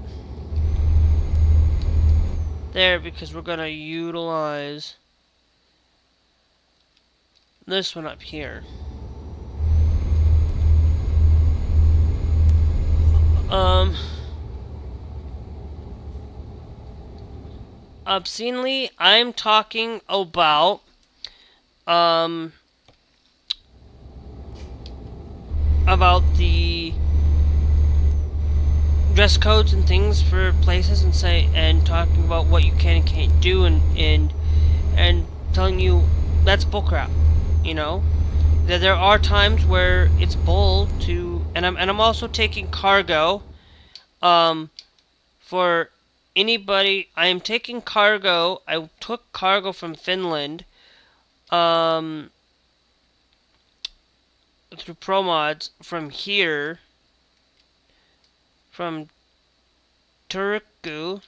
[SPEAKER 1] there because we're gonna utilize this one up here. Obscenely, I'm talking about the dress codes and things for places, and talking about what you can and can't do, and telling you that's bullcrap. You know, there are times where it's bull to, and I'm also taking cargo. For anybody, I am taking cargo. I took cargo from Finland. Through ProMods from here, from Turku,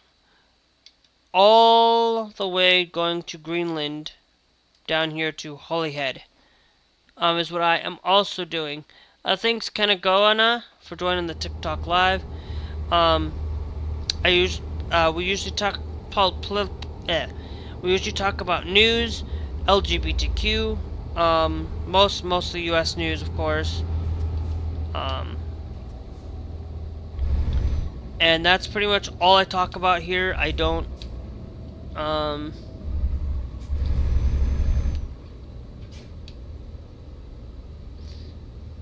[SPEAKER 1] all the way going to Greenland, down here to Holyhead, is what I am also doing. Thanks, Kanagawana, for joining the TikTok live. We usually talk about news, LGBTQ. Mostly U.S. news, of course. And that's pretty much all I talk about here. I don't, and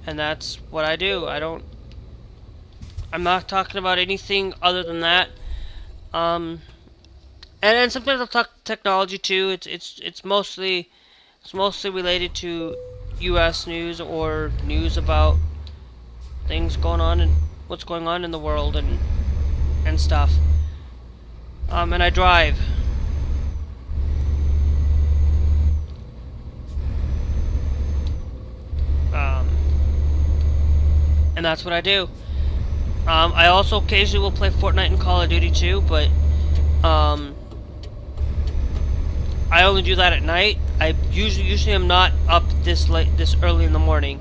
[SPEAKER 1] that's what I do. I'm not talking about anything other than that. And sometimes I'll talk technology too. It's mostly related to U.S. news or news about things going on and what's going on in the world and stuff. And I drive. And that's what I do. I also occasionally will play Fortnite and Call of Duty too, but I only do that at night. I usually am not up this early in the morning.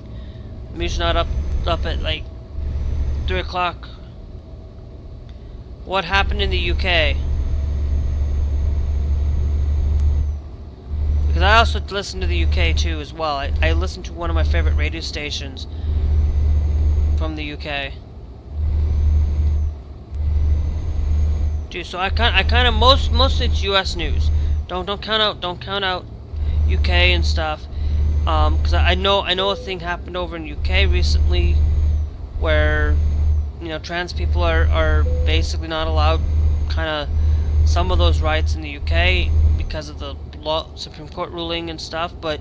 [SPEAKER 1] I'm usually not up at like 3 o'clock. What happened in the UK? Because I also listen to the UK too as well. I listen to one of my favorite radio stations from the UK. Dude, so I kind of mostly it's US news. Don't count out UK and stuff. Because I know a thing happened over in UK recently where, you know, trans people are basically not allowed kind of some of those rights in the UK because of the Supreme Court ruling and stuff. But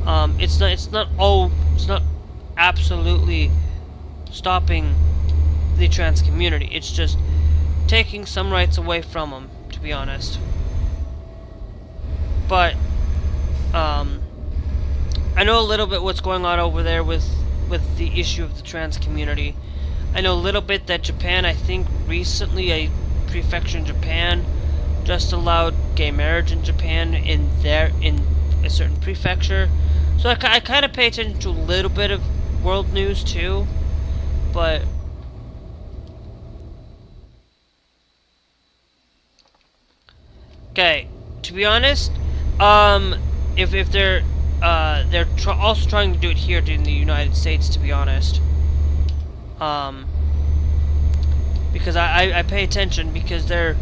[SPEAKER 1] it's not absolutely stopping the trans community. It's just taking some rights away from them, to be honest. But I know a little bit what's going on over there with the issue of the trans community. I know a little bit that Japan, I think recently a prefecture in Japan just allowed gay marriage in Japan in a certain prefecture. So I kind of pay attention to a little bit of world news too, but okay, to be honest, if they're also trying to do it here in the United States, to be honest, because I pay attention because they're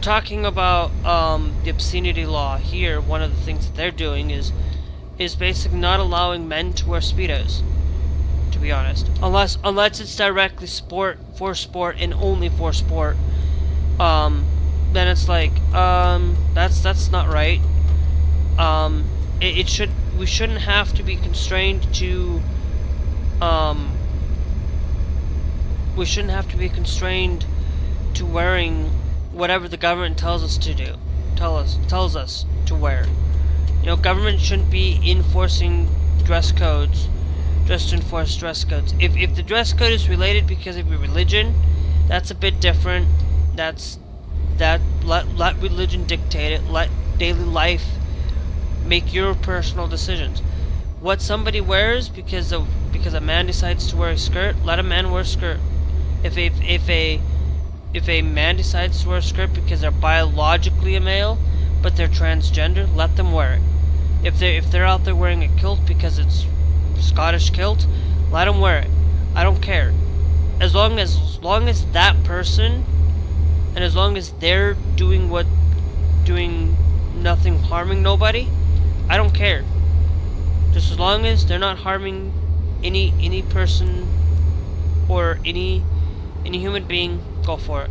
[SPEAKER 1] talking about the obscenity law here. One of the things that they're doing is basically not allowing men to wear Speedos, to be honest, unless it's directly for sport and only for sport. Then it's like that's not right. We shouldn't have to be constrained to wearing whatever the government tells us to do, tells us to wear. You know, government shouldn't be enforcing dress codes just to enforce dress codes. If the dress code is related because of your religion, that's a bit different. Let religion dictate it. Let daily life make your personal decisions. What somebody wears because a man decides to wear a skirt, let a man wear a skirt. If a man decides to wear a skirt because they're biologically a male but they're transgender, let them wear it. If they're out there wearing a kilt because it's Scottish kilt, let them wear it. I don't care. As long as that person, and as long as they're doing nothing harming nobody, I don't care. Just as long as they're not harming any person or any human being, go for it.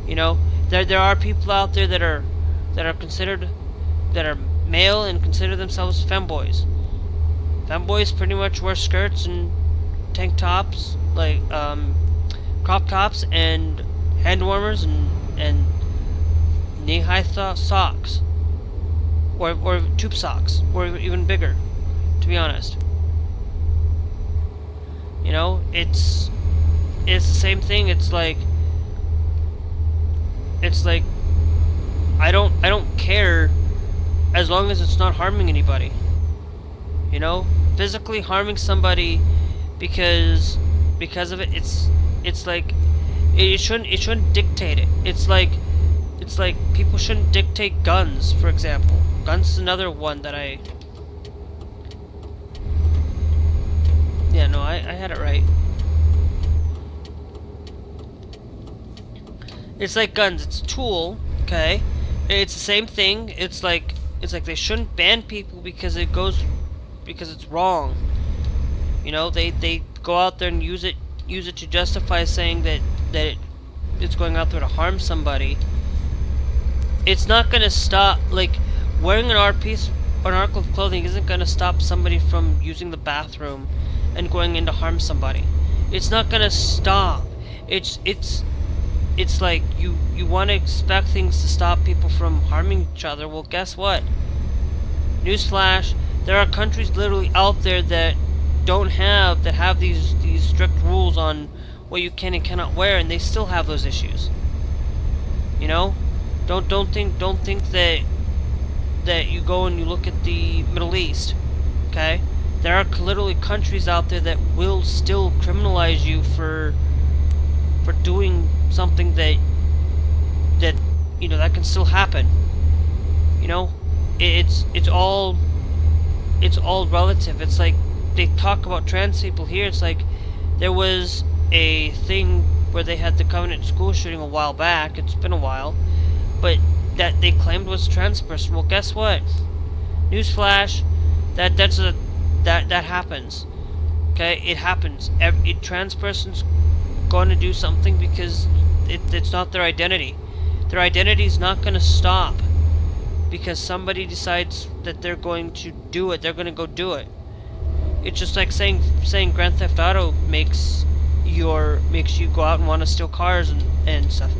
[SPEAKER 1] You know, there are people out there that are male and consider themselves femboys. Femboys pretty much wear skirts and tank tops, like crop tops and hand warmers and knee-high socks, or tube socks, or even bigger, to be honest. You know, it's the same thing. It's like I don't care as long as it's not harming anybody. You know, physically harming somebody because of it, it's like it shouldn't dictate it. It's like people shouldn't dictate guns, for example. Guns is another one that I had it right. It's like guns. It's a tool, okay? It's the same thing. It's like they shouldn't ban people because it's wrong. You know, they go out there and use it to justify saying that it's going out there to harm somebody. It's not gonna stop. Like, wearing an article of clothing isn't gonna stop somebody from using the bathroom and going in to harm somebody. It's not gonna stop. It's like you want to expect things to stop people from harming each other. Well, guess what? Newsflash: there are countries literally out there that have these strict rules on what you can and cannot wear, and they still have those issues. You know, don't think that you go and you look at the Middle East. Okay, there are literally countries out there that will still criminalize you for doing something that you know that can still happen. You know, it's all relative. It's like they talk about trans people here. It's like there was a thing where they had the Covenant school shooting a while back. It's been a while, but that they claimed was a trans person. Well, guess what? Newsflash, that happens. Okay, it happens. Every trans person's going to do something because it's not their identity. Their identity is not going to stop because somebody decides that they're going to do it. They're going to go do it. It's just like saying Grand Theft Auto makes you go out and want to steal cars and stuff.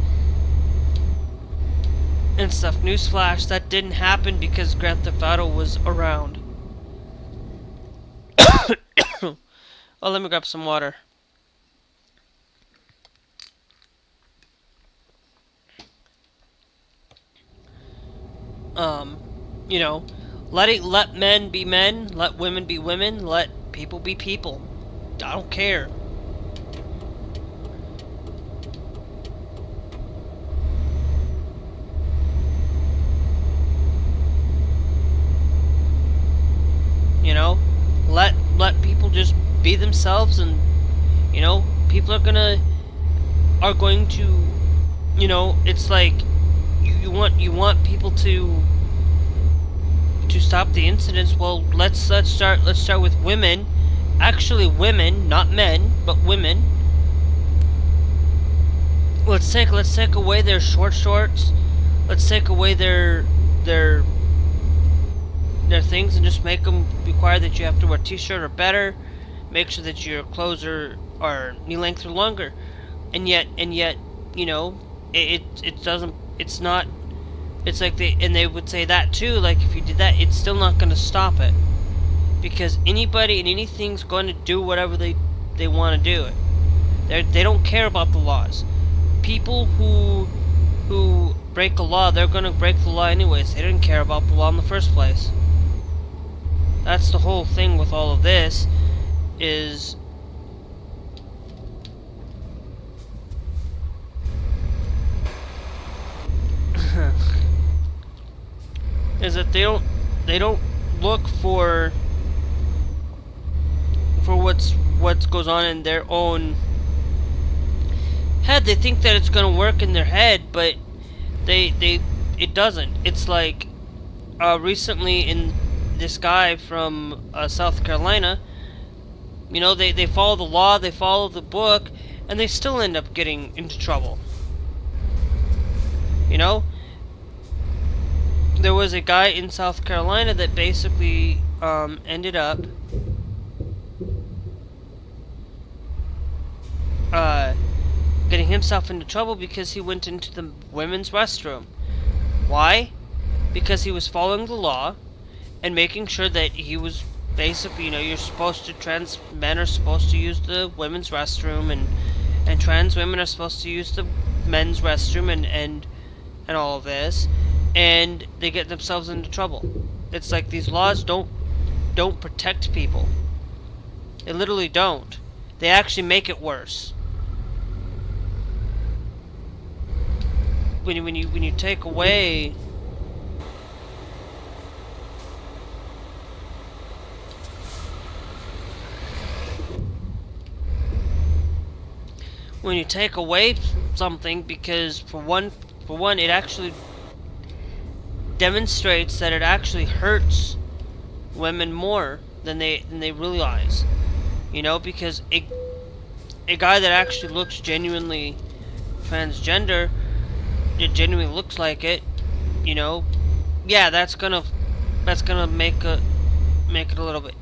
[SPEAKER 1] Newsflash, that didn't happen because Grand Theft Auto was around. Oh, let me grab some water. You know, let men be men, let women be women, let people be people. I don't care. You know, let people just be themselves, and you know, people are going to, you know, it's like you want people to stop the incidents. Well, let's start with women. Actually, women, not men, but women. Let's take away their shorts. Let's take away their things and just make them require that you have to wear a t-shirt or better. Make sure that your clothes are knee length or longer. And yet, you know, it doesn't. It's not. It's like they would say that too. Like if you did that, it's still not going to stop it, because anybody and anything's going to do whatever they want to do it. They don't care about the laws. People who break a law, they're going to break the law anyways. They didn't care about the law in the first place. That's the whole thing with all of this, is is that they don't look for what goes on in their own head. They think that it's gonna work in their head, but it doesn't. It's like recently in this guy from South Carolina, you know, they follow the law, they follow the book, and they still end up getting into trouble. You know, there was a guy in South Carolina that basically ended up getting himself into trouble because he went into the women's restroom. Why? Because he was following the law and making sure that he was basically, you know, trans men are supposed to use the women's restroom, and trans women are supposed to use the men's restroom, and all of this, and they get themselves into trouble. It's like these laws don't protect people. They literally don't. They actually make it worse. When you take away something, because for one it actually demonstrates that it actually hurts women more than they realize. You know, because a guy that actually looks genuinely transgender, it genuinely looks like it, you know, yeah, that's gonna make it a little bit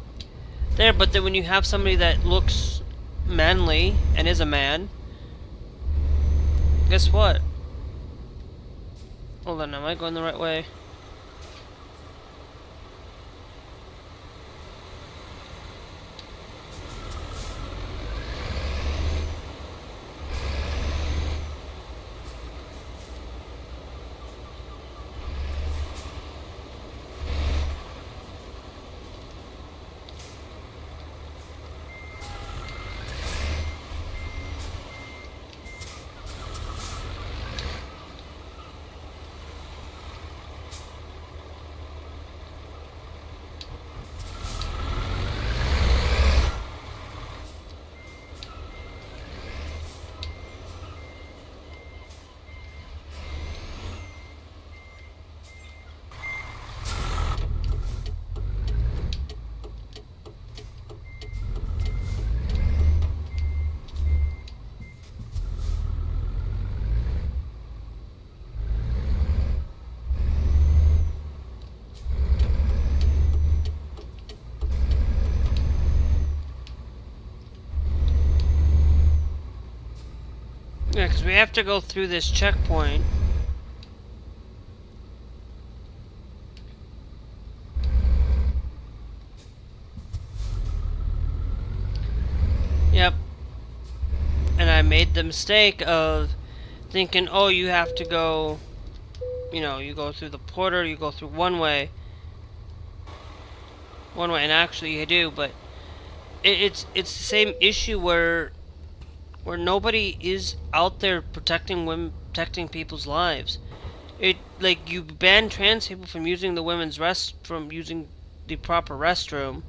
[SPEAKER 1] there. But then when you have somebody that looks manly and is a man, guess what? Hold on, am I going the right way? Yeah, because we have to go through this checkpoint. Yep. And I made the mistake of thinking, oh, you have to go, you know, you go through the porter, you go through one way, and actually you do, but it's the same issue where nobody is out there protecting women, protecting people's lives. It, like, you ban trans people from using from using the proper restroom,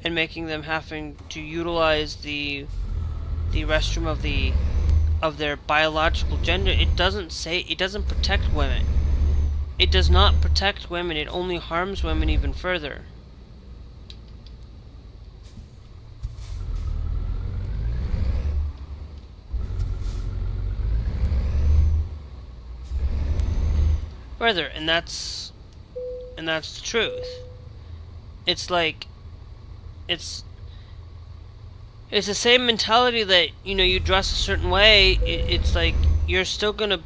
[SPEAKER 1] and making them having to utilize the restroom of their biological gender. It doesn't protect women. It does not protect women. It only harms women even further. Further, and that's the truth. It's like it's the same mentality that, you know, you dress a certain way. It's like you're still gonna,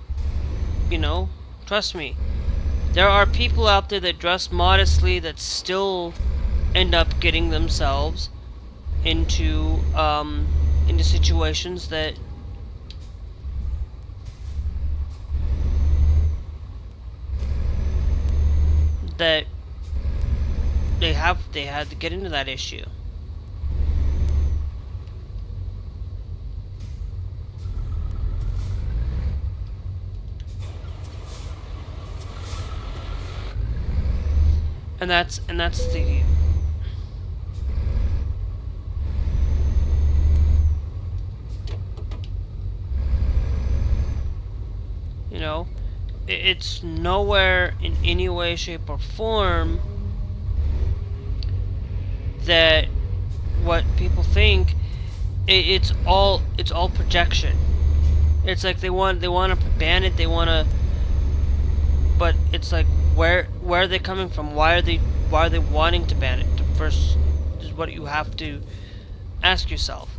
[SPEAKER 1] you know, trust me. There are people out there that dress modestly that still end up getting themselves into situations that they had to get into that issue. And that's the, you know, it's nowhere in any way, shape, or form that what people think. It's all projection. It's like they want to ban it. They want to, but it's like, where are they coming from? Why are they wanting to ban it? The first is what you have to ask yourself.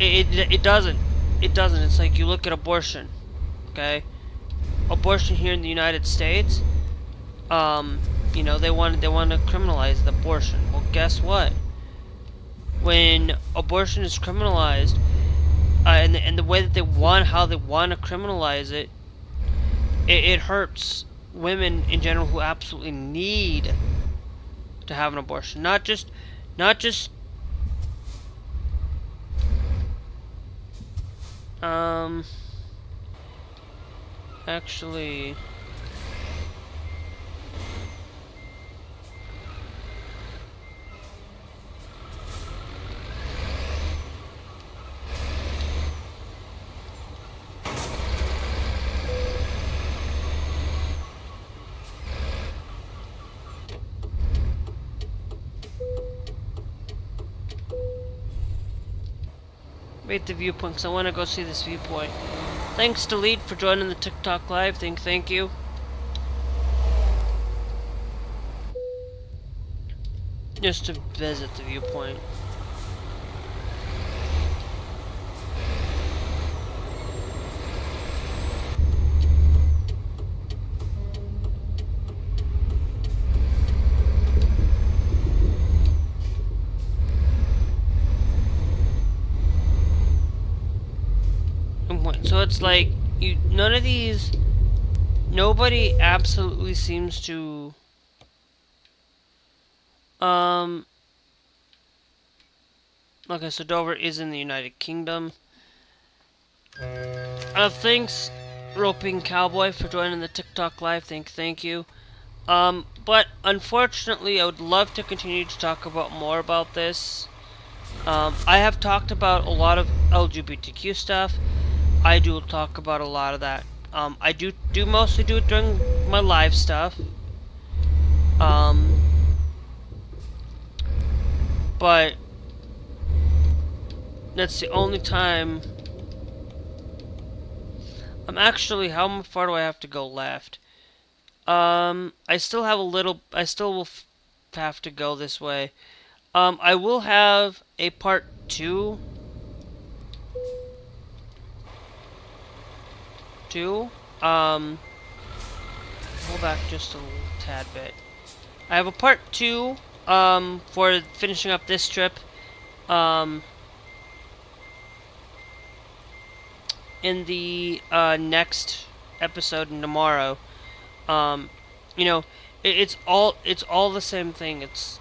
[SPEAKER 1] It doesn't. It's like, you look at abortion. Okay, abortion here in the United States. You know, they want to criminalize the abortion. Well, guess what? When abortion is criminalized, and the way that how they want to criminalize it, it hurts women in general who absolutely need to have an abortion. Not just actually, wait, the viewpoint, because I want to go see this viewpoint. Thanks to Lead for joining the TikTok live. Thank you. Just to visit the viewpoint. So it's like, nobody absolutely seems to, okay, so Dover is in the United Kingdom. Thanks, Roping Cowboy, for joining the TikTok live. Thank you. But unfortunately, I would love to continue to talk about more about this. I have talked about a lot of LGBTQ stuff. I do talk about a lot of that. I do mostly do it during my live stuff. But that's the only time. Actually, how far do I have to go left? I still have a little. I still will have to go this way. I will have a part 2. 2. Hold back just a little tad bit. I have a part 2 for finishing up this trip in the next episode tomorrow. You know, it's all the same thing. It's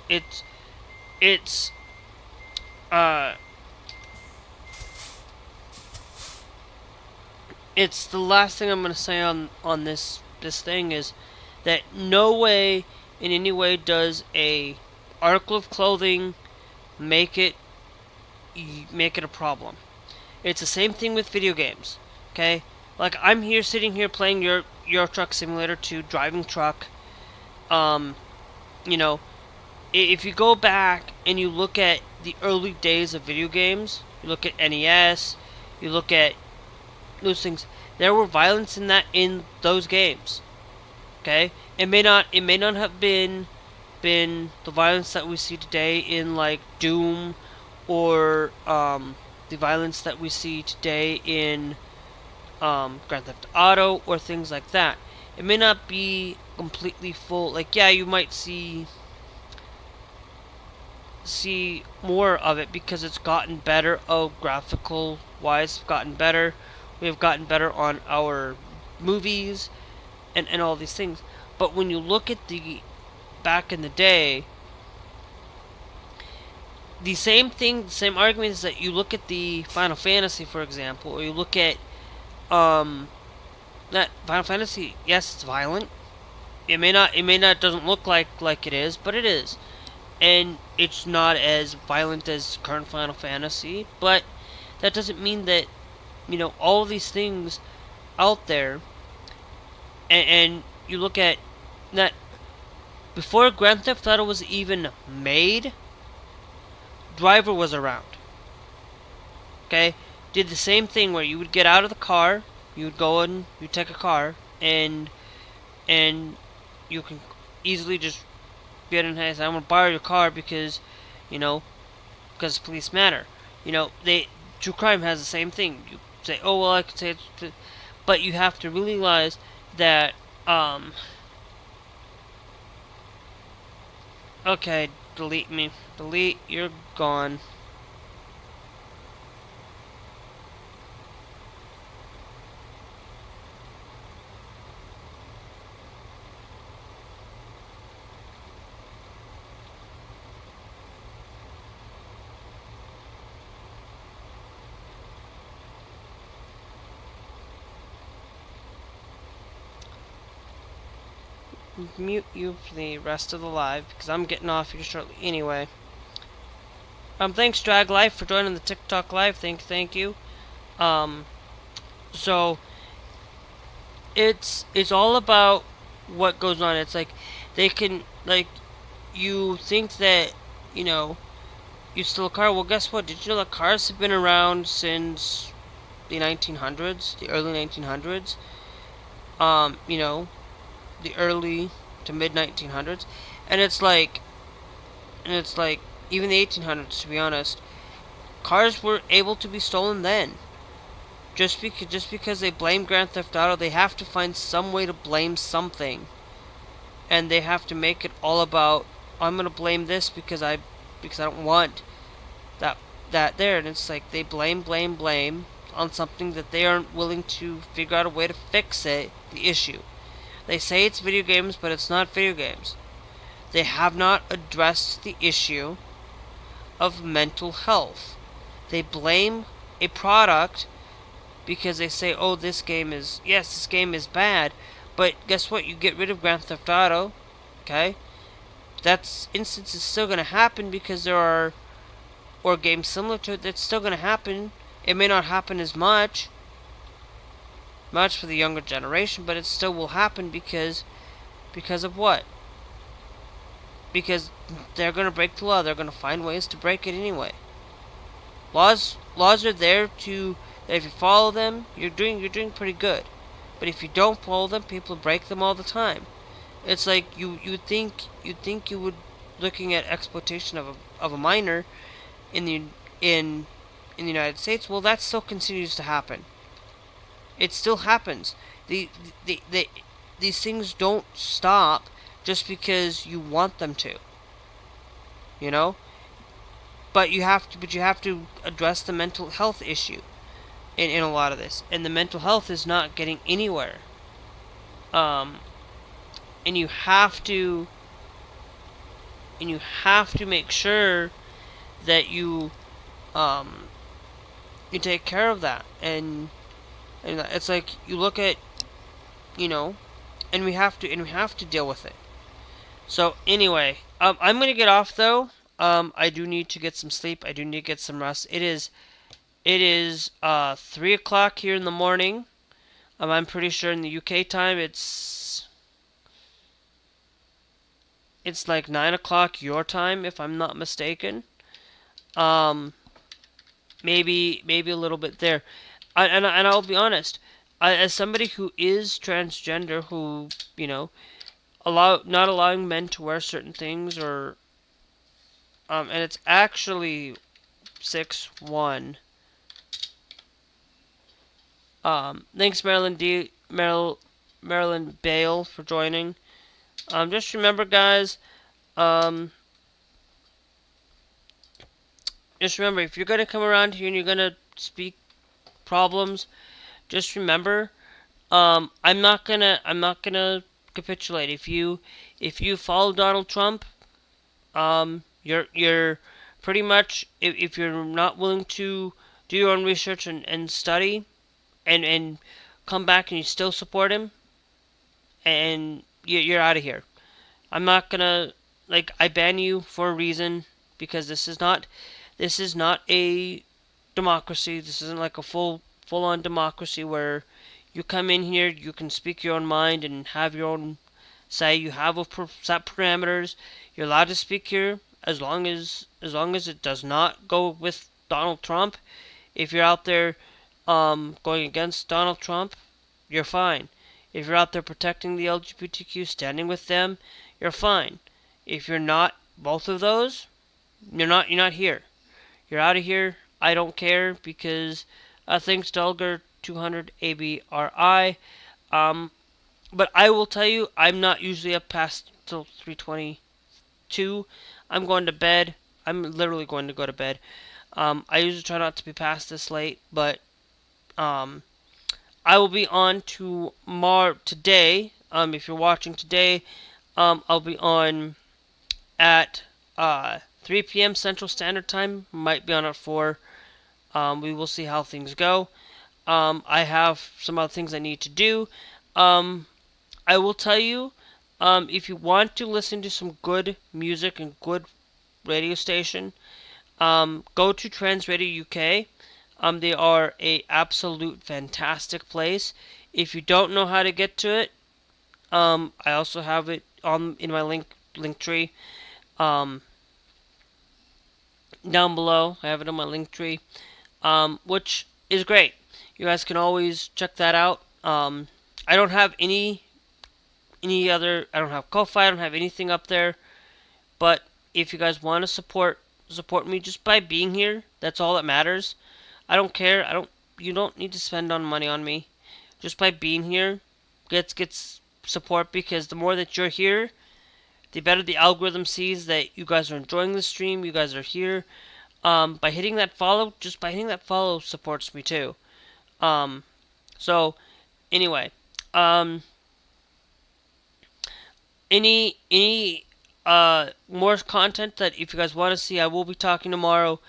[SPEAKER 1] the last thing I'm gonna say on this thing is that no way in any way does a article of clothing make it a problem. It's the same thing with video games. Okay, like I'm here sitting here playing Euro Truck Simulator 2, driving truck. You know, if you go back and you look at the early days of video games, you look at NES, you look at those things, there were violence in those games. Okay, it may not have been the violence that we see today in like Doom, or the violence that we see today in Grand Theft Auto or things like that. It may not be completely full. Like, yeah, you might see more of it because it's gotten better. Graphical wise, gotten better. We have gotten better on our movies and all these things. But when you look at the back in the day, the same argument is that you look at the Final Fantasy, for example, or you look at that Final Fantasy. Yes, it's violent. It may not doesn't look like it is, but it is, and it's not as violent as current Final Fantasy. But that doesn't mean that, you know, all of these things out there, and you look at that before Grand Theft Auto was even made, Driver was around. Okay, did the same thing where you would get out of the car, you would go and you take a car, and you can easily just get in and say, I'm gonna borrow your car because, you know, because police matter. You know, true crime has the same thing. You say, oh well, I could say it's, but you have to realize that okay, delete me. Delete, you're gone. Mute you for the rest of the live because I'm getting off here shortly anyway. Thanks Drag Life for joining the TikTok live. Thank you. So it's all about what goes on. It's like they can, like, you think that, you know, you steal a car. Well, guess what? Did you know that cars have been around since the 1900s, the early 1900s? You know, the early to mid 1900s, and it's like even the 1800s, to be honest, cars were able to be stolen then. Just because they blame Grand Theft Auto, they have to find some way to blame something, and they have to make it all about, I'm gonna blame this because I don't want that there, and it's like they blame on something that they aren't willing to figure out a way to fix the issue. They say it's video games, but it's not video games. They have not addressed the issue of mental health. They blame a product because they say, oh, this game is bad, but guess what? You get rid of Grand Theft Auto, okay? That instance is still going to happen because there are, or games similar to it, that's still going to happen. It may not happen as much for the younger generation, but it still will happen because of what? Because they're going to break the law. They're going to find ways to break it anyway. Laws are there to, if you follow them, you're doing pretty good. But if you don't follow them, people break them all the time. It's like you think you would, looking at exploitation of a minor in the United States. Well, that still continues to happen. It still happens. The these things don't stop just because you want them to. You know, but you have to address the mental health issue in a lot of this, and the mental health is not getting anywhere. Um, and you have to make sure that um you take care of that, and it's like you look at, you know, and we have to deal with it. So anyway, I'm gonna get off though. I do need to get some sleep. I do need to get some rest. It is 3 o'clock here in the morning. I'm pretty sure in the UK time it's like 9 o'clock your time, if I'm not mistaken. Um, maybe a little bit there. And I'll be honest, as somebody who is transgender, who, you know, not allowing men to wear certain things, or and it's actually 6-1. Thanks Marilyn Bale for joining. Just remember, guys. Um, just remember, if you're gonna come around here and you're gonna speak problems, just remember, I'm not gonna capitulate. If you follow Donald Trump, you're pretty much, if you're not willing to do your own research and study, and come back and you still support him, and you're out of here. I'm not gonna, like, I ban you for a reason, because this is not a democracy. This isn't like a full on democracy where you come in here, you can speak your own mind and have your own say. You have set parameters. You're allowed to speak here as long as it does not go with Donald Trump. If you're out there going against Donald Trump, you're fine. If you're out there protecting the LGBTQ, standing with them, you're fine. If you're not both of those, you're not here. You're out of here. I don't care, because thanks Dulgar 200 ABRI. But I will tell you, I'm not usually up past till 3:22. I'm going to bed. I'm literally going to go to bed. I usually try not to be past this late, but I will be on today. If you're watching today, I'll be on at 3 p.m. Central Standard Time. Might be on at 4. We will see how things go. I have some other things I need to do. I will tell you, if you want to listen to some good music and good radio station, go to Trans Radio UK. They are a absolute fantastic place. If you don't know how to get to it, I also have it in my link tree. Down below, I have it on my link tree, which is great. You guys can always check that out. I don't have any other. I don't have Ko-Fi. I don't have anything up there. But if you guys want to support me just by being here, that's all that matters. I don't care. You don't need to spend money on me. Just by being here, gets support, because the more that you're here, the better the algorithm sees that you guys are enjoying the stream. You guys are here. By hitting that follow, supports me too. So anyway, any more content that if you guys want to see, I will be talking tomorrow.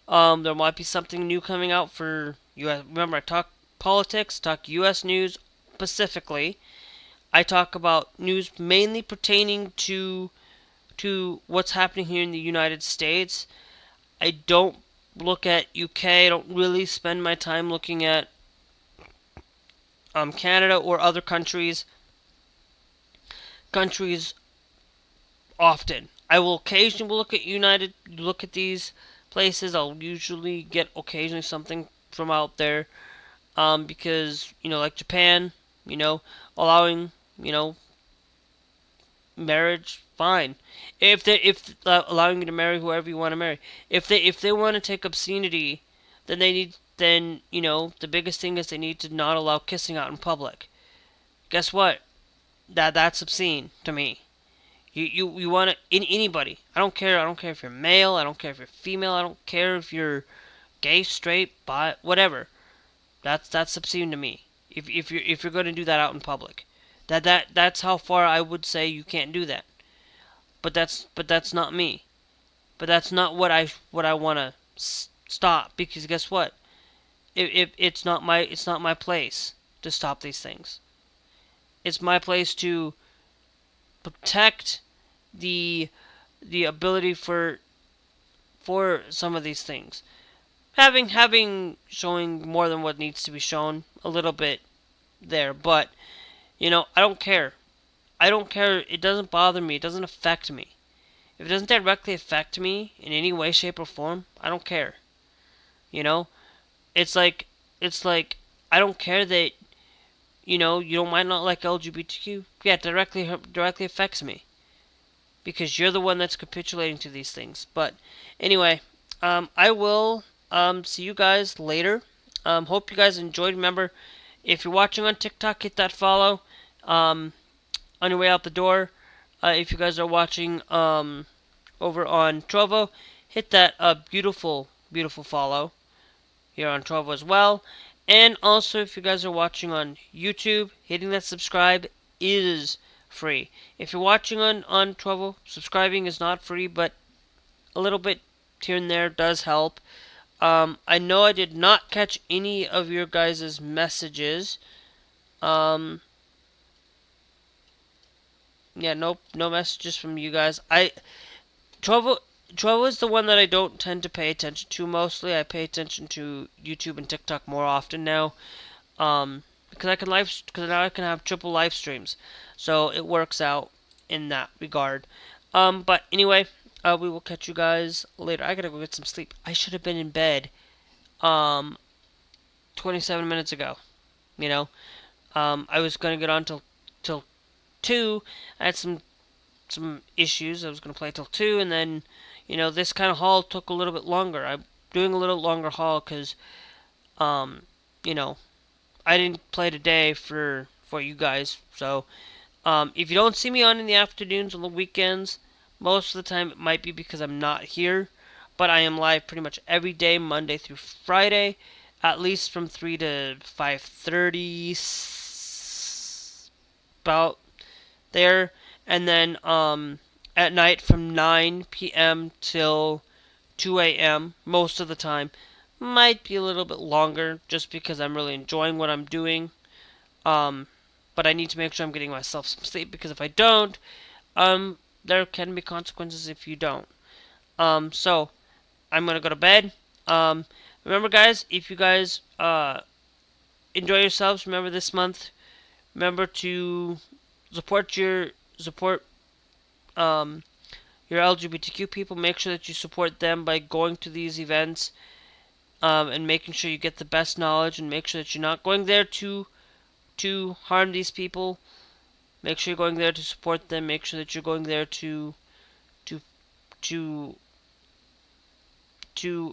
[SPEAKER 1] There might be something new coming out for you. Remember, I talk politics, talk U.S. news specifically. I talk about news mainly pertaining to what's happening here in the United States. I don't look at UK. I don't really spend my time looking at Canada or other countries often. I will occasionally look at these places. I'll usually get occasionally something from out there, because, like Japan, allowing, marriage, fine. If allowing you to marry whoever you want to marry. If they want to take obscenity, then they need then, you know, the biggest thing is they need to not allow kissing out in public. Guess what? That's obscene to me. You want to anybody. I don't care. I don't care if you're male. I don't care if you're female. I don't care if you're gay, straight, bi, whatever. That's obscene to me. If you're going to do that out in public, that's how far I would say you can't do that. But that's not me. But that's not what I want to stop, because guess what? If it's not my place to stop these things. It's my place to protect the ability for some of these things. Having showing more than what needs to be shown a little bit there, but you know, I don't care. I don't care. It doesn't bother me. It doesn't affect me. If it doesn't directly affect me in any way, shape, or form, I don't care. You know, it's like I don't care that, you know, you don't might not like LGBTQ. Yeah, it directly affects me because you're the one that's capitulating to these things. But anyway, I will see you guys later. Hope you guys enjoyed. Remember, if you're watching on TikTok, hit that follow on your way out the door. If you guys are watching over on Trovo, hit that beautiful follow here on Trovo as well. And also, if you guys are watching on YouTube, hitting that subscribe is free. If you're watching on Trovo, subscribing is not free, but a little bit here and there does help. I know I did not catch any of your guys' messages. Yeah, no messages from you guys. Trovo is the one that I don't tend to pay attention to mostly. I pay attention to YouTube and TikTok more often now. Because now I can have triple live streams. So it works out in that regard. But anyway, we will catch you guys later. I gotta go get some sleep. I should have been in bed 27 minutes ago. You know, I was gonna get on till 2. I had some issues. I was gonna play till 2, and then, you know, this kind of haul took a little bit longer. I'm doing a little longer haul because, you know, I didn't play today for you guys. So, if you don't see me on in the afternoons on the weekends, most of the time it might be because I'm not here. But I am live pretty much every day, Monday through Friday, at least from 3 to 5:30, about there. And then at night from 9 p.m. till 2 a.m. most of the time. Might be a little bit longer just because I'm really enjoying what I'm doing. But I need to make sure I'm getting myself some sleep, because if I don't, there can be consequences if you don't. So I'm going to go to bed. Remember, guys, if you guys enjoy yourselves, remember this month, remember to support your LGBTQ people. Make sure that you support them by going to these events and making sure you get the best knowledge, and make sure that you're not going there to harm these people. Make sure you're going there to support them. Make sure that you're going there to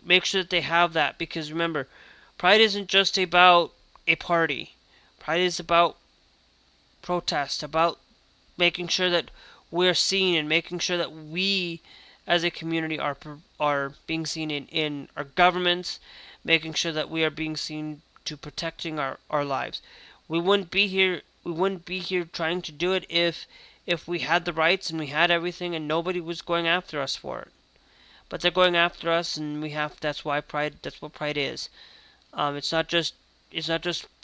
[SPEAKER 1] make sure that they have that, because remember, Pride isn't just about a party. Pride is about protest, about making sure that we're seen, and making sure that we as a community are being seen in our governments, making sure that we are being seen to protecting our lives. We wouldn't be here trying to do it if we had the rights and we had everything and nobody was going after us for it. But they're going after us, and that's what Pride is. It's not just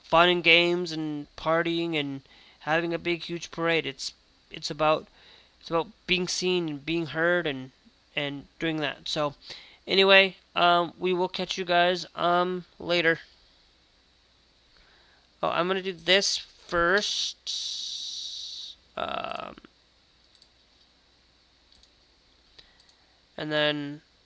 [SPEAKER 1] fun and games and partying and having a big huge parade. It's about being seen and being heard and doing that. So anyway, we will catch you guys later. Oh, I'm gonna do this first, and then